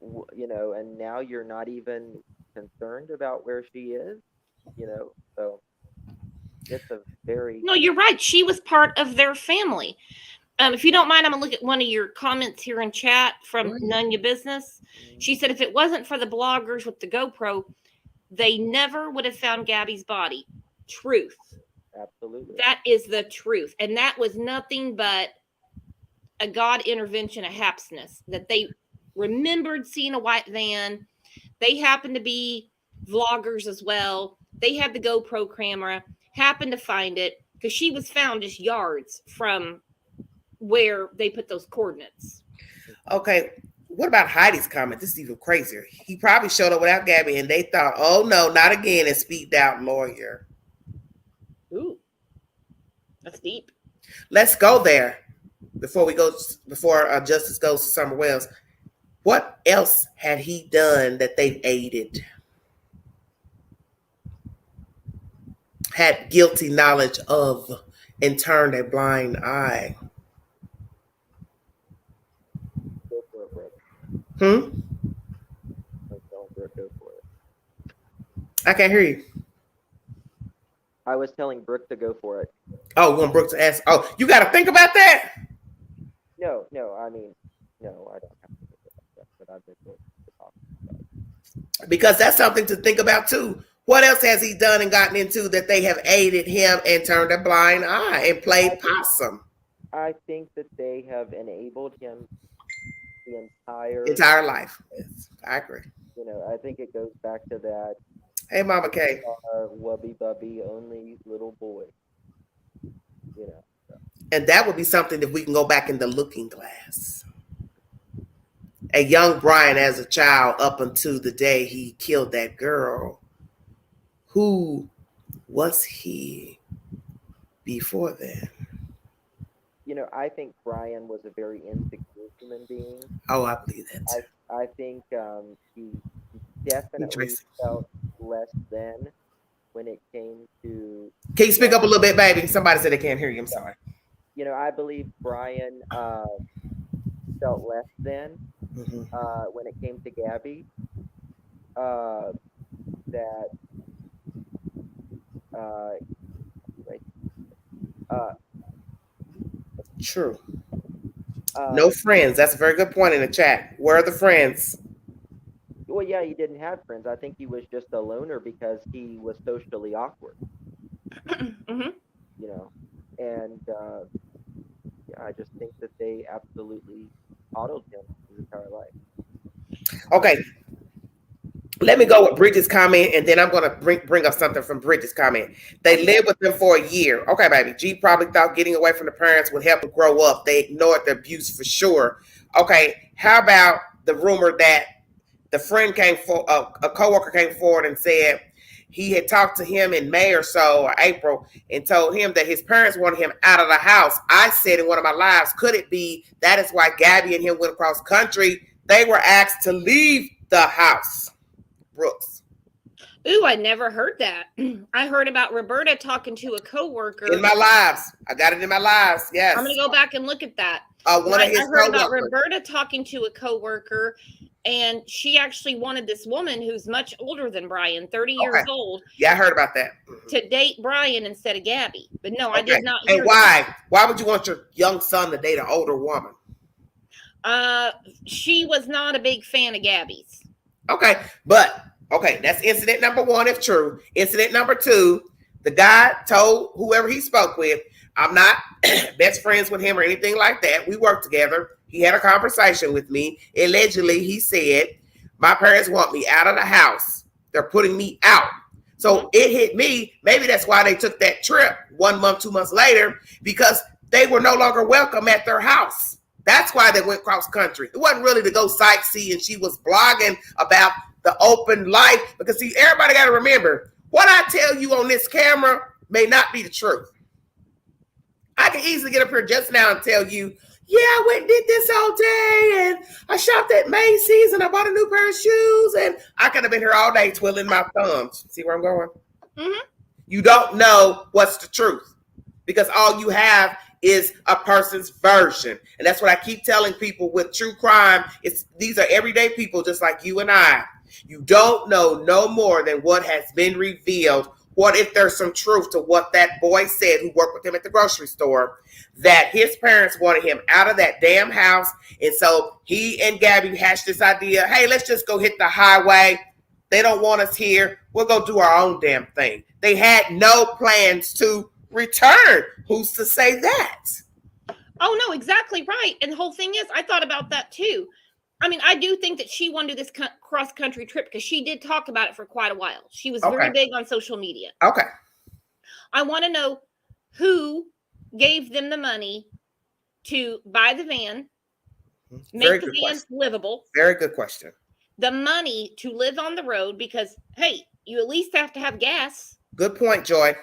and now you're not even concerned about where she is, so it's a very... No, you're right. She was part of their family. If you don't mind, I'm going to look at one of your comments here in chat from None Your Business. She said, if it wasn't for the bloggers with the GoPro, they never would have found Gabby's body. Truth. Absolutely. That is the truth. And that was nothing but a God intervention, a happenstance, that they remembered seeing a white van. They happened to be vloggers as well. They had the GoPro camera, happened to find it, because she was found just yards from where they put those coordinates. Okay, what about Heidi's comment? This is even crazier. He probably showed up without Gabby, and they thought, "Oh no, not again!" and speaked out lawyer. Ooh, that's deep. Let's go there before Justice goes to Summer Wells. What else had he done that they've aided? Had guilty knowledge of and turned a blind eye? Go for it, Brooke. Go for it. I can't hear you. I was telling Brooke to go for it. Oh, you want Brooke to ask? Oh, you got to think about that? No, I don't have to think about that, but I've been going to talk about it. Because that's something to think about too. What else has he done and gotten into that they have aided him and turned a blind eye and played possum? I think that they have enabled him the Entire life. Yes, I agree. I think it goes back to that Hey, Mama K. wubby bubby only little boy. And that would be something that we can go back in the looking glass. A young Brian as a child up until the day he killed that girl. Who was he before then? I think Brian was a very insecure human being. Oh, I believe that. I think he definitely felt less than when it came to. Can you speak up a little bit, baby? Somebody said they can't hear you. I'm sorry. I believe Brian felt less than when it came to Gabby. That true. No friends. That's a very good point in the chat. Where are the friends? Well, yeah, he didn't have friends. I think he was just a loner because he was socially awkward. Mm-hmm. And I just think that they absolutely coddled him his entire life. Okay. Let me go with Bridget's comment, and then I'm going to bring up something from Bridget's comment. They lived with them for a year. Okay, baby. G probably thought getting away from the parents would help them grow up. They ignored the abuse for sure. Okay, how about the rumor that the friend a coworker came forward and said he had talked to him in May or so, or April, and told him that his parents wanted him out of the house. I said in one of my lives, could it be that is why Gabby and him went across country? They were asked to leave the house. Brooks. Ooh, I never heard that. I heard about Roberta talking to a coworker. In my lives. I got it in my lives. Yes. I'm going to go back and look at that. I heard about Roberta talking to a coworker, and she actually wanted this woman who's much older than Brian, 30 years old. Yeah, I heard about that. To date Brian instead of Gabby. But no, I did not hear And why? That. Why would you want your young son to date an older woman? She was not a big fan of Gabby's. Okay, that's incident number one, if true. Incident number two, the guy told whoever he spoke with, I'm not best friends with him or anything like that. We work together. He had a conversation with me. Allegedly, he said, my parents want me out of the house. They're putting me out. So it hit me. Maybe that's why they took that trip 1 month, 2 months later, because they were no longer welcome at their house. That's why they went cross country. It wasn't really to go sightsee, and she was blogging about the open life. Because see, everybody got to remember, what I tell you on this camera may not be the truth. I can easily get up here just now and tell you, yeah, I went and did this all day, and I shopped at Macy's, and I bought a new pair of shoes, and I could have been here all day twiddling my thumbs. See where I'm going? Mm-hmm. You don't know what's the truth, because all you have is a person's version. And that's what I keep telling people with true crime. These are everyday people just like you and I. You don't know no more than what has been revealed. What if there's some truth to what that boy said who worked with him at the grocery store, that his parents wanted him out of that damn house. And so he and Gabby hashed this idea, hey, let's just go hit the highway. They don't want us here. We'll go do our own damn thing. They had no plans to return. Who's to say that? Oh, no, exactly right. And the whole thing is, I thought about that too. I mean, I do think that she wanted to do this cross-country trip because she did talk about it for quite a while. She was very big on social media. Okay. I want to know who gave them the money to buy the van, make the van livable. Very good question. The money to live on the road because, hey, you at least have to have gas. Good point, Joy.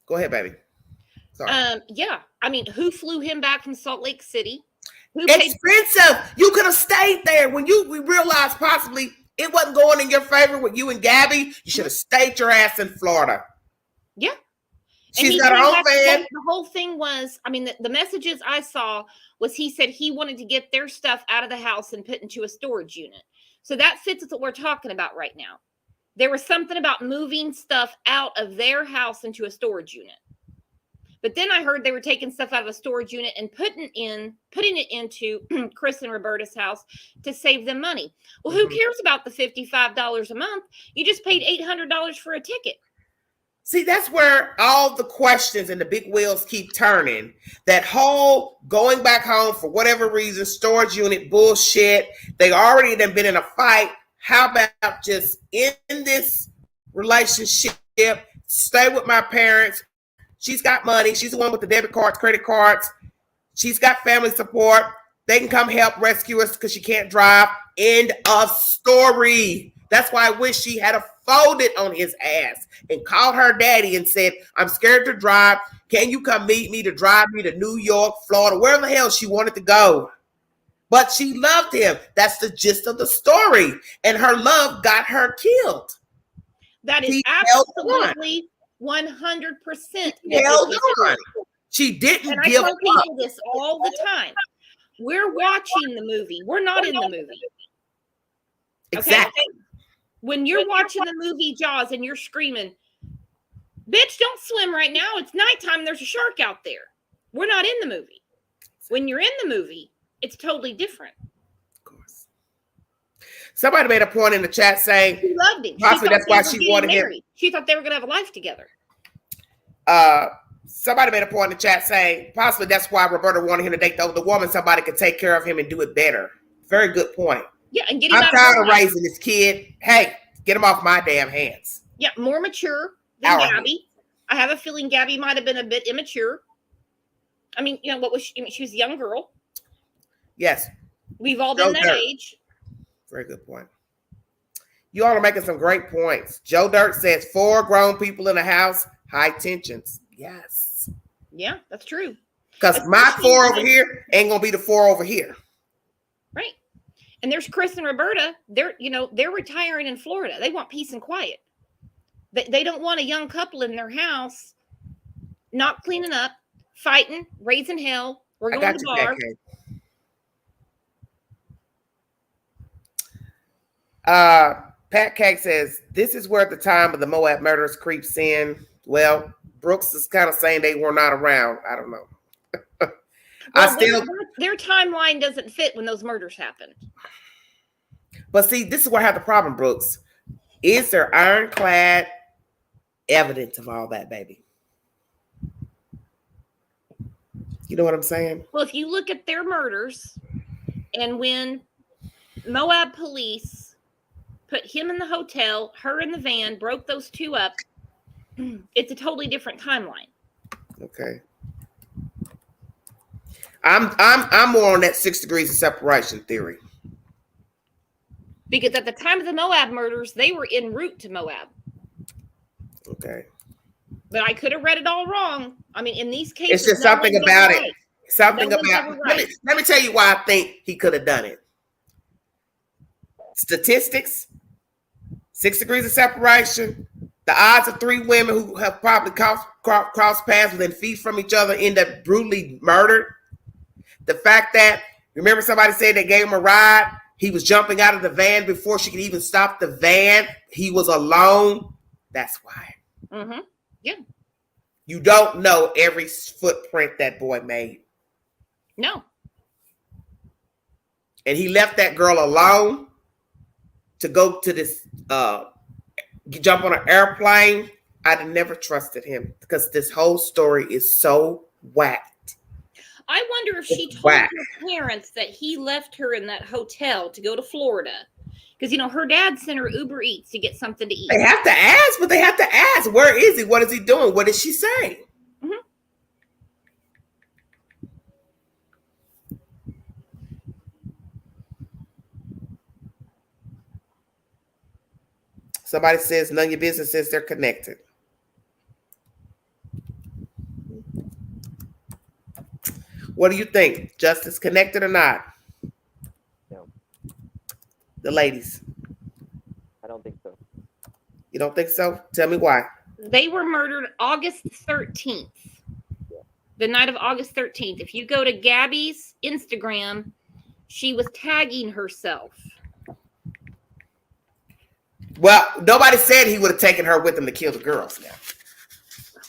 Go ahead, baby. Sorry. Yeah. I mean, who flew him back from Salt Lake City? Expensive. You could have stayed there when we realized possibly it wasn't going in your favor with you and Gabby. You should have stayed your ass in Florida. Yeah. She's got her own van. The whole thing was, I mean, the messages I saw was he said he wanted to get their stuff out of the house and put into a storage unit. So that fits with what we're talking about right now. There was something about moving stuff out of their house into a storage unit. But then I heard they were taking stuff out of a storage unit and putting it into Chris and Roberta's house to save them money. Well, who cares about the $55 a month? You just paid $800 for a ticket. See, that's where all the questions and the big wheels keep turning. That whole going back home for whatever reason, storage unit bullshit. They already done been in a fight. How about just in this relationship, stay with my parents? She's got money. She's the one with the debit cards, credit cards. She's got family support. They can come help rescue us because she can't drive. End of story. That's why I wish she had folded on his ass and called her daddy and said, I'm scared to drive. Can you come meet me to drive me to New York, Florida, where the hell she wanted to go? But she loved him. That's the gist of the story. And her love got her killed. That is absolutely 100%. She didn't and give I tell up. people this all the time. We're watching the movie. We're not in the movie. Exactly. Okay? When you're watching the movie Jaws and you're screaming, bitch, don't swim right now. It's nighttime. There's a shark out there. We're not in the movie. When you're in the movie, it's totally different. Of course. Somebody made a point in the chat saying she loved him. Possibly that's why she wanted him. She thought they were going to have a life together. Somebody made a point in the chat saying possibly that's why Roberta wanted him to date the older woman. Somebody could take care of him and do it better. Very good point. Yeah, and get him I'm tired of raising this kid. Hey, get him off my damn hands. Yeah, more mature than Gabby. I have a feeling Gabby might have been a bit immature. I mean, you know, what was she? I mean, she was a young girl. Yes. We've all been that age. Very good point. You all are making some great points. Joe Dirt says 4 grown people in the house, high tensions. Yes. Yeah, that's true. Because my 4 over here ain't gonna be the 4 over here. Right. And there's Chris and Roberta. They're retiring in Florida. They want peace and quiet. They don't want a young couple in their house, not cleaning up, fighting, raising hell. We're going to the bar. Pat Cake says, this is where the time of the Moab murders creeps in. Well, Brooks is kind of saying they were not around. I don't know. Well, their timeline doesn't fit when those murders happened. But see, this is where I have the problem, Brooks. Is there ironclad evidence of all that, baby? You know what I'm saying? Well, if you look at their murders and when Moab police put him in the hotel, her in the van, broke those 2 up, it's a totally different timeline. Okay. I'm more on that 6 degrees of separation theory. Because at the time of the Moab murders, they were en route to Moab. Okay. But I could have read it all wrong. I mean, in these cases, it's just something about it. Something about it. Let me tell you why I think he could have done it. Statistics, 6 degrees of separation. The odds of 3 women who have probably crossed paths within feet from each other end up brutally murdered. The fact that, remember somebody said they gave him a ride? He was jumping out of the van before she could even stop the van. He was alone. That's why. Mm-hmm. Yeah. You don't know every footprint that boy made. No. And he left that girl alone to go to this, jump on an airplane. I'd never trusted him because this whole story is so whacked. I wonder if she told her parents that he left her in that hotel to go to Florida. Because, you know, her dad sent her Uber Eats to get something to eat. They have to ask, but they have to ask, where is he? What is he doing? What did she say? Mm-hmm. Somebody says none of your business since they're connected. What do you think? Justice connected or not? No. The ladies. I don't think so. You don't think so? Tell me why. They were murdered August 13th. Yeah. The night of August 13th. If you go to Gabby's Instagram, she was tagging herself. Well, nobody said he would have taken her with him to kill the girls now.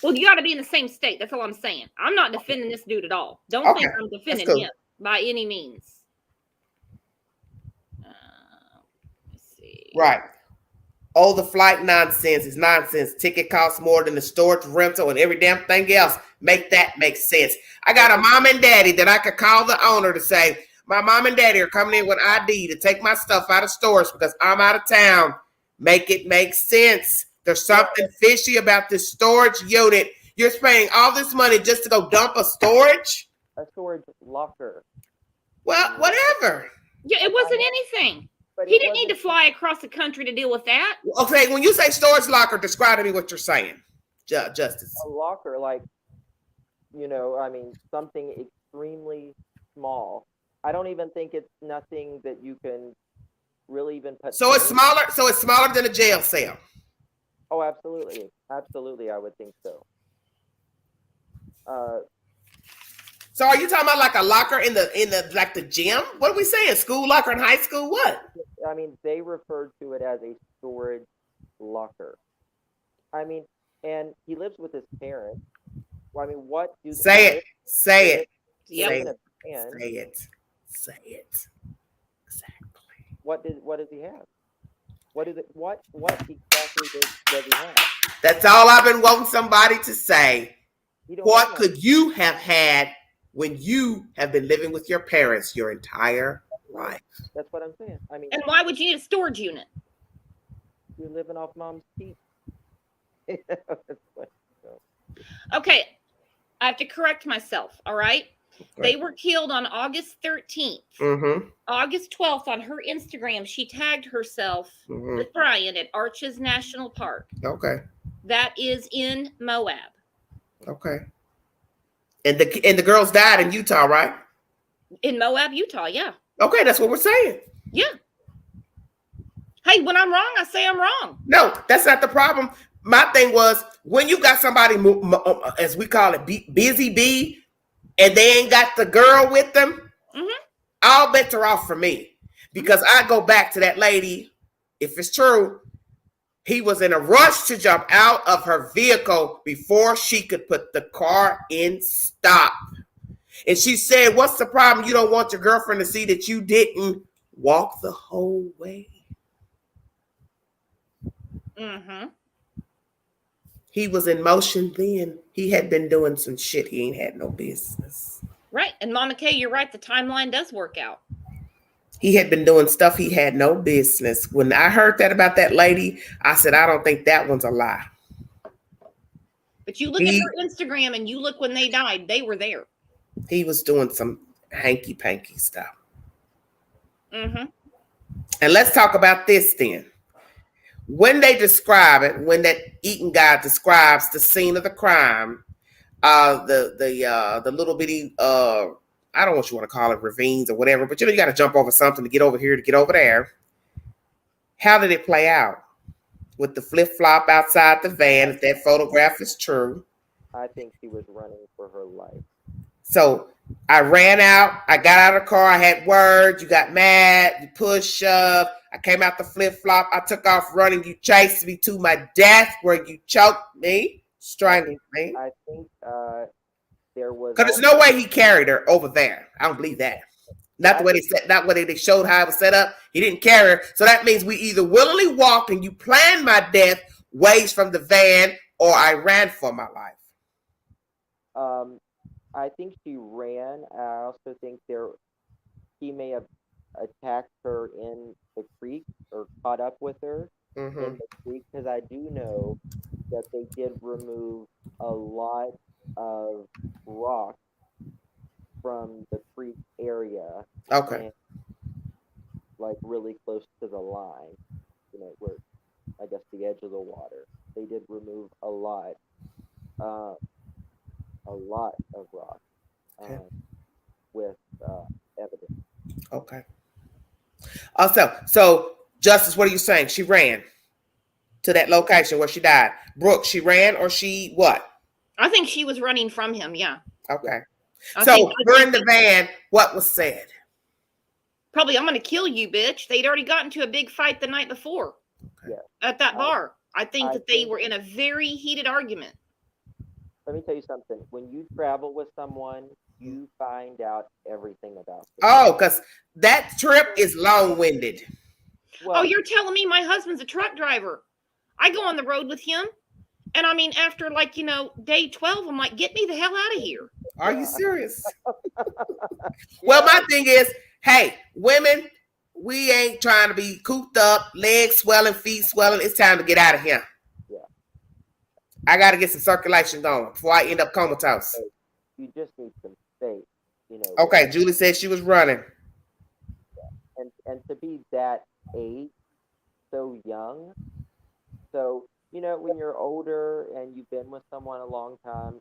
Well, you got to be in the same state. That's all I'm saying. I'm not defending this dude at all. Don't think I'm defending him by any means. Let's see. Right. Oh, the flight nonsense is nonsense. Ticket costs more than the storage rental and every damn thing else. Make that make sense. I got a mom and daddy that I could call the owner to say, my mom and daddy are coming in with ID to take my stuff out of storage because I'm out of town. Make it make sense. There's something fishy about this storage unit. You're spending all this money just to go dump a storage? A storage locker. Well, whatever. Yeah, it wasn't anything. But he didn't need to fly across the country to deal with that. Okay, when you say storage locker, describe to me what you're saying, Justice. A locker, like, I mean, something extremely small. I don't even think it's nothing that you can really even put. So it's smaller. So it's smaller than a jail cell. Oh, absolutely, absolutely. I would think so. So are you talking about like a locker in the like the gym? What are we saying? School locker in high school? What? I mean, they referred to it as a storage locker. I mean, and he lives with his parents. Well, I mean, what do say it? Say it. Yep. Say it. Say it. Exactly. What does he have? What exactly does he have? That's all I've been wanting somebody to say. What know. could you have had when you have been living with your parents your entire life? That's what I'm saying. I mean, and why would you need a storage unit? You're living off mom's teeth. Okay, I have to correct myself. All right. They were killed on August 13th. Mm-hmm. August 12th on her Instagram, she tagged herself with Brian at Arches National Park. Okay. That is in Moab. Okay. And the girls died in Utah, right? In Moab, Utah, yeah. Okay, that's what we're saying. Yeah. Hey, when I'm wrong, I say I'm wrong. No, that's not the problem. My thing was when you got somebody, as we call it, busy bee, and they ain't got the girl with them, all bets are off for me. Because I go back to that lady, if it's true, he was in a rush to jump out of her vehicle before she could put the car in stop. And she said, what's the problem? You don't want your girlfriend to see that you didn't walk the whole way. He was in motion then. He had been doing some shit he ain't had no business. Right. And Mama Kay, you're right. The timeline does work out. He had been doing stuff he had no business. When I heard that about that lady, I said, I don't think that one's a lie. But you look at her Instagram and you look when they died, they were there. He was doing some hanky-panky stuff. And let's talk about this then. When they describe it, when that Eaton guy describes the scene of the crime, the little bitty, I don't know what you want to call it, ravines or whatever, but you got to jump over something to get over here, to get over there. How did it play out? With the flip-flop outside the van, if that photograph is true. I think she was running for her life. So I ran out. I got out of the car. I had words. You got mad. You pushed, shove. I came out the flip-flop. I took off running. You chased me to my death where you choked me, strangled me. I think there was... Because there's no way he carried her over there. I don't believe that. Not the way they showed how it was set up. He didn't carry her. So that means we either willingly walked and you planned my death ways from the van, or I ran for my life. I think she ran. I also think he may have attacked her in the creek or caught up with her in the creek, because I do know that they did remove a lot of rock from the creek area. Okay. And, like really close to the line, where I guess the edge of the water. They did remove a lot of rock with evidence. Okay. Also, so Justice, what are you saying? She ran to that location where she died. Brooke, she ran or she what? I think she was running from him. Yeah. Okay. So we're in the van. What was said? Probably, I'm going to kill you, bitch. They'd already gotten into a big fight the night before at that bar. I think that they were in a very heated argument. Let me tell you something. When you travel with someone, you find out everything about them. Oh, because that trip is long-winded. Well, you're telling me my husband's a truck driver. I go on the road with him. And I mean, after day 12, I'm like, get me the hell out of here. Are you serious? Well, my thing is, hey, women, we ain't trying to be cooped up, legs swelling, feet swelling. It's time to get out of here. Yeah. I got to get some circulation going before I end up comatose. You just need some space, Okay, Julie said she was running. And to be that age, so young, so when you're older and you've been with someone a long time,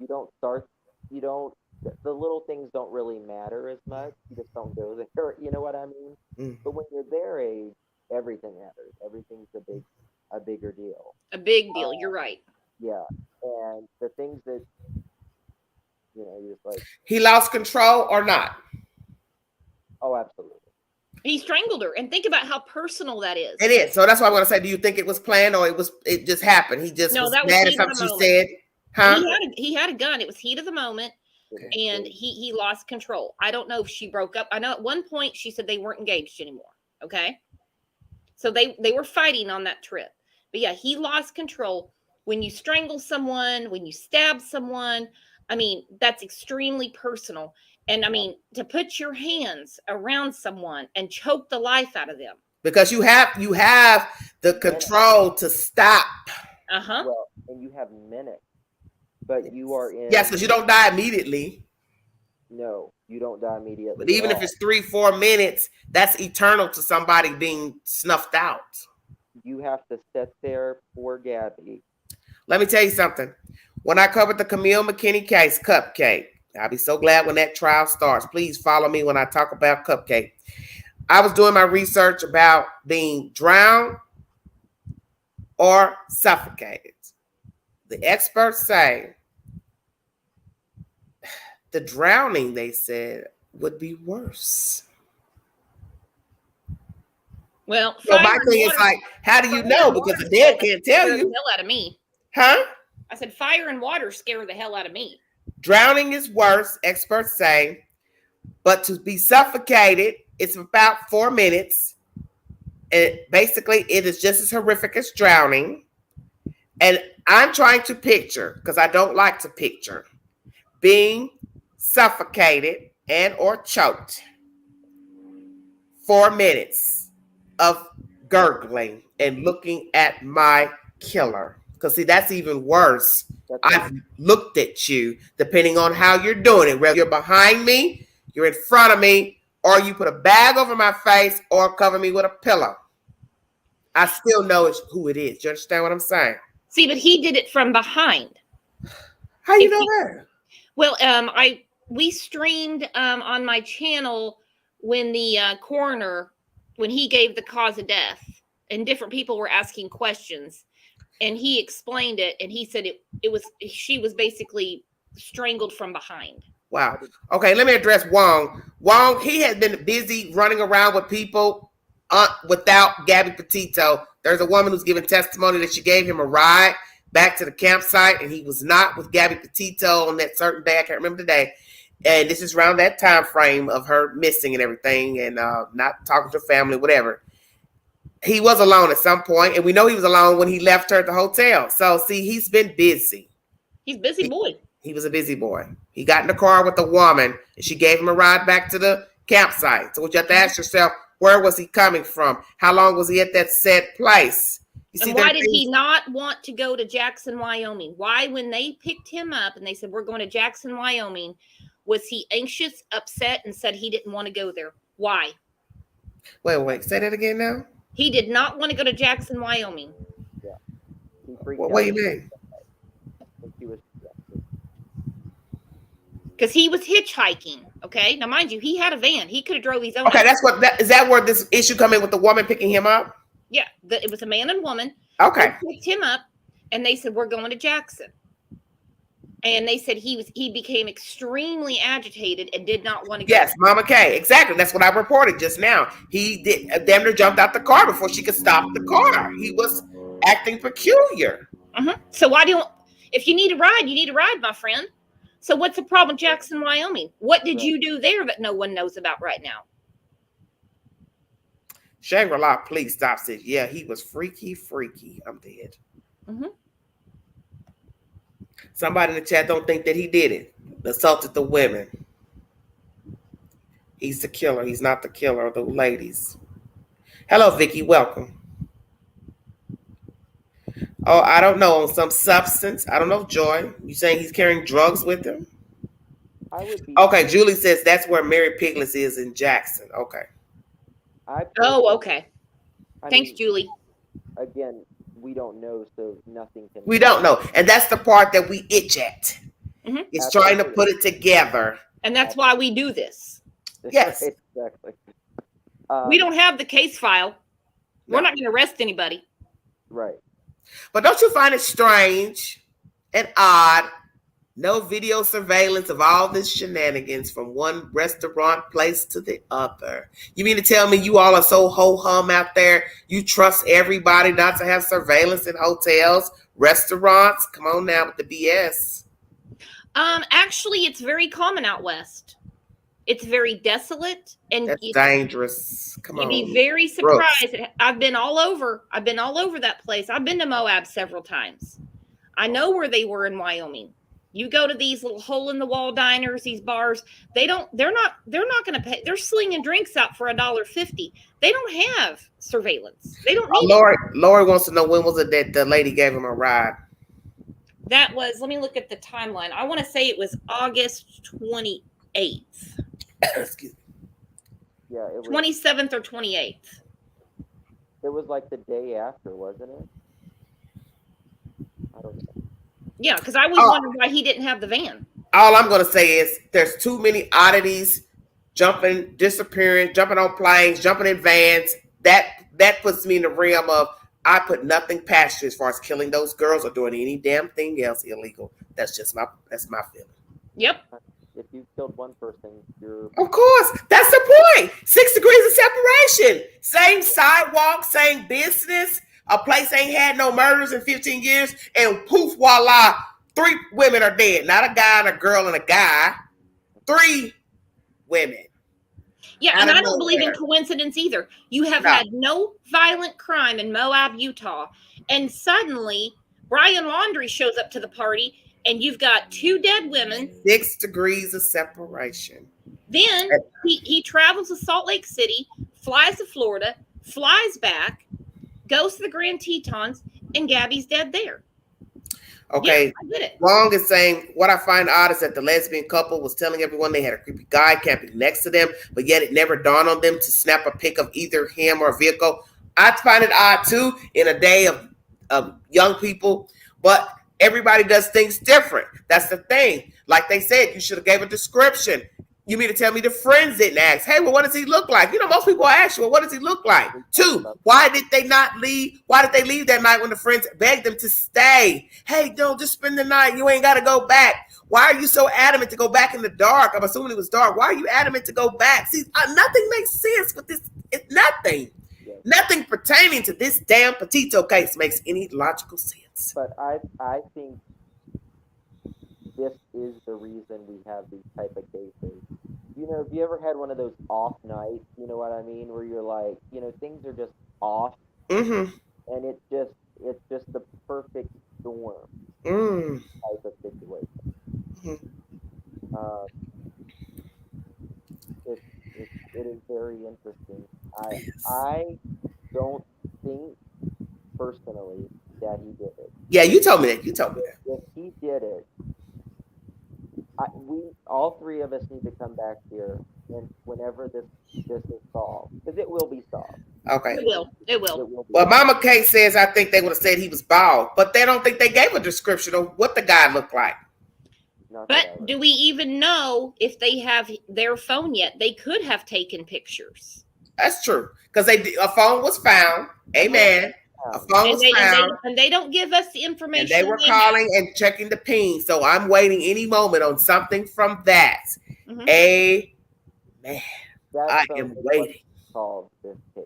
the little things don't really matter as much. You just don't go there. You know what I mean? But when you're their age, everything matters. Everything's a bigger deal. A big deal. You're right. Yeah. And the things that, you're just like. He lost control or not? Oh, absolutely. He strangled her. And think about how personal that is. It is. So that's why I'm going to say, do you think it was planned or it just happened? He just was mad at something she said? Huh? He had a gun. It was heat of the moment. Okay. And he lost control. I don't know if she broke up. I know at one point she said they weren't engaged anymore. Okay. So they were fighting on that trip. But yeah, he lost control. When you strangle someone, when you stab someone, I mean, that's extremely personal. And I mean, to put your hands around someone and choke the life out of them. Because you have the control to stop. Uh-huh. Well, and you have minutes. But you are in. Yes, because you don't die immediately. No, you don't die immediately. But even if it's 3-4 minutes, that's eternal to somebody being snuffed out. You have to sit there for Gabby. Let me tell you something. When I covered the Camille McKinney case, Cupcake, I'll be so glad when that trial starts. Please follow me when I talk about Cupcake. I was doing my research about being drowned or suffocated. The experts say the drowning, they said, would be worse. Well, so my thing is like, how do you know? Because the dead can't tell you. The hell out of me. Huh? I said fire and water scare the hell out of me. Drowning is worse, experts say, but to be suffocated, it's about 4 minutes. And basically, it is just as horrific as drowning. And I'm trying to picture, because I don't like to picture, being suffocated and or choked. 4 minutes of gurgling and looking at my killer. Because see, that's even worse. I've looked at you, depending on how you're doing it. Whether you're behind me, you're in front of me, or you put a bag over my face or cover me with a pillow. I still know who it is. Do you understand what I'm saying? See, but he did it from behind. How you know that? Well, we streamed on my channel when the coroner, when he gave the cause of death, and different people were asking questions, and he explained it, and he said she was basically strangled from behind. Wow. Okay, let me address Wong. Wong, he has been busy running around with people without Gabby Petito. There's a woman who's given testimony that she gave him a ride back to the campsite, and he was not with Gabby Petito on that certain day. I can't remember the day. And this is around that time frame of her missing and everything, and not talking to her family, whatever. He was alone at some point, and we know he was alone when he left her at the hotel. So, see, he's been busy. He's a busy boy. He was a busy boy. He got in the car with a woman, and she gave him a ride back to the campsite. So what you have to ask yourself, where was he coming from? How long was he at that said place? And why did he not want to go to Jackson, Wyoming? Why, when they picked him up and they said, we're going to Jackson, Wyoming, was he anxious, upset, and said he didn't want to go there? Why? Wait. Say that again now. He did not want to go to Jackson, Wyoming. Yeah. What do you mean? Because he was hitchhiking. Okay. Now, mind you, he had a van. He could have drove his own. Okay, is that where this issue come in with the woman picking him up? Yeah, it was a man and woman. Okay. They picked him up, and they said, we're going to Jackson. And they said he became extremely agitated and did not want to go. Yes, Mama K. Exactly. That's what I reported just now. He did damn near jumped out the car before she could stop the car. He was acting peculiar. So why don't, If you need a ride, you need a ride, my friend. So what's the problem with Jackson, Wyoming? What did you do there that no one knows about right now? Shangri-La Police stops it. Yeah, he was freaky. I'm dead. Somebody in the chat don't think that he did it. Assaulted the women. He's the killer. He's not the killer of the ladies. Hello, Vicky. Welcome. Oh, I don't know. On some substance. I don't know, Joy. You saying he's carrying drugs with him? I would be. Okay, Julie says that's where Mary Piglets is in Jackson. Okay. Okay. Thanks, Julie. Again, we don't know, so nothing can. We don't know. And that's the part that we itch at. It's trying to put it together. And that's why we do this. Yes. Exactly. We don't have the case file. We're not going to arrest anybody. Right. But don't you find it strange and odd? No video surveillance of all this shenanigans from one restaurant place to the other. You mean to tell me you all are so ho-hum out there? You trust everybody not to have surveillance in hotels, restaurants? Come on now with the BS. Actually, it's very common out west. It's very desolate, and that's dangerous. Come on, you'd be very surprised. I've been all over that place. I've been to Moab several times. I know where they were in Wyoming. You go to these little hole-in-the-wall diners, these bars. They're not going to pay. They're slinging drinks out for $1.50. They don't have surveillance. They don't need. Lori wants to know when was it that the lady gave him a ride. That was. Let me look at the timeline. I want to say it was August 28th. Excuse me. Yeah, it was 27th or 28th. It was like the day after, wasn't it? I don't know. Yeah, because I always wondered why he didn't have the van. All I'm going to say is there's too many oddities, jumping, disappearing, jumping on planes, jumping in vans. That puts me in the realm of I put nothing past you as far as killing those girls or doing any damn thing else illegal. That's my feeling. Yep. If you killed one person, you're... Of course. That's the point. 6 degrees of separation. Same sidewalk, same business. A place ain't had no murders in 15 years. And poof, voila, 3 women are dead. Not a guy and a girl and a guy. 3 women. Yeah, and I don't believe in coincidence either. You have had no violent crime in Moab, Utah. And suddenly, Brian Laundries shows up to the party. And you've got 2 dead women. 6 degrees of separation. Then he travels to Salt Lake City, flies to Florida, flies back, goes to the Grand Tetons, and Gabby's dead there. Okay. Yeah, I get it. Long is saying, what I find odd is that the lesbian couple was telling everyone they had a creepy guy camping next to them, but yet it never dawned on them to snap a pic of either him or a vehicle. I find it odd too in a day of young people, but everybody does things different. That's the thing. Like they said, you should have gave a description. You mean to tell me the friends didn't ask, hey, well, what does he look like? You know, most people ask you, well, what does he look like? 2, why did they not leave? Why did they leave that night when the friends begged them to stay? Hey, don't just spend the night. You ain't got to go back. Why are you so adamant to go back in the dark? I'm assuming it was dark. Why are you adamant to go back? See, nothing makes sense with this. It's nothing. Nothing pertaining to this damn Petito case makes any logical sense. But I think this is the reason we have these type of cases. You know, have you ever had one of those off nights, you know what I mean, where you're like, you know, things are just off, and it's just the perfect storm type of situation. It is very interesting. I don't think personally that he did it. Yeah, you told me that. If he did it, we all 3 of us need to come back here, and whenever this is solved, because it will be solved. Okay. It will. Well, Mama Kay says I think they would have said he was bald, but they don't think they gave a description of what the guy looked like. But do we even know if they have their phone yet? They could have taken pictures. That's true, because a phone was found. Amen. A phone was found. And they don't give us the information. And they were calling and checking the ping. So I'm waiting any moment on something from that. Amen. I am waiting. Solve this case.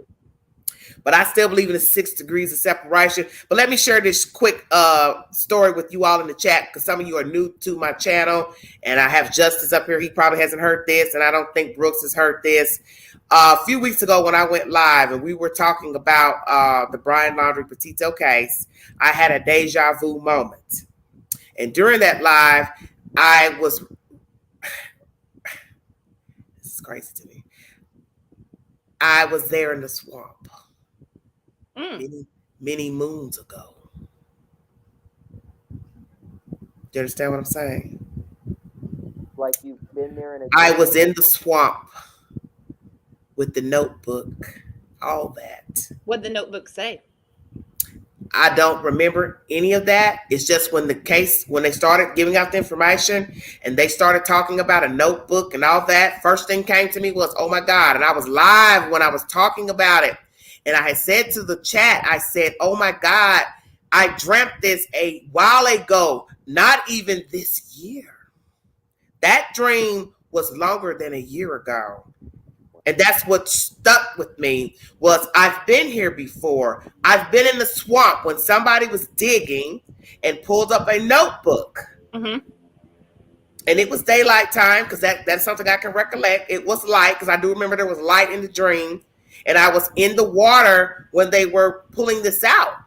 But I still believe in the 6 degrees of separation. But let me share this quick story with you all in the chat, because some of you are new to my channel, and I have Justice up here. He probably hasn't heard this, and I don't think Brooks has heard this. A few weeks ago when I went live and we were talking about the Brian Laundrie Petito case, I had a deja vu moment. And during that live, I was, this is crazy to me, I was there in the swamp many moons ago. Do you understand what I'm saying? Like you've been there in a I was in the swamp with the notebook, all that. What'd the notebook say? I don't remember any of that. It's just when they started giving out the information and they started talking about a notebook and all that, first thing came to me was, oh my God. And I was live when I was talking about it. And I had said to the chat, I said, oh my God, I dreamt this a while ago, not even this year. That dream was longer than a year ago. And that's what stuck with me was I've been here before. I've been in the swamp when somebody was digging and pulled up a notebook. Mm-hmm. And it was daylight time because that's something I can recollect. It was light because I do remember there was light in the dream. And I was in the water when they were pulling this out.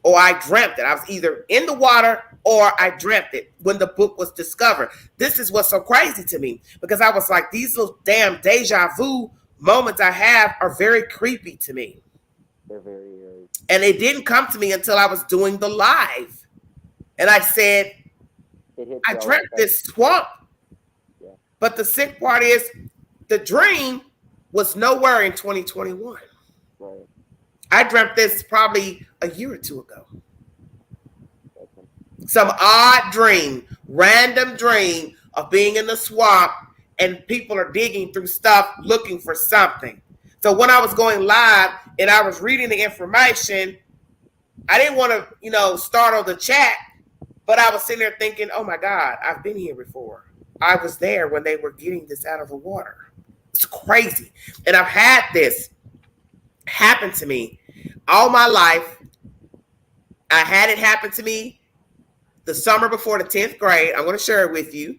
Or I dreamt it. I was either in the water or I dreamt it when the book was discovered. This is what's so crazy to me because I was like, these little damn deja vu moments I have are very creepy to me. They're very and it didn't come to me until I was doing the live. And I said, I dreamt this swamp. Yeah. But the sick part is the dream was nowhere in 2021. Right. I dreamt this probably a year or two ago. Some odd dream, random dream of being in the swamp and people are digging through stuff looking for something. So when I was going live and I was reading the information, I didn't want to, startle the chat, but I was sitting there thinking, oh my God, I've been here before. I was there when they were getting this out of the water. It's crazy. And I've had this happen to me all my life. I had it happen to me the summer before the 10th grade. I'm going to share it with you.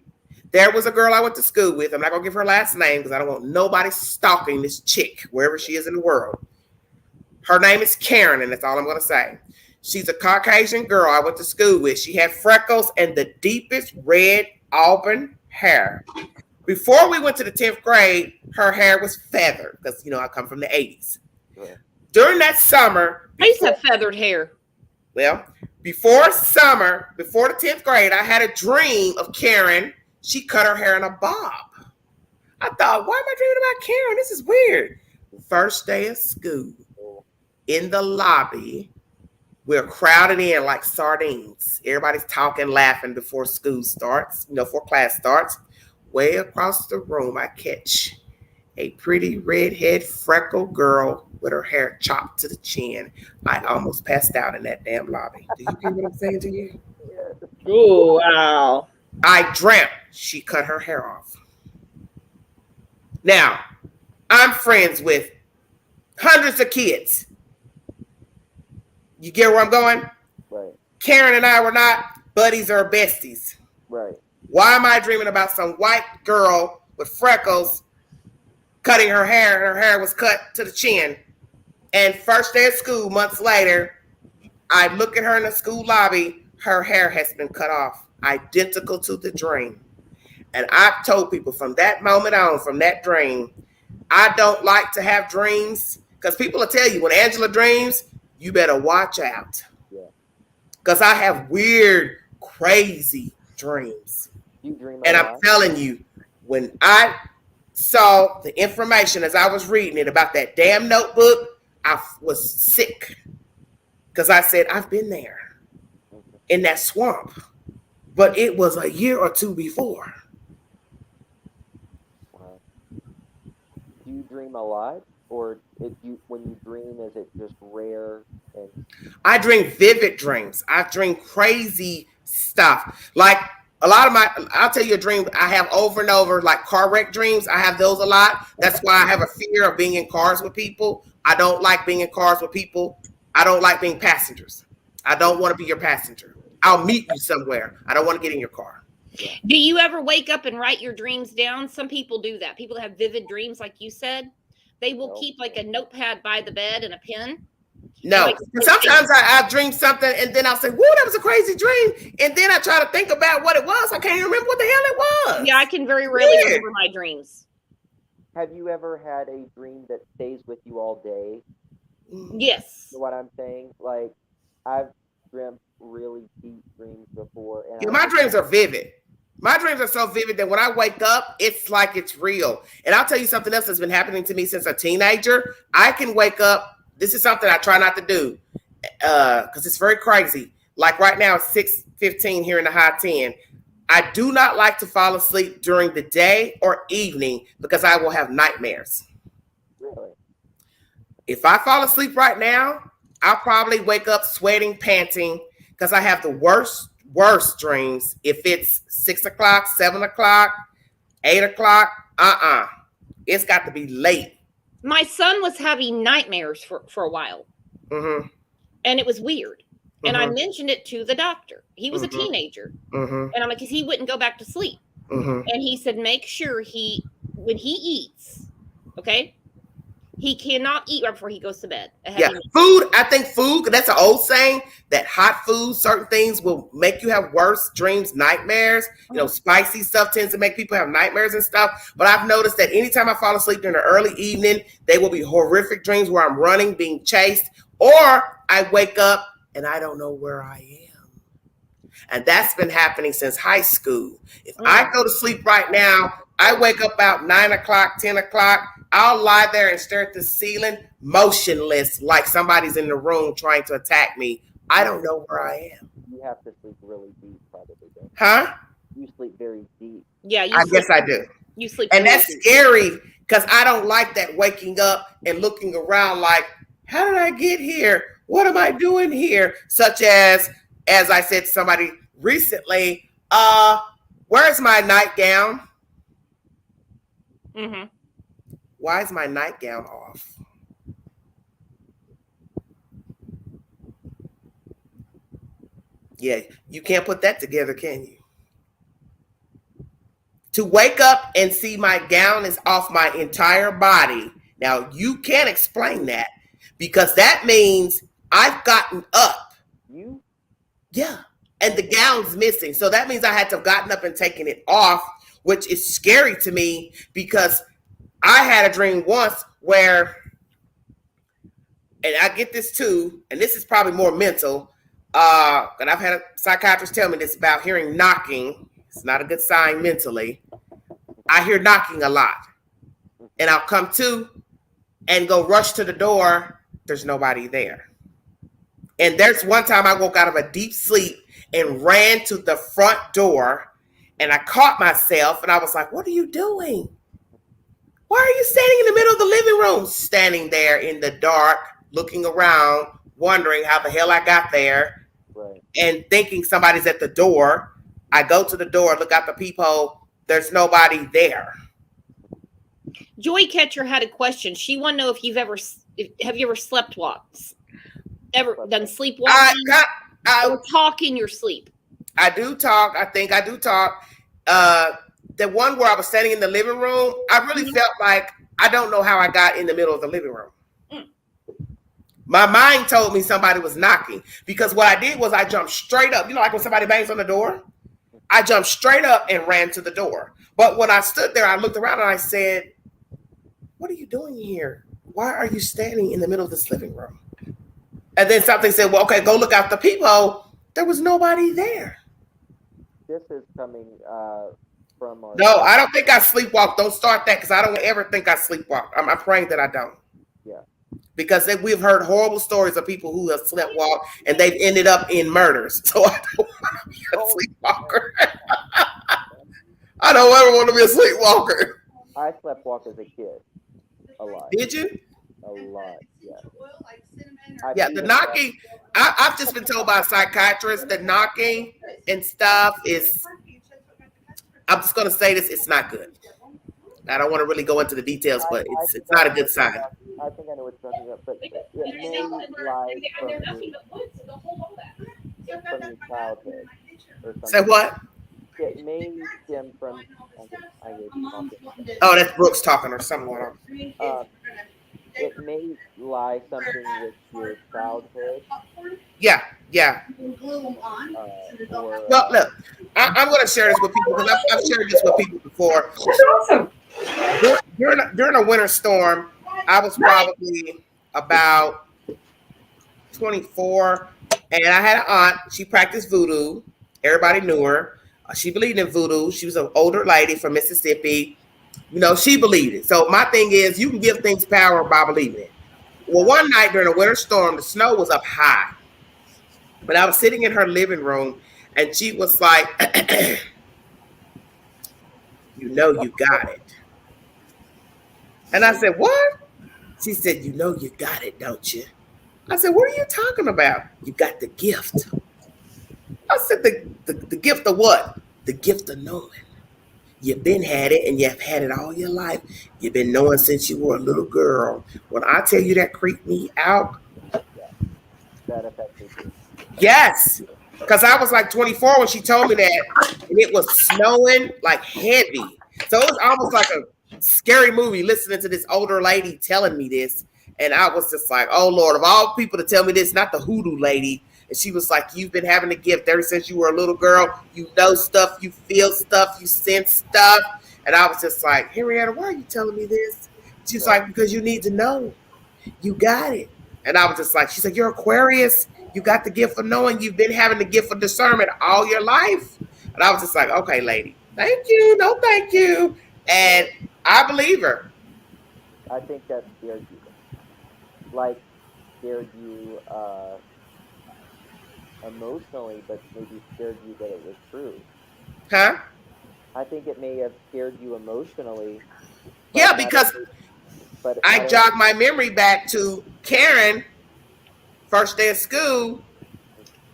There was a girl I went to school with. I'm not going to give her last name because I don't want nobody stalking this chick wherever she is in the world. Her name is Karen, and that's all I'm going to say. She's a Caucasian girl I went to school with. She had freckles and the deepest red auburn hair. Before we went to the 10th grade, her hair was feathered because, I come from the 80s. Yeah. During that summer... I used to have feathered hair. Well, before the 10th grade, I had a dream of Karen. She cut her hair in a bob. I thought, why am I dreaming about Karen? This is weird. First day of school, in the lobby, we're crowded in like sardines. Everybody's talking, laughing before school starts, before class starts. Way across the room, I catch a pretty redhead freckled girl with her hair chopped to the chin. I almost passed out in that damn lobby. Do you get what I'm saying to you? Oh, wow. I dreamt she cut her hair off. Now, I'm friends with hundreds of kids. You get where I'm going? Right. Karen and I were not buddies or besties. Right. Why am I dreaming about some white girl with freckles cutting her hair, and her hair was cut to the chin? And first day of school, months later, I look at her in the school lobby. Her hair has been cut off, identical to the dream. And I've told people from that moment on, from that dream, I don't like to have dreams because people will tell you when Angela dreams, you better watch out. Yeah. Because I have weird, crazy dreams. You dream and I'm telling you, when I saw the information as I was reading it about that damn notebook, I was sick. Because I said, I've been there in that swamp. But it was a year or two before. Wow. Do you dream a lot? Or when you dream, is it just rare? I dream vivid dreams. I dream crazy stuff. Like a lot of I'll tell you a dream I have over and over, like car wreck dreams. I have those a lot. That's why I have a fear of being in cars with people I don't like being in cars with people. I don't like being passengers. I don't want to be your passenger. I'll meet you somewhere. I don't want to get in your car. Yeah. Do you ever wake up and write your dreams down? Some people do that. People that have vivid dreams, like you said, they will keep like a notepad by the bed and a pen. No, like, sometimes I dream something and then I'll say, "Whoa, that was a crazy dream," and then I try to think about what it was. I can't even remember what the hell it was. Yeah, I can very rarely remember my dreams. Have you ever had a dream that stays with you all day? Yes. You know what I'm saying? Like, I've dreamt really deep dreams before. And my dreams are vivid. My dreams are so vivid that when I wake up, it's like it's real. And I'll tell you something else that's been happening to me since a teenager. I can wake up. This is something I try not to do because it's very crazy. Like right now, it's 6:15 here in the high 10. I do not like to fall asleep during the day or evening because I will have nightmares. Really? If I fall asleep right now, I'll probably wake up sweating, panting, because I have the worst dreams. If it's 6 o'clock, 7 o'clock, 8 o'clock, it's got to be late. My son was having nightmares for a while. Mm-hmm. And it was weird. Mm-hmm. And I mentioned it to the doctor. He was a teenager. Mm-hmm. And I'm like, because he wouldn't go back to sleep. Mm-hmm. And he said, make sure when he eats, okay, he cannot eat right before he goes to bed. Yeah, food. I think food, that's an old saying that hot food, certain things will make you have worse dreams, nightmares. You know, spicy stuff tends to make people have nightmares and stuff. But I've noticed that anytime I fall asleep during the early evening, they will be horrific dreams where I'm running, being chased, or I wake up and I don't know where I am. And that's been happening since high school. If I go to sleep right now, I wake up about 9 o'clock, 10 o'clock. I'll lie there and stare at the ceiling, motionless, like somebody's in the room trying to attack me. I don't know where I am. You have to sleep really deep, probably. Huh? You sleep very deep. Yeah, I guess I do. You sleep, and that's scary because I don't like that waking up and looking around like, how did I get here? What am I doing here? Such as I said to somebody recently, where's my nightgown? Mm-hmm. Why is my nightgown off? Yeah, you can't put that together, can you? To wake up and see my gown is off my entire body. Now, you can't explain that because that means I've gotten up. You? Yeah, and the gown's missing. So that means I had to have gotten up and taken it off, which is scary to me because I had a dream once where, and I get this too, and this is probably more mental, and I've had a psychiatrist tell me this about hearing knocking. It's not a good sign mentally. I hear knocking a lot, and I'll come to and go rush to the door. There's nobody there. And there's one time I woke out of a deep sleep and ran to the front door, and I caught myself, and I was like, what are you doing? Why are you standing in the middle of the living room? Standing there in the dark, looking around, wondering how the hell I got there, right, and thinking somebody's at the door. I go to the door, look out the peephole. There's nobody there. Joy Catcher had a question. She wanted to know if have you ever slept walks? Ever done sleepwalking? Or talk in your sleep? I do talk. I think I do talk. The one where I was standing in the living room, I really felt like I don't know how I got in the middle of the living room. My mind told me somebody was knocking because what I did was I jumped straight up. You know, like when somebody bangs on the door? I jumped straight up and ran to the door. But when I stood there, I looked around and I said, what are you doing here? Why are you standing in the middle of this living room? And then something said, well, okay, go look out the peephole. There was nobody there. This is coming from our... No, I don't think I sleepwalk. Don't start that because I don't ever think I sleepwalk. I'm praying that I don't. Yeah. Because we've heard horrible stories of people who have sleepwalked and they've ended up in murders. So I don't want to be a sleepwalker. I don't ever want to be a sleepwalker. I sleepwalked as a kid. A lot. Did you? A lot, yeah. Yeah, the knocking, I've just been told by a psychiatrist that knocking and stuff is, I'm just going to say this, it's not good. I don't want to really go into the details, but it's not a good sign. I think I know what you're talking about, but it may lie from your childhood or something. Say what? It may stem from. Oh, that's Brooks talking or something. It may lie something with your childhood. Yeah. Well, look, I'm going to share this with people because I've shared this with people before. That's awesome. During a winter storm, I was probably about 24, and I had an aunt. She practiced voodoo. Everybody knew her. She believed in voodoo. She was an older lady from Mississippi. She believed it. So my thing is, you can give things power by believing it. Well, one night during a winter storm, the snow was up high. But I was sitting in her living room, and she was like, you got it. And I said, what? She said, you got it, don't you? I said, what are you talking about? You got the gift. I said, the gift of what? The gift of knowing. You've been had it, and you've had it all your life. You've been knowing since you were a little girl. When I tell you that creeped me out. That affected you. Yes. Because I was like 24 when she told me that, and it was snowing like heavy. So it was almost like a scary movie listening to this older lady telling me this. And I was just like, oh, Lord, of all people to tell me this, not the hoodoo lady. And she was like, you've been having a gift ever since you were a little girl. You know stuff, you feel stuff, you sense stuff. And I was just like, Henrietta, why are you telling me this? She's like, because you need to know. You got it. And I was just like, she said, you're Aquarius. You got the gift of knowing. You've been having the gift of discernment all your life. And I was just like, okay, lady, thank you. No, thank you. And I believe her. I think that scared you. Like, scared you emotionally, but maybe scared you that it was true. Huh? I think it may have scared you emotionally. Yeah, because I jogged my memory back to Karen, first day of school.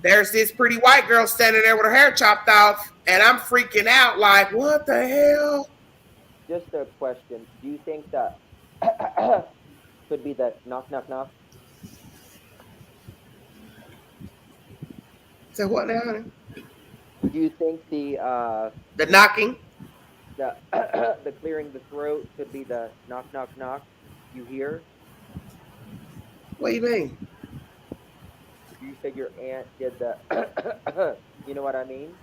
There's this pretty white girl standing there with her hair chopped off, and I'm freaking out like, what the hell? Just a question. Do you think that could be that knock, knock, knock? So what now, honey? Do you think the knocking? The clearing the throat could be the knock, knock, knock you hear? What do you mean? You said your aunt did the you know what I mean?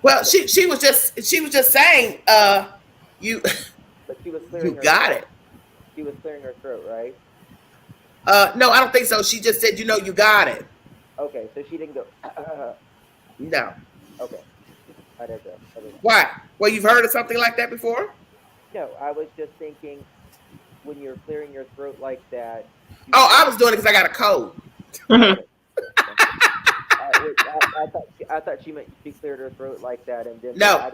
Well, she was just saying you but she was clearing you got throat. it. She was clearing her throat, right? No, I don't think so. She just said, you got it. Okay, so she didn't go No. Okay. I don't know. Why? Well, you've heard of something like that before? No, I was just thinking when you're clearing your throat like that. Oh, I was doing it because I got a cold. I thought she meant she cleared her throat like that, and then no.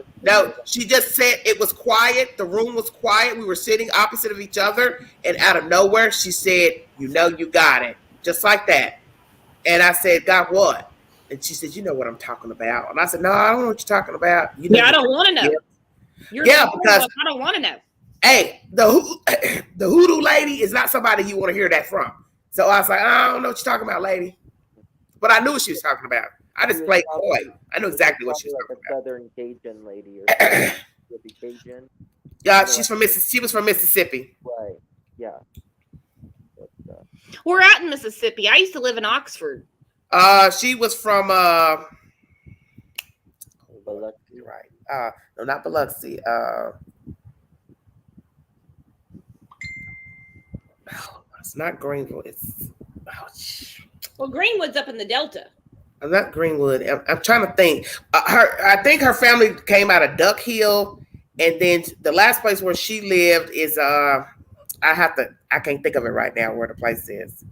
She just said it was quiet. The room was quiet. We were sitting opposite of each other, and out of nowhere, she said, you got it," just like that. And I said, "Got what?" And she said, "You know what I'm talking about." And I said, "No, I don't know what you're talking about." I don't want to know. Because I don't want to know. Hey, the hoodoo lady is not somebody you want to hear that from. So I was like, I don't know what you're talking about, lady. But I knew what she was talking about. I just played coy. I knew exactly what she was talking about. Southern Cajun lady or Cajun. Yeah, she was from Mississippi. Right. Yeah. We're out in Mississippi. I used to live in Oxford. She was from Biloxi, right? No, not Biloxi. It's not Greenville. It's well, Greenwood's up in the Delta. I'm not Greenwood. I'm trying to think. I think her family came out of Duck Hill, and then the last place where she lived is I can't think of it right now where the place is.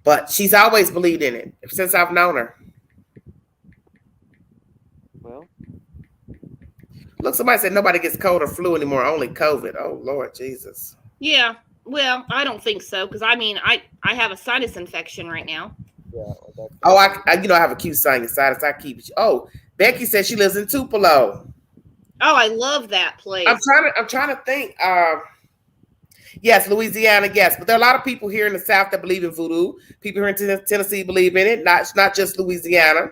But she's always believed in it since I've known her. Well, look, somebody said nobody gets cold or flu anymore, only COVID. Oh, Lord Jesus. Yeah, well, I don't think so because I have a sinus infection right now. Yeah. Oh, I have acute sinusitis. I keep it. Oh, Becky said she lives in Tupelo. Oh, I love that place. I'm trying to think. Yes, Louisiana, yes. But there are a lot of people here in the South that believe in voodoo. People here in Tennessee believe in it. It's not just Louisiana,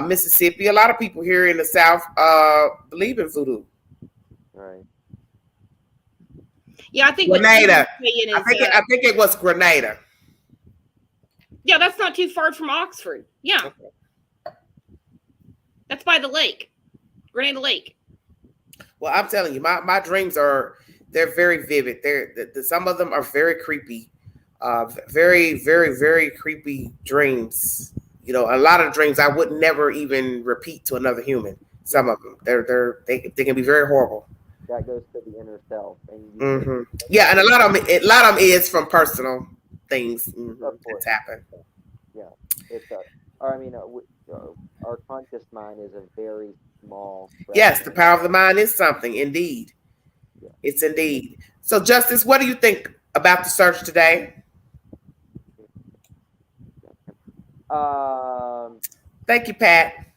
Mississippi. A lot of people here in the South believe in voodoo. Right. Yeah, I think Grenada. what saying is, I think it was Grenada. Yeah, that's not too far from Oxford. Yeah. Okay. That's by the lake. Grenada Lake. Well, I'm telling you, my dreams they're very vivid. Some of them are very creepy. Very, very, very creepy dreams. You know, a lot of dreams I would never even repeat to another human. Some of them, they can be very horrible. That goes to the inner self, and yeah, and a lot of them is from personal things that's happened. Yeah, it's I mean, our conscious mind is a very small. Yes, the power of the mind is something, indeed. Yeah. It's indeed. So, Justice, what do you think about the search today? Thank you, Pat.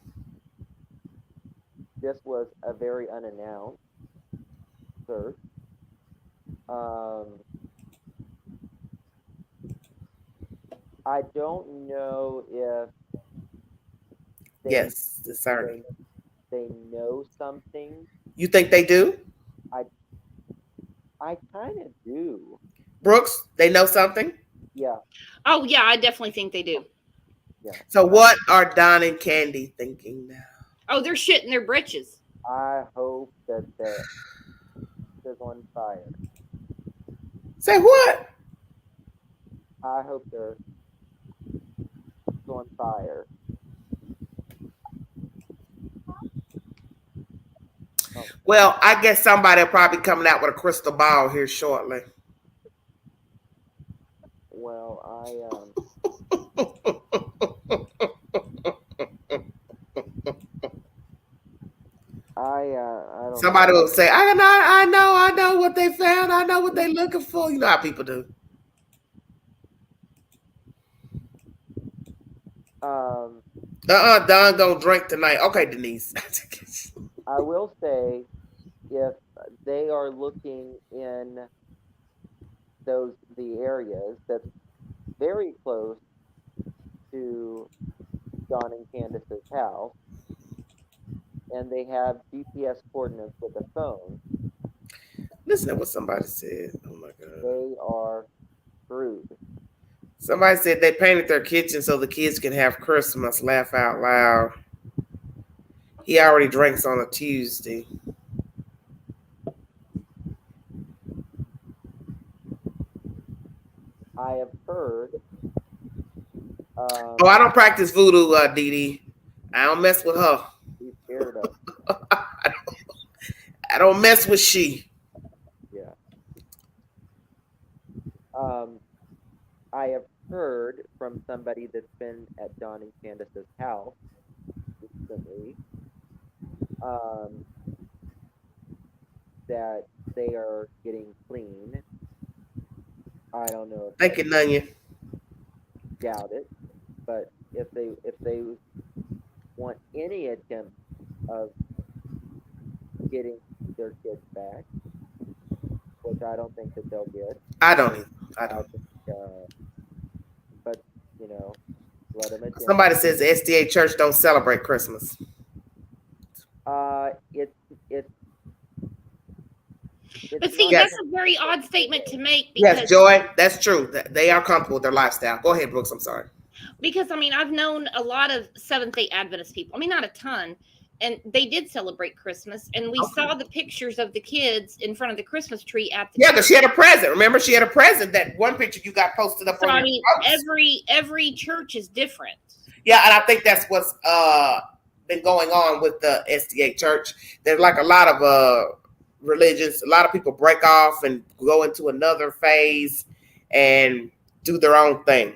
This was a very unannounced search. I don't know if yes, the search. They know something. You think they do? I kind of do. Brooks, they know something? Yeah. Oh, yeah, I definitely think they do. Yeah. So what are Don and Candy thinking now? Oh, they're shitting their britches. I hope that they're on fire. Say what? I hope they're on fire. Oh. Well, I guess somebody will probably coming out with a crystal ball here shortly. Well, I don't Somebody will say, I know what they found. I know what they're looking for. You know how people do. Don gonna drink tonight. Okay, Denise. I will say, if they are looking in the areas that's very close to Don and Candace's house, and they have GPS coordinates with a phone. Listen to what somebody said. Oh my God. They are screwed. Somebody said they painted their kitchen so the kids can have Christmas. Laugh out loud. He already drinks on a Tuesday. I have heard. Oh, I don't practice voodoo, Dee Dee. I don't mess with her. She's scared of. I don't mess with she. Yeah. I have heard from somebody that's been at Don and Candace's house recently that they are getting clean. I don't know. Thank you, Nunya. Doubt it, but if they want any attempt of getting their kids back, which I don't think that they'll get. I don't either. I don't. But you know, let them attempt. Somebody says the SDA church don't celebrate Christmas. But see, that's a very odd statement to make. Because, yes, Joy, that's true. They are comfortable with their lifestyle. Go ahead, Brooks. I'm sorry. Because, I mean, I've known a lot of Seventh-day Adventist people. I mean, not a ton. And they did celebrate Christmas. And we saw the pictures of the kids in front of the Christmas tree at the because she had a present. Remember, she had a present. That one picture you got posted up on I mean, every church is different. Yeah, and I think that's what's been going on with the SDA church. There's like a lot of religions. A lot of people break off and go into another phase and do their own thing.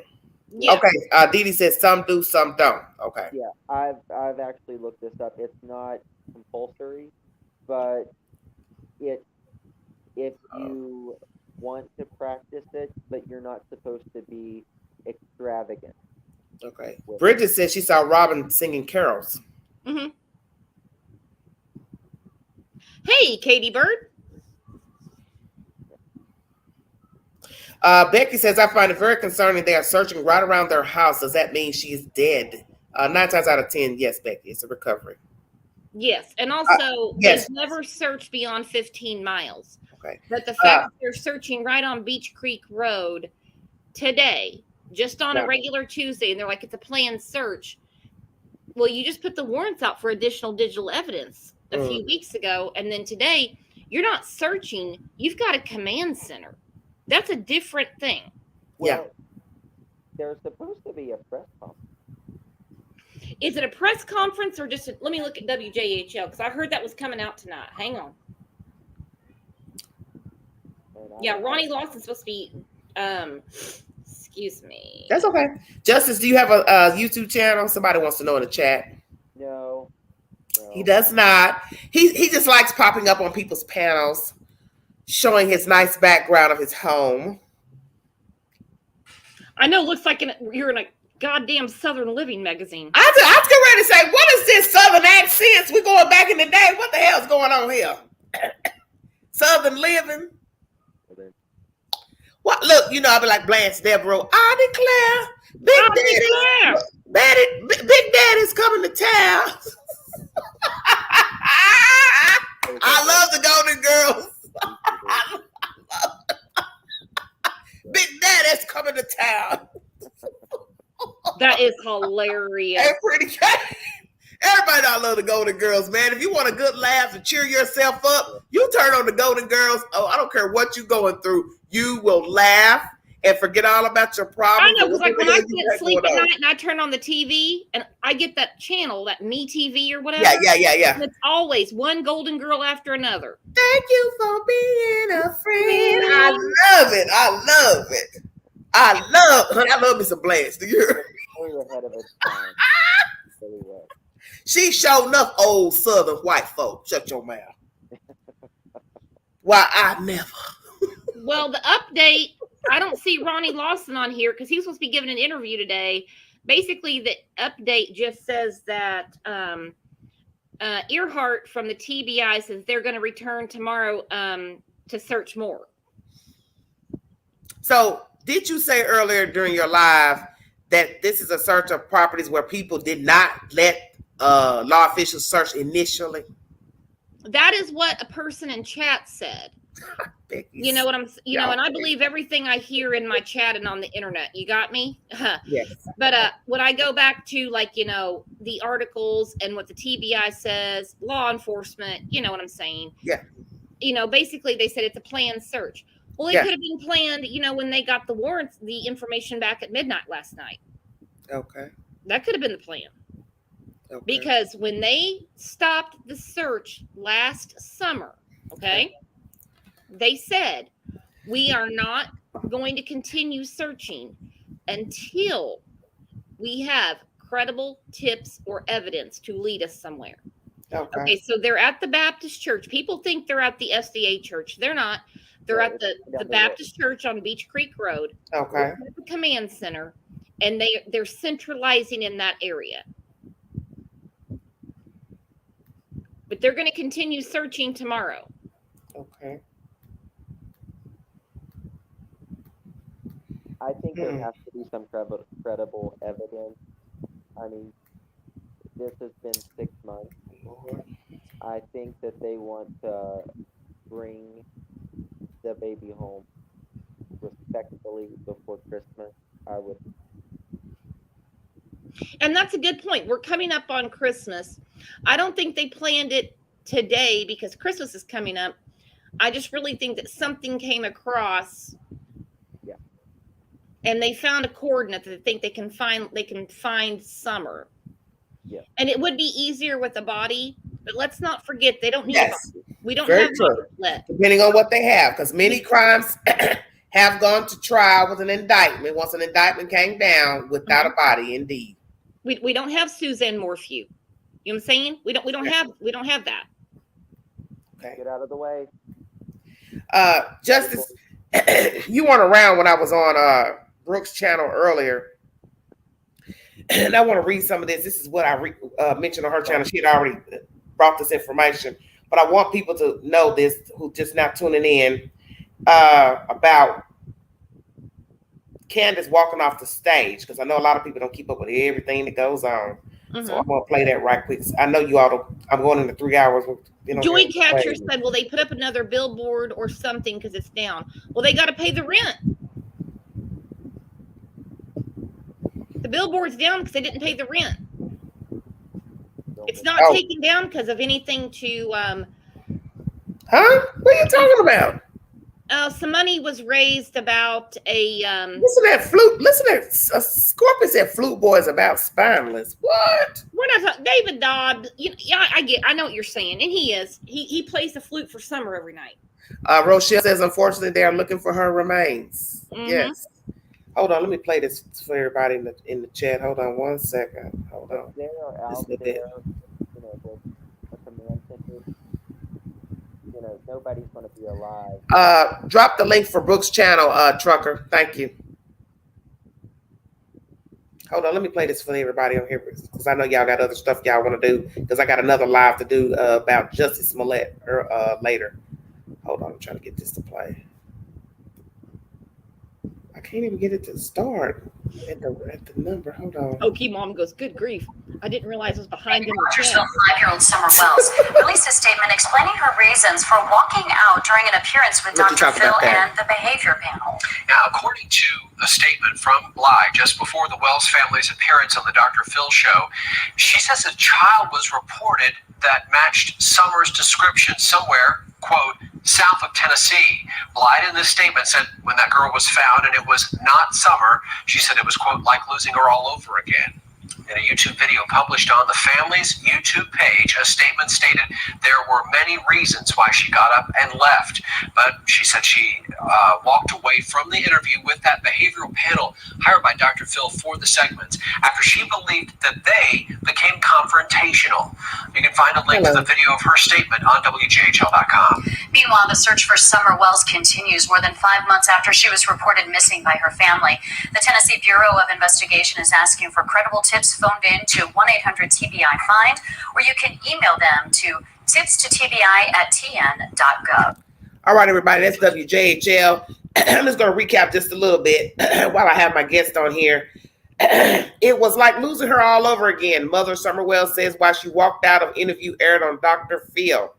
Yeah. Okay, Dee Dee says some do, some don't. Okay. Yeah, I've actually looked this up. It's not compulsory, but if you want to practice it, but you're not supposed to be extravagant. Okay. Bridget says she saw Robin singing carols. Mm-hmm. Hey, Katie Bird. Becky says, I find it very concerning they are searching right around their house. Does that mean she's dead? 9 times out of 10, yes, Becky, it's a recovery. Yes, and also yes. they've never searched beyond 15 miles. Okay. But the fact that they're searching right on Beach Creek Road today, just on a regular Tuesday, and they're like, it's a planned search. Well, you just put the warrants out for additional digital evidence a few weeks ago, and then today you're not searching, you've got a command center. That's a different thing. Well, there's supposed to be a press conference. Is it a press conference or just let me look at WJHL because I heard that was coming out tonight. Hang on. Yeah, Ronnie Lawson's supposed to be excuse me. That's okay. Justice, do you have a YouTube channel? Somebody wants to know in the chat. No. He does not. He just likes popping up on people's panels, showing his nice background of his home. I know, looks like you're in a goddamn Southern Living magazine. I was getting ready to say, what is this Southern accents? We're going back in the day. What the hell's going on here? Southern Living. What? Look, I'll be like Blanche Devereaux. I declare, Big Daddy's coming to town. I love the Golden Girls. Big Daddy's coming to town. That is hilarious. Hey, pretty cat. Everybody I love the Golden Girls, man. If you want a good laugh and cheer yourself up, you turn on the Golden Girls. Oh, I don't care what you're going through. You will laugh and forget all about your problems. I know, because like when I can't sleep at night and I turn on the TV and I get that channel, that Me TV or whatever. Yeah. And it's always one Golden Girl after another. Thank you for being a friend. I love it. I love me some Blanche. Do you hear? Ahead of its time. Really well. She showed enough old Southern white folk. Shut your mouth. Why I never. Well, the update, I don't see Ronnie Lawson on here because he's supposed to be giving an interview today. Basically, the update just says that Earhart from the TBI says they're going to return tomorrow to search more. So, did you say earlier during your live that this is a search of properties where people did not let law officials search initially? That is what a person in chat said. You know what I'm, and I believe everything I hear in my chat and on the internet. You got me? Yes. But when I go back to the articles and what the TBI says, law enforcement, you know what I'm saying? Yeah. Basically they said it's a planned search. Well, it could have been planned, when they got the warrants, the information back at midnight last night. Okay. That could have been the plan. Okay. Because when they stopped the search last summer, they said, we are not going to continue searching until we have credible tips or evidence to lead us somewhere. Okay, so they're at the Baptist church. People think they're at the SDA church. They're not. They're at the Baptist church on Beach Creek Road. Okay. The command center, and they're centralizing in that area. But they're going to continue searching tomorrow. Okay. I think there has to be some credible evidence. I mean, this has been 6 months. I think that they want to bring the baby home respectfully before Christmas. I would. And that's a good point. We're coming up on Christmas. I don't think they planned it today because Christmas is coming up. I just really think that something came across. Yeah. And they found a coordinate that they think they can find Summer. Yeah. And it would be easier with a body, but let's not forget they don't need a body. We don't Very have true. left. Depending on what they have, because many crimes have gone to trial with an indictment. Once an indictment came down without a body, indeed. We don't have Suzanne Morphew. You know what I'm saying? We don't have that. Okay. Get out of the way. Justice, you weren't around when I was on Brooke's channel earlier. And I want to read some of this. This is what I mentioned on her channel. She had already brought this information, but I want people to know this who just now tuning in about Candace walking off the stage, because I know a lot of people don't keep up with everything that goes on. Mm-hmm. So I'm going to play that right quick. I know you all don't, I'm going into 3 hours. Joy Catcher said, well, they put up another billboard or something because it's down. Well, they got to pay the rent. The billboard's down because they didn't pay the rent. It's not taken down because of anything to... Huh? What are you talking about? Some money was raised about a... Listen to that flute. Listen to that. Scorpion said Flute Boy is about spineless. What? We're not talking... David Dodd. Yeah, I know what you're saying. And he is. He plays the flute for Summer every night. Rochelle says, unfortunately, they are looking for her remains. Mm-hmm. Yes. Hold on. Let me play this for everybody in the chat. Hold on 1 second. Hold on. There are out there, nobody's going to be alive. Drop the link for Brooks' channel, Trucker. Thank you. Hold on, let me play this for everybody on here because I know y'all got other stuff y'all want to do, because I got another live to do about Justice Smollett later. Hold on, I'm trying to get this to play. I can't even get it to start at the number. Hold on. Okay, Mom goes, good grief. I didn't realize it was behind in the chat. 5-year-old Summer Wells released a statement explaining her reasons for walking out during an appearance with Dr. Phil and the behavior panel. Now, according to a statement from Bly just before the Wells family's appearance on the Dr. Phil show, she says a child was reported that matched Summer's description somewhere, quote, south of Tennessee. Blythe in this statement said when that girl was found and it was not Summer, she said it was, quote, like losing her all over again. In a YouTube video published on the family's YouTube page, a statement stated there were many reasons why she got up and left, but she said she walked away from the interview with that behavioral panel hired by Dr. Phil for the segments after she believed that they became confrontational. You can find a link to the video of her statement on WJHL.com. Meanwhile, the search for Summer Wells continues more than 5 months after she was reported missing by her family. The Tennessee Bureau of Investigation is asking for credible tips phoned in to 1-800-TBI-FIND, or you can email them to tipstotbi@tn.gov. All right, everybody, that's WJHL. I'm just going to recap just a little bit while I have my guest on here. It was like losing her all over again, Mother Summer Wells says while she walked out of interview aired on Dr. Phil.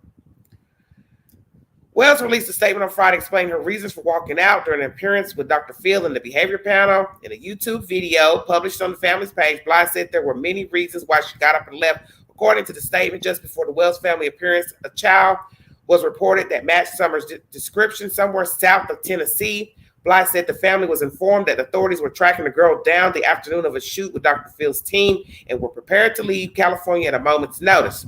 Wells released a statement on Friday explaining her reasons for walking out during an appearance with Dr. Phil in the behavior panel. In a YouTube video published on the family's page, Bly said there were many reasons why she got up and left. According to the statement, just before the Wells family appearance, a child was reported that matched Summer's description somewhere south of Tennessee. Bly said the family was informed that authorities were tracking the girl down the afternoon of a shoot with Dr. Phil's team and were prepared to leave California at a moment's notice.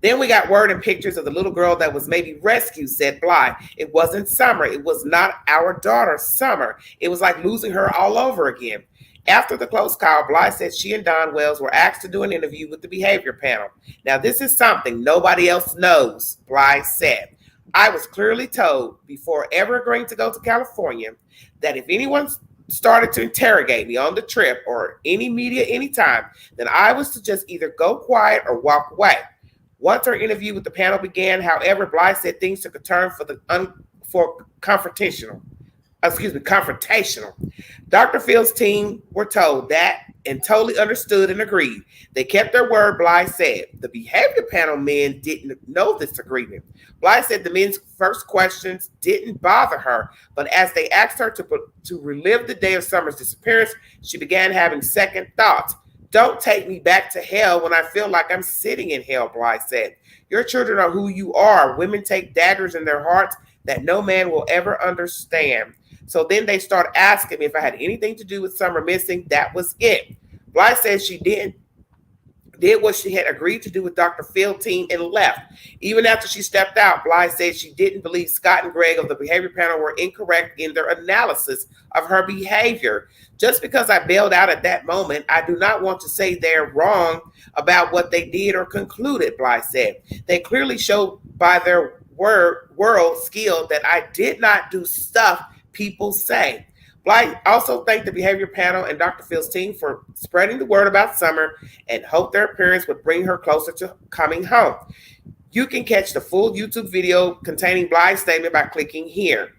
Then we got word and pictures of the little girl that was maybe rescued, said Bly. It wasn't Summer. It was not our daughter, Summer. It was like losing her all over again. After the close call, Bly said she and Don Wells were asked to do an interview with the behavior panel. Now, this is something nobody else knows, Bly said. I was clearly told before ever agreeing to go to California that if anyone started to interrogate me on the trip or any media anytime, then I was to just either go quiet or walk away. Once her interview with the panel began, however, Bly said things took a turn for confrontational. Dr. Phil's team were told that and totally understood and agreed. They kept their word, Bly said. The behavior panel men didn't know this agreement. Bly said the men's first questions didn't bother her, but as they asked her to relive the day of Summer's disappearance, she began having second thoughts. Don't take me back to hell when I feel like I'm sitting in hell, Bly said. Your children are who you are. Women take daggers in their hearts that no man will ever understand. So then they start asking me if I had anything to do with Summer missing. That was it. Bly says she did what she had agreed to do with Dr. Phil's team and left. Even after she stepped out, Bly said she didn't believe Scott and Greg of the behavior panel were incorrect in their analysis of her behavior. Just because I bailed out at that moment, I do not want to say they're wrong about what they did or concluded, Bly said. They clearly showed by their world skill that I did not do stuff people say. Bly also thanked the behavior panel and Dr. Phil's team for spreading the word about Summer and hoped their appearance would bring her closer to coming home. You can catch the full YouTube video containing Bly's statement by clicking here.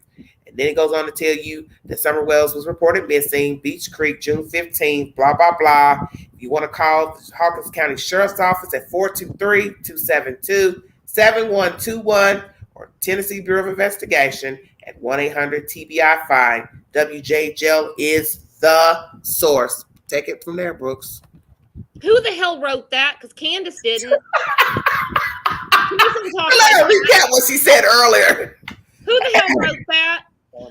And then it goes on to tell you that Summer Wells was reported missing, Beach Creek, June 15th, blah, blah, blah. If you want to call the Hawkins County Sheriff's Office at 423-272-7121 or Tennessee Bureau of Investigation at 1-800-TBI-FINE. WJHL is the source. Take it from there, Brooks. Who the hell wrote that? Because Candace didn't. Let her recap what she said earlier. Who the hell wrote that?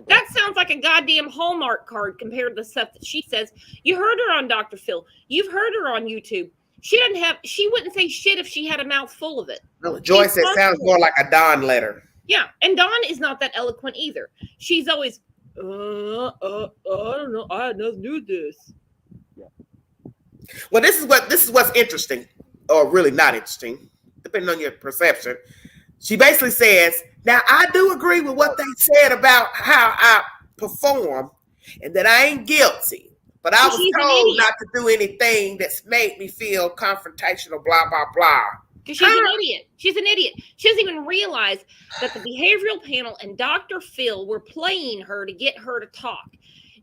That sounds like a goddamn Hallmark card compared to the stuff that she says. You heard her on Dr. Phil. You've heard her on YouTube. She wouldn't say shit if she had a mouth full of it. No, Joyce said sounds more like a Dawn letter. Yeah, and Dawn is not that eloquent either. She's always, I don't know, I had nothing to do with this. Yeah. Well, this is what's interesting, or really not interesting, depending on your perception. She basically says, now I do agree with what they said about how I perform and that I ain't guilty, but I was told not to do anything that's made me feel confrontational, blah, blah, blah. Because she's an idiot. She's an idiot. She doesn't even realize that the behavioral panel and Dr. Phil were playing her to get her to talk.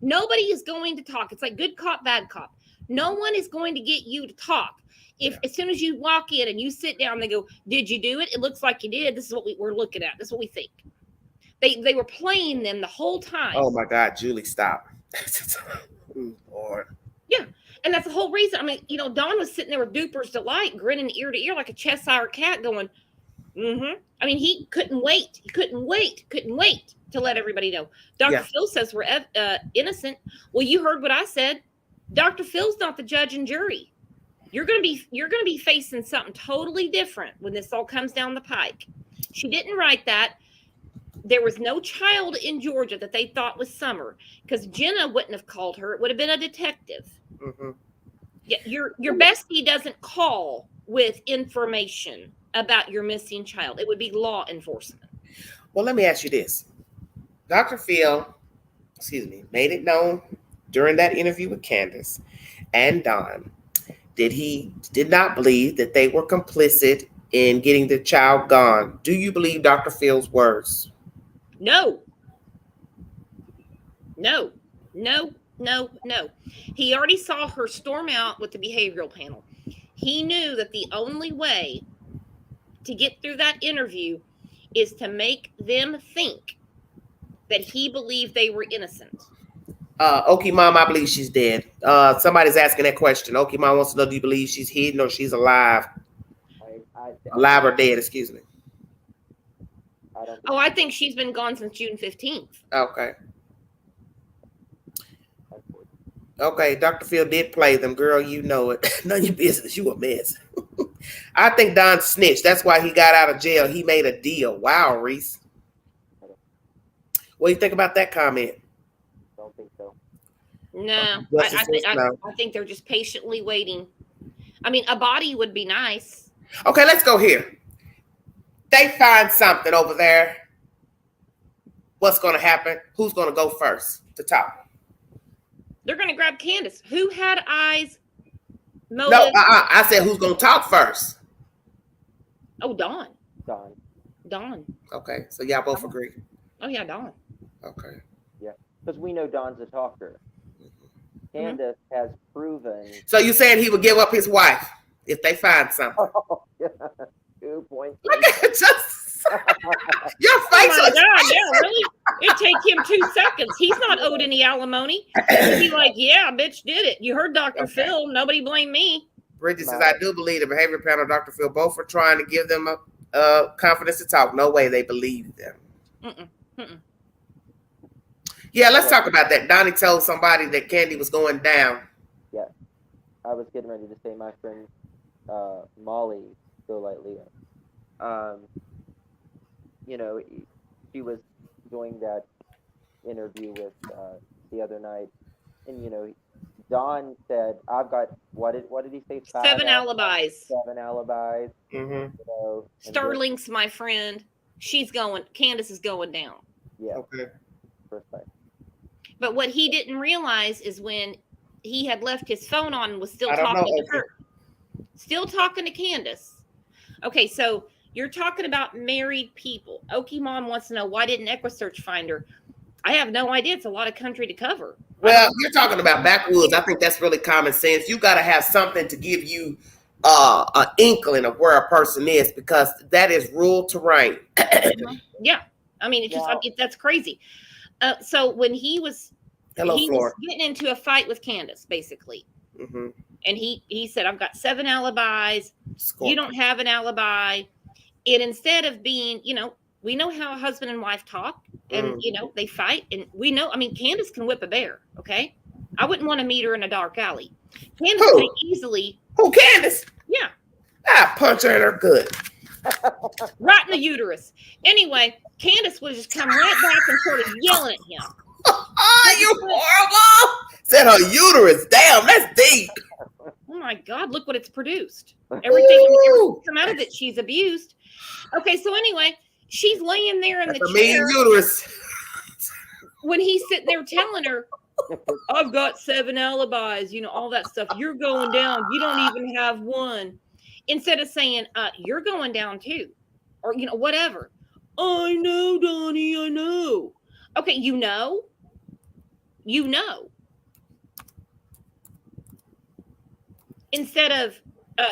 Nobody is going to talk. It's like good cop, bad cop. No one is going to get you to talk. If as soon as you walk in and you sit down, they go, did you do it? It looks like you did. This is what we're looking at. This is what we think. They were playing them the whole time. Oh my God, Julie, stop. Lord. Yeah. And that's the whole reason. I mean, Dawn was sitting there with Duper's delight, grinning ear to ear like a Cheshire cat going, I mean, he couldn't wait. He couldn't wait to let everybody know. Dr. Phil says we're innocent. Well, you heard what I said. Dr. Phil's not the judge and jury. You're gonna be facing something totally different when this all comes down the pike. She didn't write that. There was no child in Georgia that they thought was Summer, because Jenna wouldn't have called her. It would have been a detective. Mm-hmm. Yeah, your bestie doesn't call with information about your missing child. It would be law enforcement. Well, let me ask you this. Dr. Phil, made it known during that interview with Candace and Dawn that he did not believe that they were complicit in getting the child gone. Do you believe Dr. Phil's words? No. He already saw her storm out with the behavioral panel. He knew that the only way to get through that interview is to make them think that he believed they were innocent. Okie Mom, I believe she's dead. Somebody's asking that question. Okie Mom wants to know, do you believe she's hidden or she's alive? Alive or dead, excuse me. I think she's been gone since June 15th. Okay, Dr. Phil did play them. Girl, you know it. None of your business. You a mess. I think Don snitched. That's why he got out of jail. He made a deal. Wow, Reese. What do you think about that comment? Don't think so. No, I think they're just patiently waiting. I mean, a body would be nice. Okay, let's go here. They find something over there. What's going to happen? Who's going to go first to talk? They're going to grab Candace. Who had eyes? Motive? No, I said who's going to talk first? Oh, Dawn. Okay, so y'all both agree. Oh, yeah, Dawn. Okay. Yeah, because we know Dawn's a talker. Candace has proven. So you saying he would give up his wife if they find something? Oh, yeah. 2 points. Look at just your face. Oh my God, yeah, really? It'd take him 2 seconds. He's not owed any alimony. He'd be like, yeah, bitch did it. You heard Dr. Phil. Nobody blame me. Bridget says, I do believe the behavior panel, Dr. Phil, both were trying to give them a confidence to talk. No way they believe them. Yeah, let's talk about that. Donnie told somebody that Candy was going down. Yeah. I was getting ready to say my friend Molly Golightly. She was doing that interview with the other night, and Don said, "I've got what did he say? 7 alibis. 7 alibis." Mm-hmm. Sterling's my friend. Candace is going down. Yeah. Okay. Perfect. But what he didn't realize is when he had left his phone on and was still talking to her, still talking to Candace. Okay, so you're talking about married people. Okie Mom wants to know, why didn't EquiSearch find her? I have no idea. It's a lot of country to cover. Well, you're talking about backwoods. I think that's really common sense. You got to have something to give you an inkling of where a person is, because that is rural terrain. Yeah. I mean, it's just, that's crazy. So when he was getting into a fight with Candace, basically. Mm-hmm. And he said, I've got 7 alibis. You don't have an alibi. And instead of being, we know how a husband and wife talk, and, they fight. And we know, I mean, Candace can whip a bear, okay? I wouldn't want to meet her in a dark alley. Candace can easily. Who, Candace? Yeah. I punch her in her gut. Right in the uterus. Anyway, Candace would just come right back and sort of yelling at him. Oh, you horrible. Said her uterus. Damn, that's deep. Oh my God, look what it's produced. Everything come out of it, she's abused. Okay, so anyway, she's laying there in the chair. Uterus. When he's sitting there telling her, I've got 7 alibis, all that stuff. You're going down. You don't even have one. Instead of saying, you're going down too. Or, whatever. I know, Donnie, I know. Okay, you know. Instead of,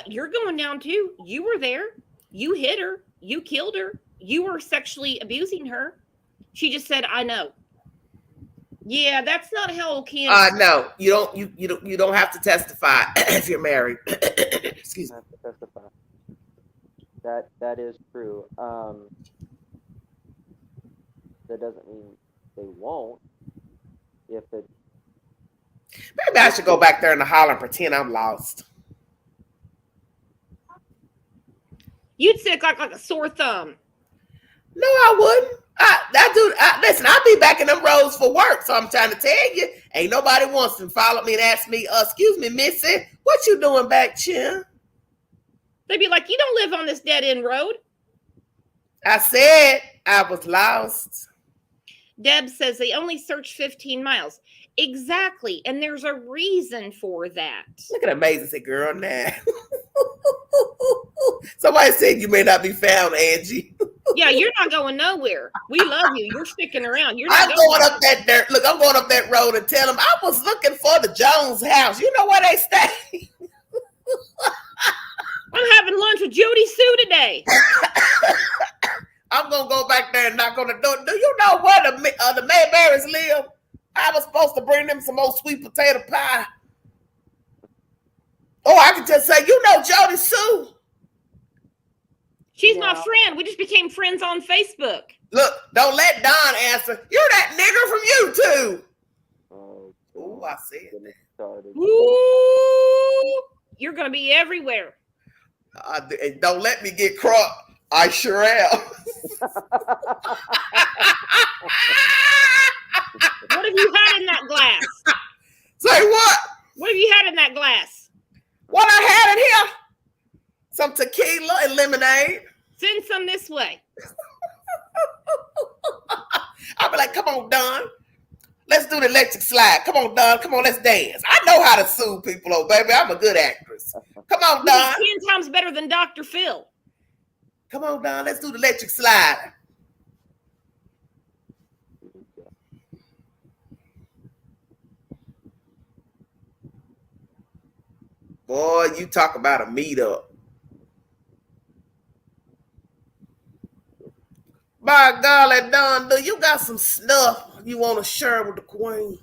you're going down too. You were there. You hit her. You killed her. You were sexually abusing her. She just said, I know. Yeah, that's not how Candace. No, you don't have to testify if you're married. Excuse me. Testify. That is true. That doesn't mean they won't. If it. Maybe I should go back there in the holler and pretend I'm lost. You'd sit like a sore thumb. No, I wouldn't. Listen, I'll be back in them roads for work, so I'm trying to tell you, ain't nobody wants to follow me and ask me, excuse me, missy, what you doing back here? They'd be like, you don't live on this dead-end road. I said I was lost. Deb says they only searched 15 miles. Exactly, and there's a reason for that. Look at amazing girl now. Somebody said you may not be found, Angie. Yeah, you're not going nowhere. We love you. You're sticking around. I'm going up that dirt. Look, I'm going up that road and tell them I was looking for the Jones house. You know where they stay? I'm having lunch with Judy Sue today. I'm going to go back there and knock on the door. Do you know where the Mayberries live? I was supposed to bring them some old sweet potato pie. Oh, I can just say, Jody Sue. She's my friend. We just became friends on Facebook. Look, don't let Don answer. You're that nigger from YouTube. Oh, I said that. Ooh, you're going to be everywhere. And don't let me get cropped. I sure am. What have you had in that glass? Say what? What have you had in that glass? What I had in here? Some tequila and lemonade. Send some this way. I'll be like, come on, Don. Let's do the electric slide. Come on, Don. Come on, let's dance. I know how to soothe people, oh, baby. I'm a good actress. Come on, Don. 10 times better than Dr. Phil. Come on, Don. Let's do the electric slide. Boy, you talk about a meetup. By golly, Don, do you got some stuff you want to share with the queen?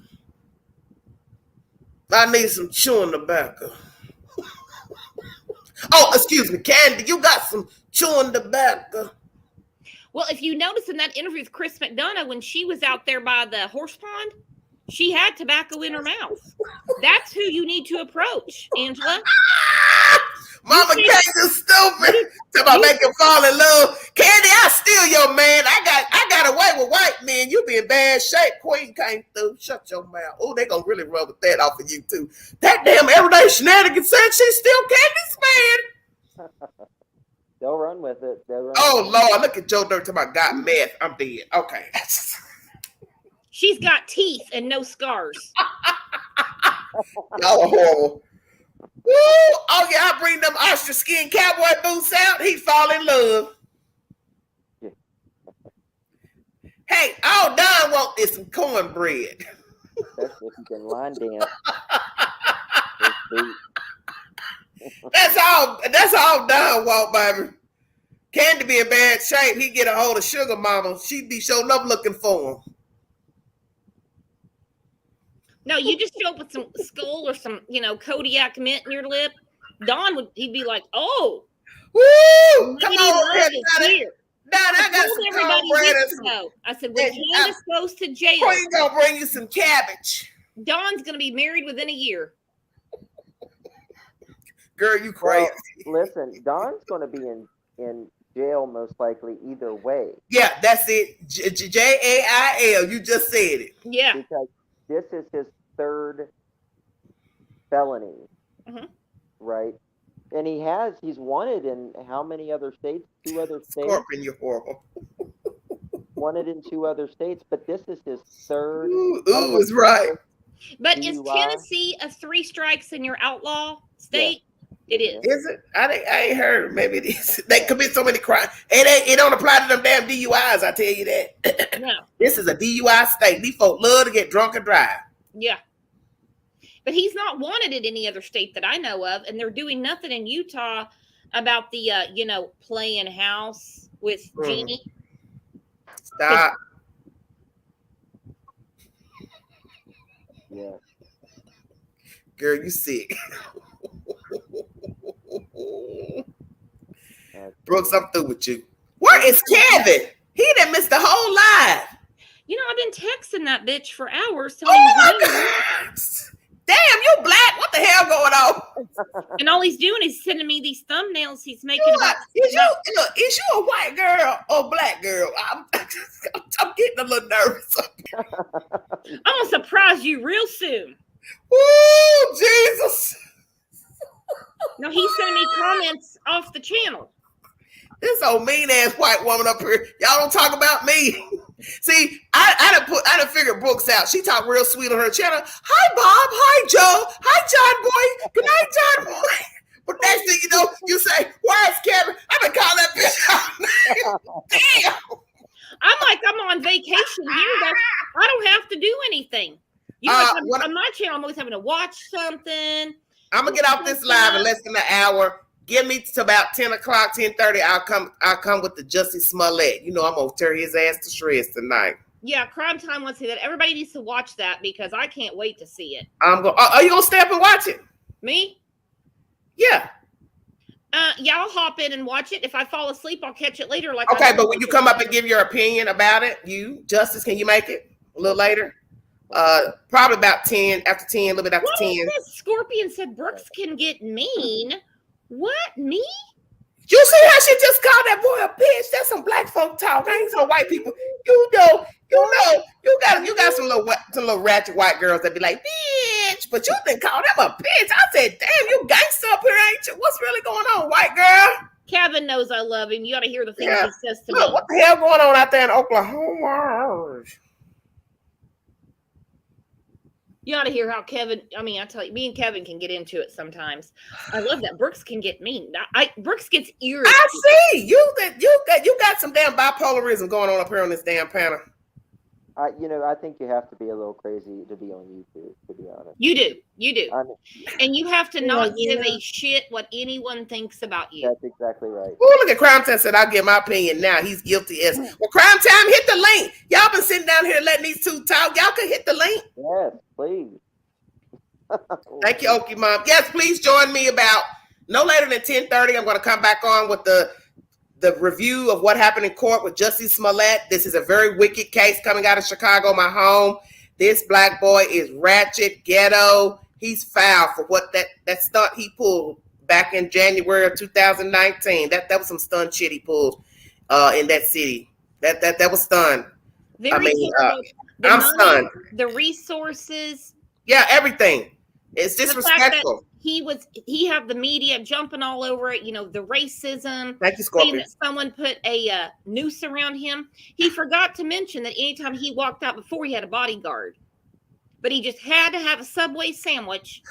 I need some chewing tobacco. Oh, excuse me, Candy, you got some chewing tobacco. Well, if you notice in that interview with Chris McDonough, when she was out there by the horse pond, she had tobacco in her mouth. That's who you need to approach, Angela. Mama K is stupid. About making fall in love. Candy, I still your man. I got away with white men. You be in bad shape. Queen came through. Shut your mouth. Oh, they gonna really rub with that off of you too. That damn everyday shenanigans said she's still Candy's man. They'll run with it. Oh Lord, look at Joe Dirt talking about got meth. I'm dead. Okay. She's got teeth and no scars. Y'all are horrible. Woo! Oh yeah, I bring them ostrich skin cowboy boots out. He fall in love. Yeah. Hey, all Don want is some cornbread. Especially if you can line dance. That's all Don want, baby. Candy be in bad shape. He get a hold of Sugar Mama. She be showing up looking for him. No, you just show up with some skull or some, Kodiak mint in your lip. He'd be like, "Oh, woo! Come on, here." Don, I got some cornbread and some. I said, when Candace goes to jail, Queen gonna bring you some cabbage. Don's gonna be married within a year. Girl, you crazy. Well, listen, Don's gonna be in jail most likely either way. Yeah, that's it. JAIL. You just said it. Yeah. Because this is his third felony, right? And he's wanted in how many other states? 2 other states. Scorpion, you're horrible. Wanted in 2 other states, but this is his third. Ooh, is right. But is Tennessee a 3 strikes and you're outlaw state? Yeah. It is. Is it? I ain't heard. Maybe it is. They commit so many crimes. It don't apply to them damn DUIs. I tell you that. No. This is a DUI state. These folk love to get drunk and drive. Yeah. But he's not wanted in any other state that I know of, and they're doing nothing in Utah about the playing house with Jeannie. Stop. Yeah. Girl, you sick. Brooks, I'm through with you. Where is Kevin? He done missed the whole live. I've been texting that bitch for hours. Oh my God. Damn, you black. What the hell going on? And all he's doing is sending me these thumbnails he's making is you a white girl or black girl? I'm getting a little nervous. I'm going to surprise you real soon. Woo, Jesus. No, he's sending me comments off the channel. This old mean ass white woman up here. Y'all don't talk about me. See, I done figured Brooks out. She talked real sweet on her channel. Hi, Bob. Hi, Joe. Hi, John Boy. Good night, John Boy. But next thing you know, you say, "Where's Kevin?" I've been calling that bitch out. Damn. I'm on vacation here. I don't have to do anything. On my channel, I'm always having to watch something. I'm gonna get off this live in less than an hour. Give me to about 10 o'clock, 10:30. I'll come with the Jussie Smollett. I'm gonna tear his ass to shreds tonight. Yeah, Crime Time wants to see that. Everybody needs to watch that because I can't wait to see it. Are you gonna stay up and watch it? Me? Yeah. Yeah, I'll hop in and watch it. If I fall asleep, I'll catch it later. Okay, but when you come up and give your opinion about it, Justice, can you make it a little later? Probably about 10, after 10, a little bit after 10. Scorpion said Brooks can get mean. What, me? You see how she just called that boy a bitch? That's some black folk talk. I ain't some white people. You got some little ratchet white girls that be like, bitch, but you didn't call them a bitch. I said, damn, you gangster up here, ain't you? What's really going on, white girl? Kevin knows I love him. You ought to hear the things he says to me. What the hell going on out there in Oklahoma? You ought to hear how I tell you, me and Kevin can get into it sometimes. I love that. Brooks can get mean. Brooks gets irritated. I see. You got some damn bipolarism going on up here on this damn panel. I think you have to be a little crazy to be on YouTube, to be honest. You do. And you have to not give a shit what anyone thinks about you. That's exactly right. Oh, look at Crime Time said, I'll give my opinion now. He's guilty as... Well, Crime Time, hit the link. Y'all been sitting down here letting these two talk. Y'all can hit the link. Yes, please. Thank you, Okie Mom. Yes, please join me about no later than 10:30. I'm going to come back on with the review of what happened in court with Jussie Smollett. This is a very wicked case coming out of Chicago, my home. This black boy is ratchet, ghetto. He's foul for what that stunt he pulled back in January of 2019. That was some stunt shit he pulled in that city. That was stunned. I'm stunned. The resources. Yeah, everything. It's disrespectful. He had the media jumping all over it, the racism. Thank you, Scorpion. Saying that someone put a noose around him. He forgot to mention that anytime he walked out before, he had a bodyguard. But he just had to have a Subway sandwich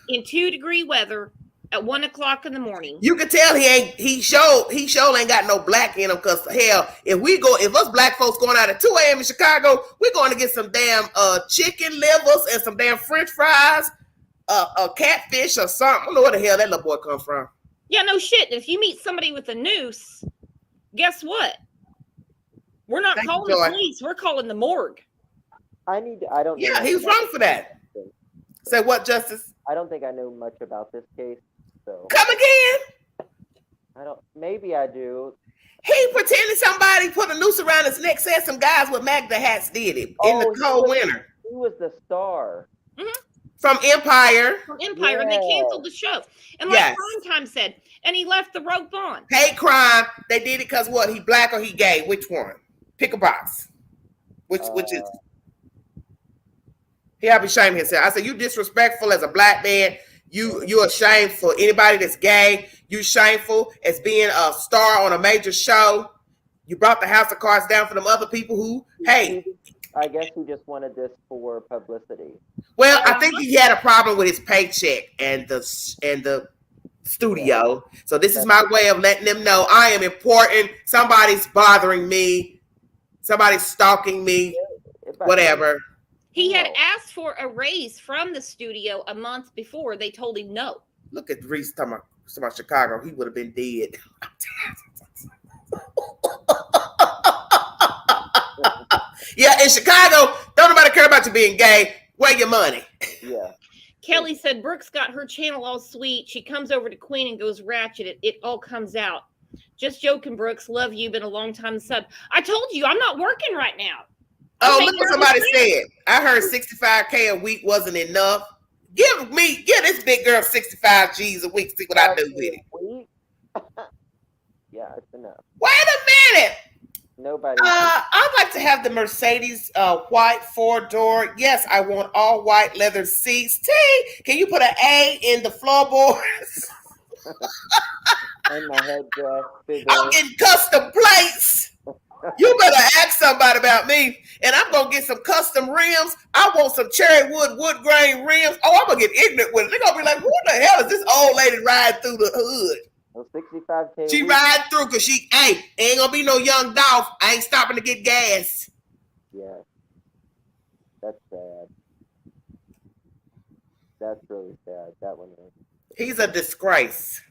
in 2-degree weather at 1 o'clock in the morning. You can tell he sure ain't got no black in him, because hell, if us black folks going out at 2 a.m. in Chicago, we're going to get some damn chicken livers and some damn French fries, a catfish or something. I don't know where the hell that little boy come from. Yeah, no shit. If you meet somebody with a noose, guess what? We're not calling the police. We're calling the morgue. I don't know. Yeah, he was wrong for that. Say what, Justice? I don't think I know much about this case. So come again? Maybe I do. He pretended somebody put a noose around his neck, said some guys with Magda hats did it in the cold winter. He was the star. Mm-hmm. From Empire. Yeah. And they canceled the show. And like Primetime said, and he left the rope on. Hate crime. They did it because what? He black or he gay? Which one? Pick a box. Which is? He had to be ashamed of himself. I said, you disrespectful as a black man. You're ashamed for anybody that's gay. You shameful as being a star on a major show. You brought the house of cards down for them other people who, hey. I guess he just wanted this for publicity. Well, I think he had a problem with his paycheck and the studio. So this is my way of letting them know I am important. Somebody's bothering me. Somebody's stalking me. Whatever. He had asked for a raise from the studio a month before. They told him no. Look at Reese talking about Chicago. He would have been dead. Yeah, in Chicago, don't nobody care about you being gay. Where your money? Yeah. Kelly said Brooks got her channel all sweet. She comes over to Queen and goes ratchet. It all comes out. Just joking, Brooks. Love you. Been a long time sub. I told you I'm not working right now. Look what somebody said. I heard 65K a week wasn't enough. Give this big girl 65 G's a week. See what I do with it. Yeah, it's enough. Wait a minute. Nobody. I'd like to have the Mercedes white 4-door. Yes, I want all white leather seats. T, can you put an A in the floorboards? And my headdress. I'm getting custom plates. You better ask somebody about me. And I'm going to get some custom rims. I want some cherry wood grain rims. Oh, I'm going to get ignorant with it. They're going to be like, who the hell is this old lady riding through the hood? 65K. She riding through because ain't going to be no young Dolph. I ain't stopping to get gas. Yeah. That's sad. That's really sad. That one is. He's a disgrace.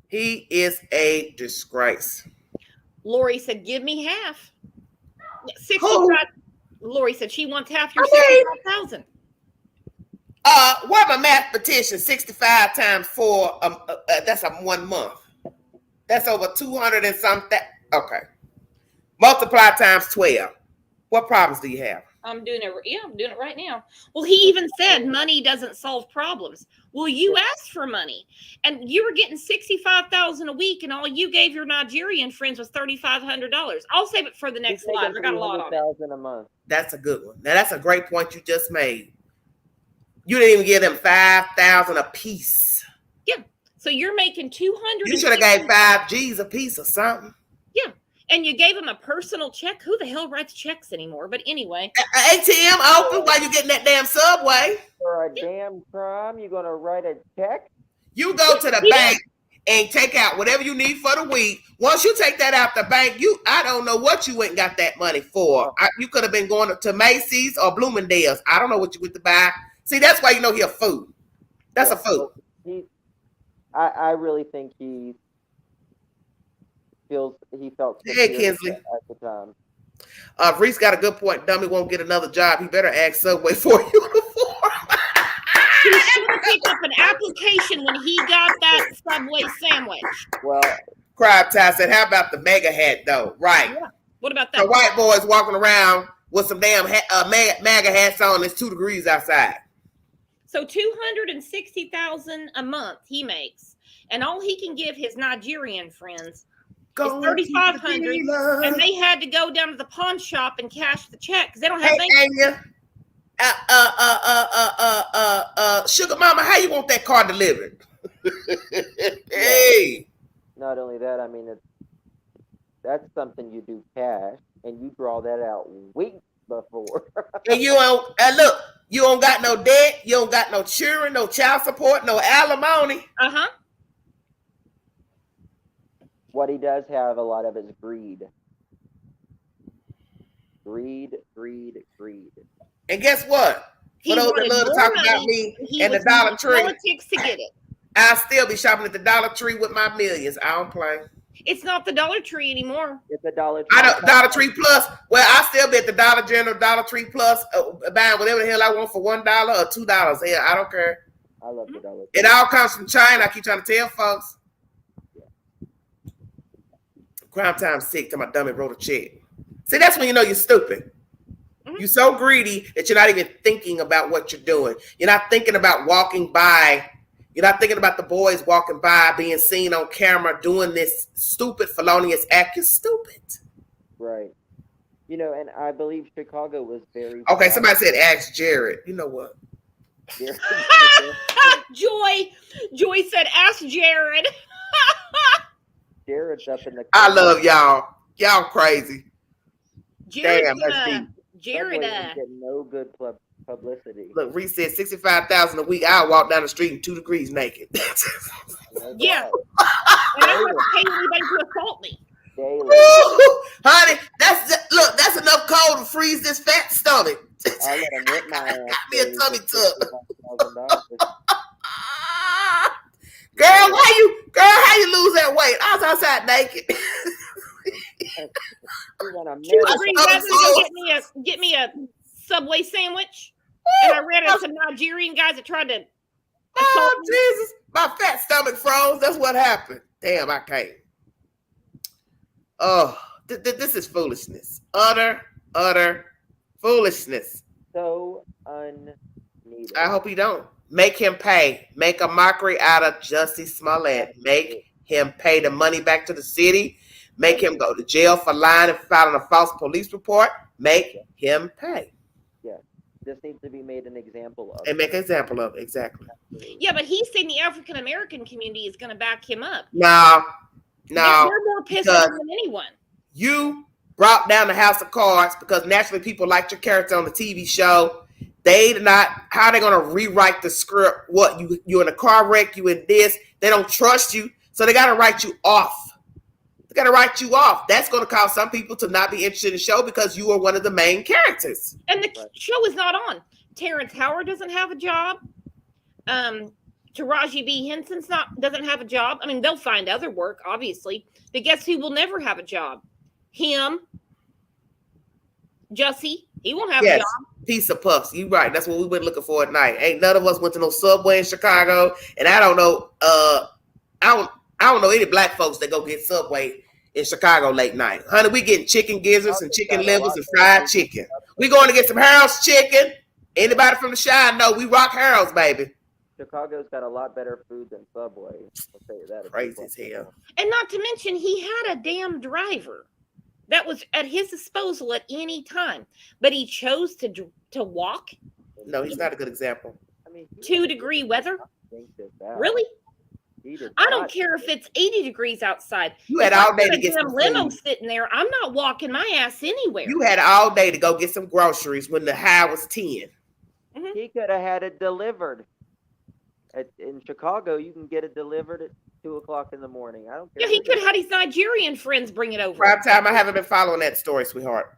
He is a disgrace. Lori said, give me half. 65. Lori said she wants half your 65,000. What my mathematician? 65 times 4. That's a 1 month. That's over 200 and something. Okay. Multiply times 12. What problems do you have? I'm doing it. Yeah, I'm doing it right now. Well, he even said money doesn't solve problems. Well, you asked for money, and you were getting $65,000 a week, and all you gave your Nigerian friends was $3,500. I'll save it for the next live. I got a lot on it. $1,000 a month. That's a good one. Now that's a great point you just made. You didn't even give them $5,000 a piece. Yeah. So you're making $200. You should have gave 5 G's a piece or something. Yeah. And you gave him a personal check. Who the hell writes checks anymore? But anyway. ATM open while you getting that damn Subway. For a damn crime, you're going to write a check? You go to the bank and take out whatever you need for the week. Once you take that out the bank, I don't know what you went and got that money for. You could have been going to Macy's or Bloomingdale's. I don't know what you went to buy. See, that's why you know he a fool. That's a fool. I really think he felt hey, Kinsley. At the time. Reese got a good point. Dummy won't get another job. He better ask Subway for a uniform. He should have picked up an application when he got that Subway sandwich. Well, Crab Ty said, how about the mega hat, though? Right. Yeah. What about that? The white boys walking around with some damn MAGA hats on. It's 2 degrees outside. So $260,000 a month he makes, and all he can give his Nigerian friends is $3,500, and they had to go down to the pawn shop and cash the check because they don't have Sugar Mama, how you want that car delivered? Hey. Not only that, I mean, that's something you do cash, and you draw that out weeks before. And you don't, look, you don't got no debt, you don't got no children, no child support, no alimony. Uh-huh. What he does have a lot of is greed. Greed. And guess what? He For those that wanted love to more talk money, about me he and the was Dollar using Tree, politics to get it. I'll still be shopping at the Dollar Tree with my millions. I don't play. It's not the Dollar Tree anymore. It's a Dollar Tree. I don't, Dollar Tree Plus. Well, I still be at the Dollar General, Dollar Tree Plus, buying whatever the hell I want for $1 or $2. Hell, I don't care. I love the Dollar Tree. It all comes from China. I keep trying to tell folks. Crime time sick till my dummy wrote a check. See, that's when you know you're stupid. Mm-hmm. You're so greedy that you're not even thinking about what you're doing. You're not thinking about walking by. You're not thinking about the boys walking by, being seen on camera, doing this stupid, felonious act. You're stupid. Right. You know, and I believe Chicago was very... Okay, somebody said ask Jared. You know what? Joy said ask Jared. Jared's up in the... I love y'all. Y'all crazy. Jared, damn, that's deep. Jared get no good publicity. Look, Reese said $65,000 a week. I'll walk down the street in 2 degrees naked. Yeah. And I don't pay anybody to assault me. Daily. Honey, that's enough cold to freeze this fat stomach. I let him whip my ass. Got me a tummy tuck. Girl, how you lose that weight? I was outside naked. Get me a Subway sandwich, and I ran into some Nigerian guys that tried to. Oh Jesus! My fat stomach froze. That's what happened. Damn, I can't. Oh, this is foolishness. Utter foolishness. So unneeded. I hope he don't. Make him pay. Make a mockery out of Jussie Smollett. Make him pay the money back to the city. Make him go to jail for lying and filing a false police report. Make him pay. Yeah. This needs to be made an example of. And make an example of, exactly. Yeah, but he's saying the African American community is going to back him up. No. They're more pissed off than anyone. You brought down the House of Cards because naturally people liked your character on the TV show. How are they going to rewrite the script? What, you in a car wreck, you in this. They don't trust you, so they got to write you off. They got to write you off. That's going to cause some people to not be interested in the show because you are one of the main characters. And the show is not on. Terrence Howard doesn't have a job. Taraji B. Henson doesn't have a job. I mean, they'll find other work, obviously. But guess who will never have a job? Him. Jussie. He won't have a job. Piece of puffs. You right. That's what we went looking for at night. Ain't none of us went to no Subway in Chicago. And I don't know, I don't know any black folks that go get Subway in Chicago late night. Honey, we getting chicken gizzards and chicken livers and fried chicken. We going to get some Harold's chicken. Anybody from the Shine know we rock Harold's, baby. Chicago's got a lot better food than Subway. I'll tell you that. Crazy as hell. And not to mention, he had a damn driver that was at his disposal at any time, but he chose to walk. No, he's not a good example. I mean, 2-degree weather. Really? I don't care if it's 80 degrees outside. You had all day to get some limo sitting there. I'm not walking my ass anywhere. You had all day to go get some groceries when the high was 10. Mm-hmm. He could have had it delivered. In Chicago, you can get it delivered at 2:00 in the morning. I don't care. Yeah, he could have had his Nigerian friends bring it over. Prime time. I haven't been following that story, sweetheart.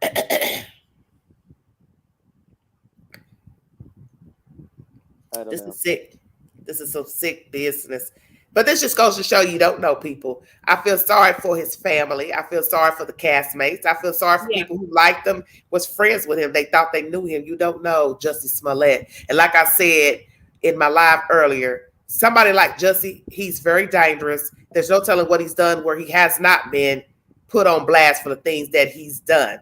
This is sick. This is some sick business. But this just goes to show you don't know people. I feel sorry for his family. I feel sorry for the castmates. I feel sorry for people who liked him, was friends with him. They thought they knew him. You don't know Jussie Smollett. And like I said in my live earlier, somebody like Jussie, he's very dangerous. There's no telling what he's done where he has not been put on blast for the things that he's done.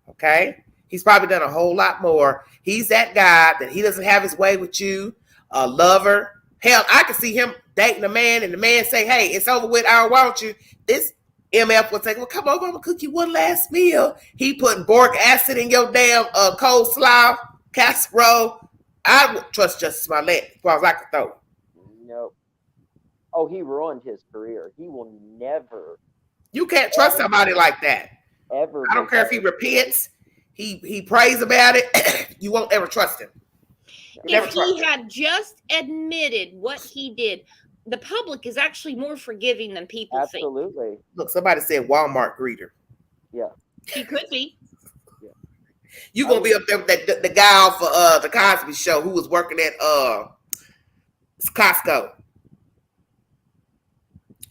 Okay? He's probably done a whole lot more. He's that guy that he doesn't have his way with you, a lover. Hell, I could see him dating a man and the man say, hey, it's over with. I don't want you. This MF would say, well, come over. I'm going to cook you one last meal. He putting boric acid in your damn coleslaw casserole. I would trust Jussie Smollett as far as I could throw. No. Oh, he ruined his career. He will never. You can't trust somebody like that. Ever. I don't care if he repents. he prays about it, you won't ever trust him. If he had just admitted what he did, the public is actually more forgiving than people think. Absolutely. Look, somebody said Walmart greeter. Yeah. He could be. Yeah. You gonna be up there with the guy off of the Cosby Show who was working at Costco.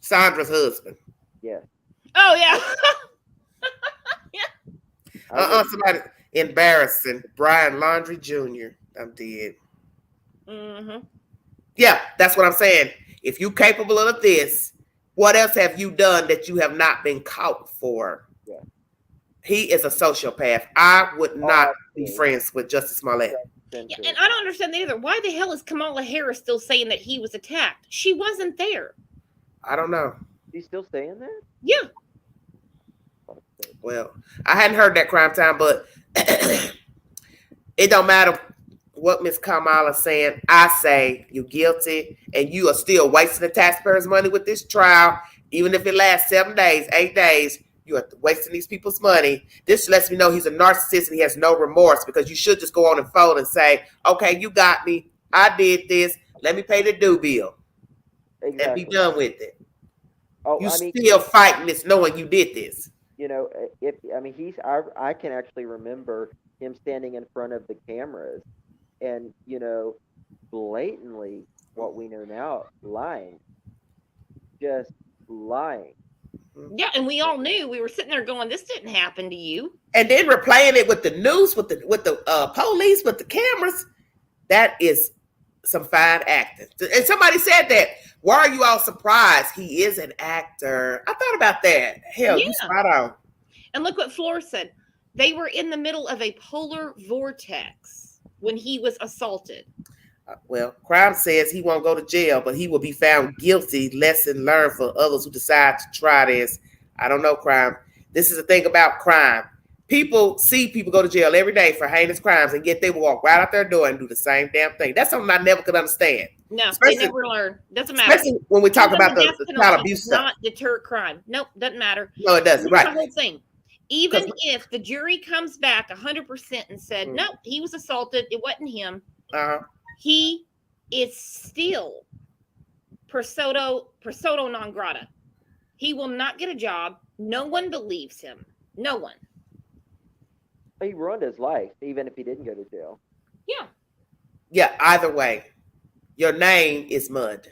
Sandra's husband. Yeah. Oh yeah. Somebody embarrassing. Brian Laundrie Jr. I'm dead. Mm-hmm. Yeah, that's what I'm saying. If you're capable of this, what else have you done that you have not been caught for? Yeah. He is a sociopath. I would not be friends with Justice Smollett. Yeah, and I don't understand either. Why the hell is Kamala Harris still saying that he was attacked? She wasn't there. I don't know. She's still saying that? Yeah. Well, I hadn't heard that crime time, but it don't matter what Miss Kamala's saying. I say you're guilty, and you are still wasting the taxpayers' money with this trial. Even if it lasts 7 days, 8 days, you are wasting these people's money. This lets me know he's a narcissist and he has no remorse, because you should just go on and fold and say, okay, you got me. I did this. Let me pay the due bill. Exactly. And be done with it. Oh, you still fighting this knowing you did this. You know, I can actually remember him standing in front of the cameras and, you know, blatantly, what we know now, lying. Just lying. Yeah, and we all knew. We were sitting there going, this didn't happen to you. And then replaying it with the news, with the police, with the cameras. That is some fine acting. And somebody said that. Why are you all surprised? He is an actor. I thought about that. Hell, yeah. You spot on. And look what Floor said. They were in the middle of a polar vortex when he was assaulted. Well, crime says he won't go to jail, but he will be found guilty. Lesson learned for others who decide to try this. I don't know, crime. This is the thing about crime. People see people go to jail every day for heinous crimes, and yet they will walk right out their door and do the same damn thing. That's something I never could understand. No, especially, they never learn. Doesn't matter. Especially when we talk about the child abuse stuff. Not deter crime. Nope, doesn't matter. No, it doesn't. Right. The whole thing. Even if the jury comes back 100% and said, no, he was assaulted, it wasn't him. He is still persona non grata. He will not get a job. No one believes him. No one. He ruined his life, even if he didn't go to jail. Yeah. Yeah, either way, your name is mud.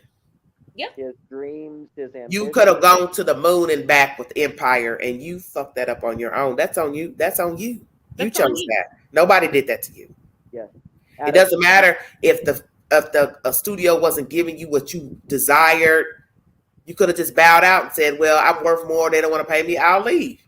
Yeah. His dreams, his ambitions. You could have gone to the moon and back with Empire, and you fucked that up on your own. That's on you. That's on you. You chose that. Nobody did that to you. Yeah. It doesn't matter if a studio wasn't giving you what you desired. You could have just bowed out and said, well, I'm worth more. They don't want to pay me. I'll leave.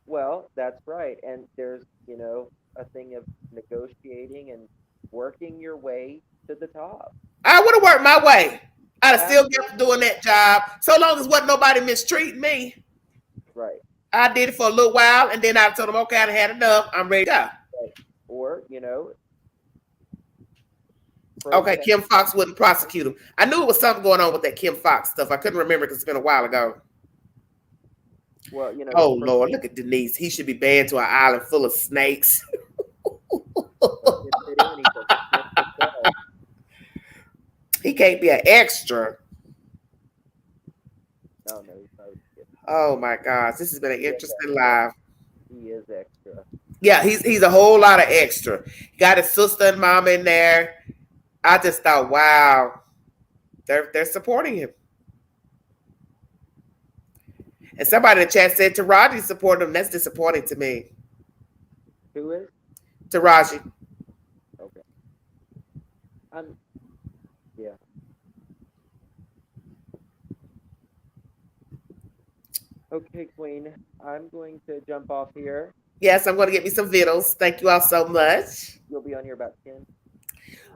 Well, that's right. And there's, you know, a thing of negotiating and working your way to the top. I would have worked my way. I'd have still kept doing that job. So long as wasn't nobody mistreating me. Right. I did it for a little while, and then I told them, okay, I had enough. I'm ready to go. Right. Or, you know. Okay, Kim Fox wouldn't prosecute him. I knew it was something going on with that Kim Fox stuff. I couldn't remember because it's been a while ago. Well, you know. Oh, Lord, look at Denise. He should be banned to an island full of snakes. He can't be an extra. No. Oh, my gosh. This has been an interesting live. He is extra. Yeah, he's a whole lot of extra. He got his sister and mom in there. I just thought, wow, they're supporting him. And somebody in the chat said Taraji supported him. That's disappointing to me. Who is? Taraji. Okay. Yeah. Okay, Queen. I'm going to jump off here. Yes, I'm going to get me some vittles. Thank you all so much. You'll be on here about 10.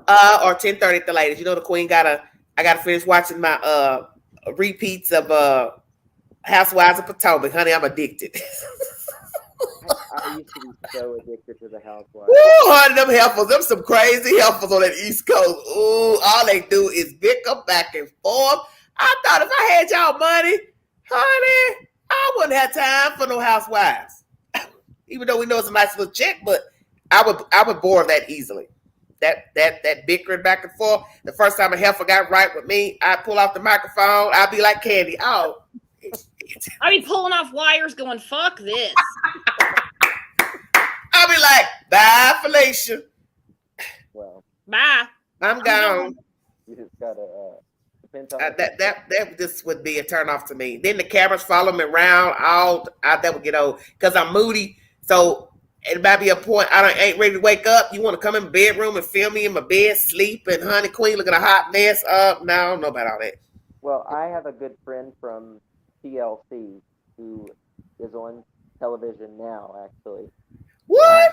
Or 10:30 at the latest. You know, the Queen I gotta finish watching my repeats of Housewives of Potomac. Honey, I'm addicted. I used to be so addicted to the Housewives. Ooh, honey, them heifers, them some crazy heifers on that East Coast. Ooh, all they do is bicker back and forth. I thought if I had y'all money, honey, I wouldn't have time for no housewives. Even though we know it's a nice little check, but I would bore that easily. That bickering back and forth. The first time a heifer got right with me, I pull off the microphone. I'd be like Candy. Oh, I'd be pulling off wires, going "fuck this." I'll be like, bye, Felicia. Well, bye. I'm gone. You just gotta depends on that this would be a turn off to me. Then the cameras follow me around. That would get old because I'm moody. So it might be a point I ain't ready to wake up. You want to come in my bedroom and film me in my bed, sleep, and honey queen looking a hot mess up? No, I don't know about all that. Well, I have a good friend from TLC who is on television now, actually. What?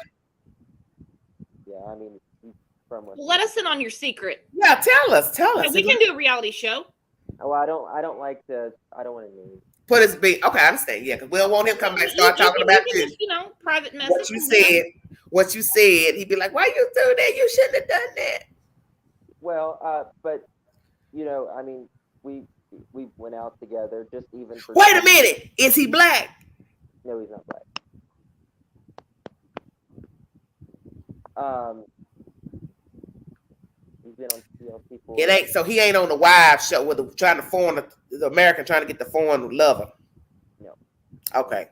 Yeah, I mean, he's from. Let us in on your secret. Yeah, tell us. Yeah, we can do a reality show. Oh, I don't like to. I don't want to name. Put his big. Okay, I understand. Yeah, because we don't want him to come back and start talking about you. Just, private message. What you said. He'd be like, "Why you do that? You shouldn't have done that." Well, but I mean, we went out together just even for. Wait a minute. Is he black? No, he's not black. He's been on TLC for. It ain't so he ain't on the Wives show with trying to foreign the American trying to get the foreign lover. No. Okay.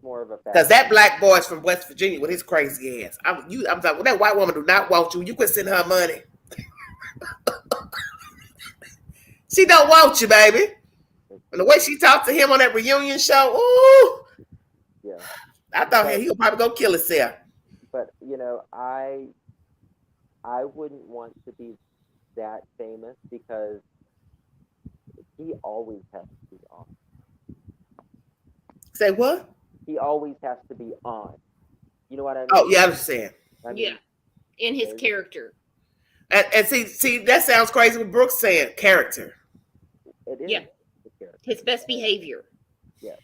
More of a because that black boy's from West Virginia with his crazy ass. I'm like, well, that white woman do not want you. You could send her money. She don't want you, baby. And the way she talked to him on that reunion show, ooh. Yeah. I thought he'll probably go kill himself. But I wouldn't want to be that famous because he always has to be on. Say what? He always has to be on. You know what I mean? Oh, yeah, I understand. Yeah, in his character. And see, that sounds crazy what Brooks saying. Character. It is. Yeah. His best behavior. Yeah.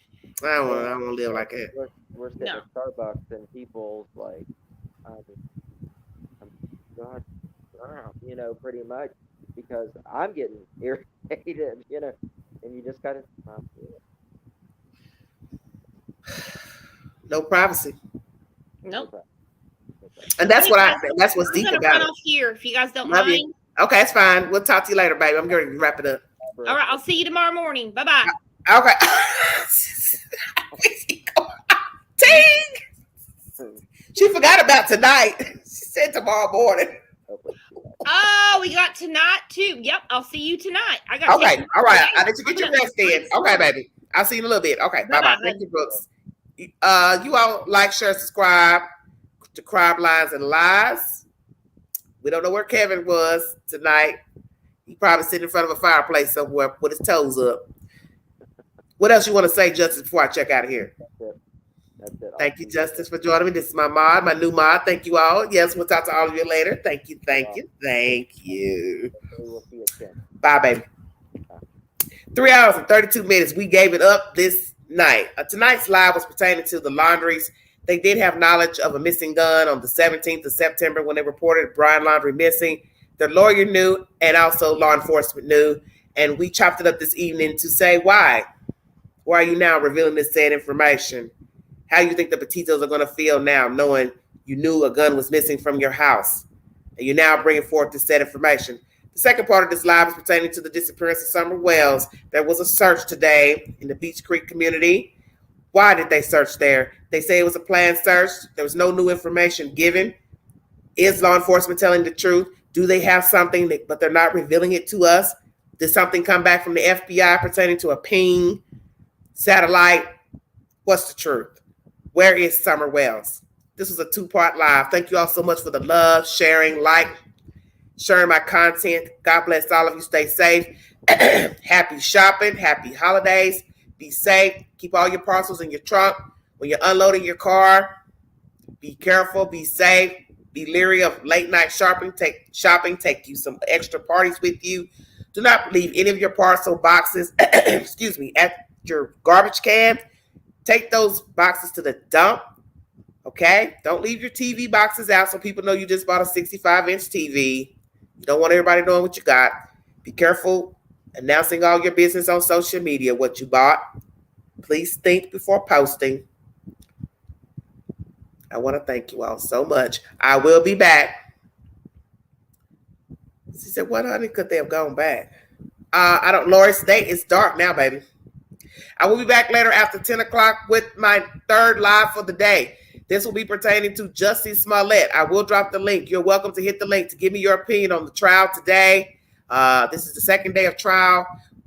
I don't want to live like that. We're sitting at Starbucks and people's like, God, pretty much because I'm getting irritated, and you just gotta. No privacy. Nope. And that's that's what's deep about run it. Off here, if you guys don't mind. You. Okay, it's fine. We'll talk to you later, baby. I'm going to wrap it up. All right, I'll see you tomorrow morning. Bye-bye. Okay. Ting! She forgot about tonight. She said tomorrow morning. Oh, we got tonight too. Yep, I'll see you tonight. I got. Okay, all right. I'll let you get your rest in. Okay, baby. I'll see you in a little bit. Okay, bye-bye. Thank you, Brooks. You all like, share, subscribe to Crime Lines and Lies. We don't know where Kevin was tonight. He probably sitting in front of a fireplace somewhere with his toes up. What else you want to say, Justice, before I check out of here? That's it. Thank you, Justice, for joining me. This is my new mod. Thank you all. Yes, we'll talk to all of you later. Thank you. We'll see you again. Bye, baby. 3 hours and 32 minutes. We gave it up this night. Tonight's live was pertaining to the Laundries. They did have knowledge of a missing gun on the 17th of September when they reported Brian Laundrie missing. Their lawyer knew, and also law enforcement knew. And we chopped it up this evening to say why. Why are you now revealing this sad information? How do you think the Petitos are going to feel now knowing you knew a gun was missing from your house? And you're now bringing forth this sad information. The second part of this live is pertaining to the disappearance of Summer Wells. There was a search today in the Beach Creek community. Why did they search there? They say it was a planned search. There was no new information given. Is law enforcement telling the truth? Do they have something, but they're not revealing it to us? Did something come back from the FBI pertaining to a ping, satellite? What's the truth? Where is Summer Wells? This was a 2-part live. Thank you all so much for the love, sharing my content. God bless all of you. Stay safe. Happy shopping. Happy holidays. Be safe. Keep all your parcels in your trunk. When you're unloading your car, be careful. Be safe. Be leery of late night shopping. Take you some extra parties with you. Do not leave any of your parcel boxes, at your garbage can. Take those boxes to the dump. Okay? Don't leave your TV boxes out so people know you just bought a 65-inch TV. You don't want everybody knowing what you got. Be careful announcing all your business on social media, what you bought. Please think before posting. I want to thank you all so much. I will be back. She said, what, honey? Could they have gone back? I don't, Lori's date is dark now, baby. I will be back later after 10 o'clock with my third live for the day. This will be pertaining to Jussie Smollett. I will drop the link. You're welcome to hit the link to give me your opinion on the trial today. This is the second day of trial.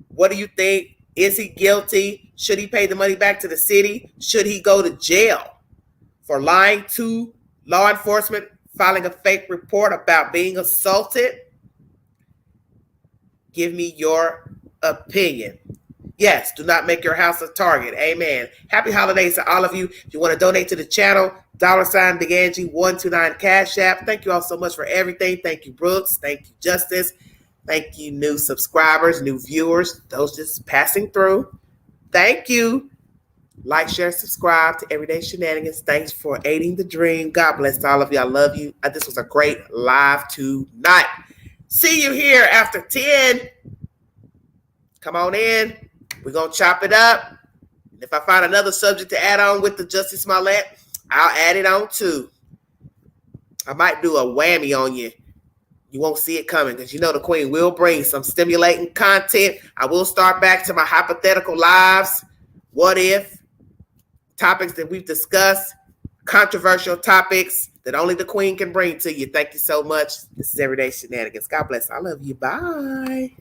What do you think? Is he guilty? Should he pay the money back to the city? Should he go to jail for lying to law enforcement, filing a fake report about being assaulted? Give me your opinion. Yes, do not make your house a target. Amen. Happy holidays to all of you. If you want to donate to the channel, $ Big Angie 129 Cash App. Thank you all so much for everything. Thank you, Brooks. Thank you, Justice. Thank you, new subscribers, new viewers, those just passing through. Thank you. Like, share, subscribe to Everyday Shenanigans. Thanks for aiding the dream. God bless all of you. I love you. This was a great live tonight. See you here after 10. Come on in. We're going to chop it up. If I find another subject to add on with the Jussie Smollett, I'll add it on too. I might do a whammy on you. You won't see it coming because you know the Queen will bring some stimulating content. I will start back to my hypothetical lives. What if? Topics that we've discussed. Controversial topics that only the Queen can bring to you. Thank you so much. This is Everyday Shenanigans. God bless. I love you. Bye.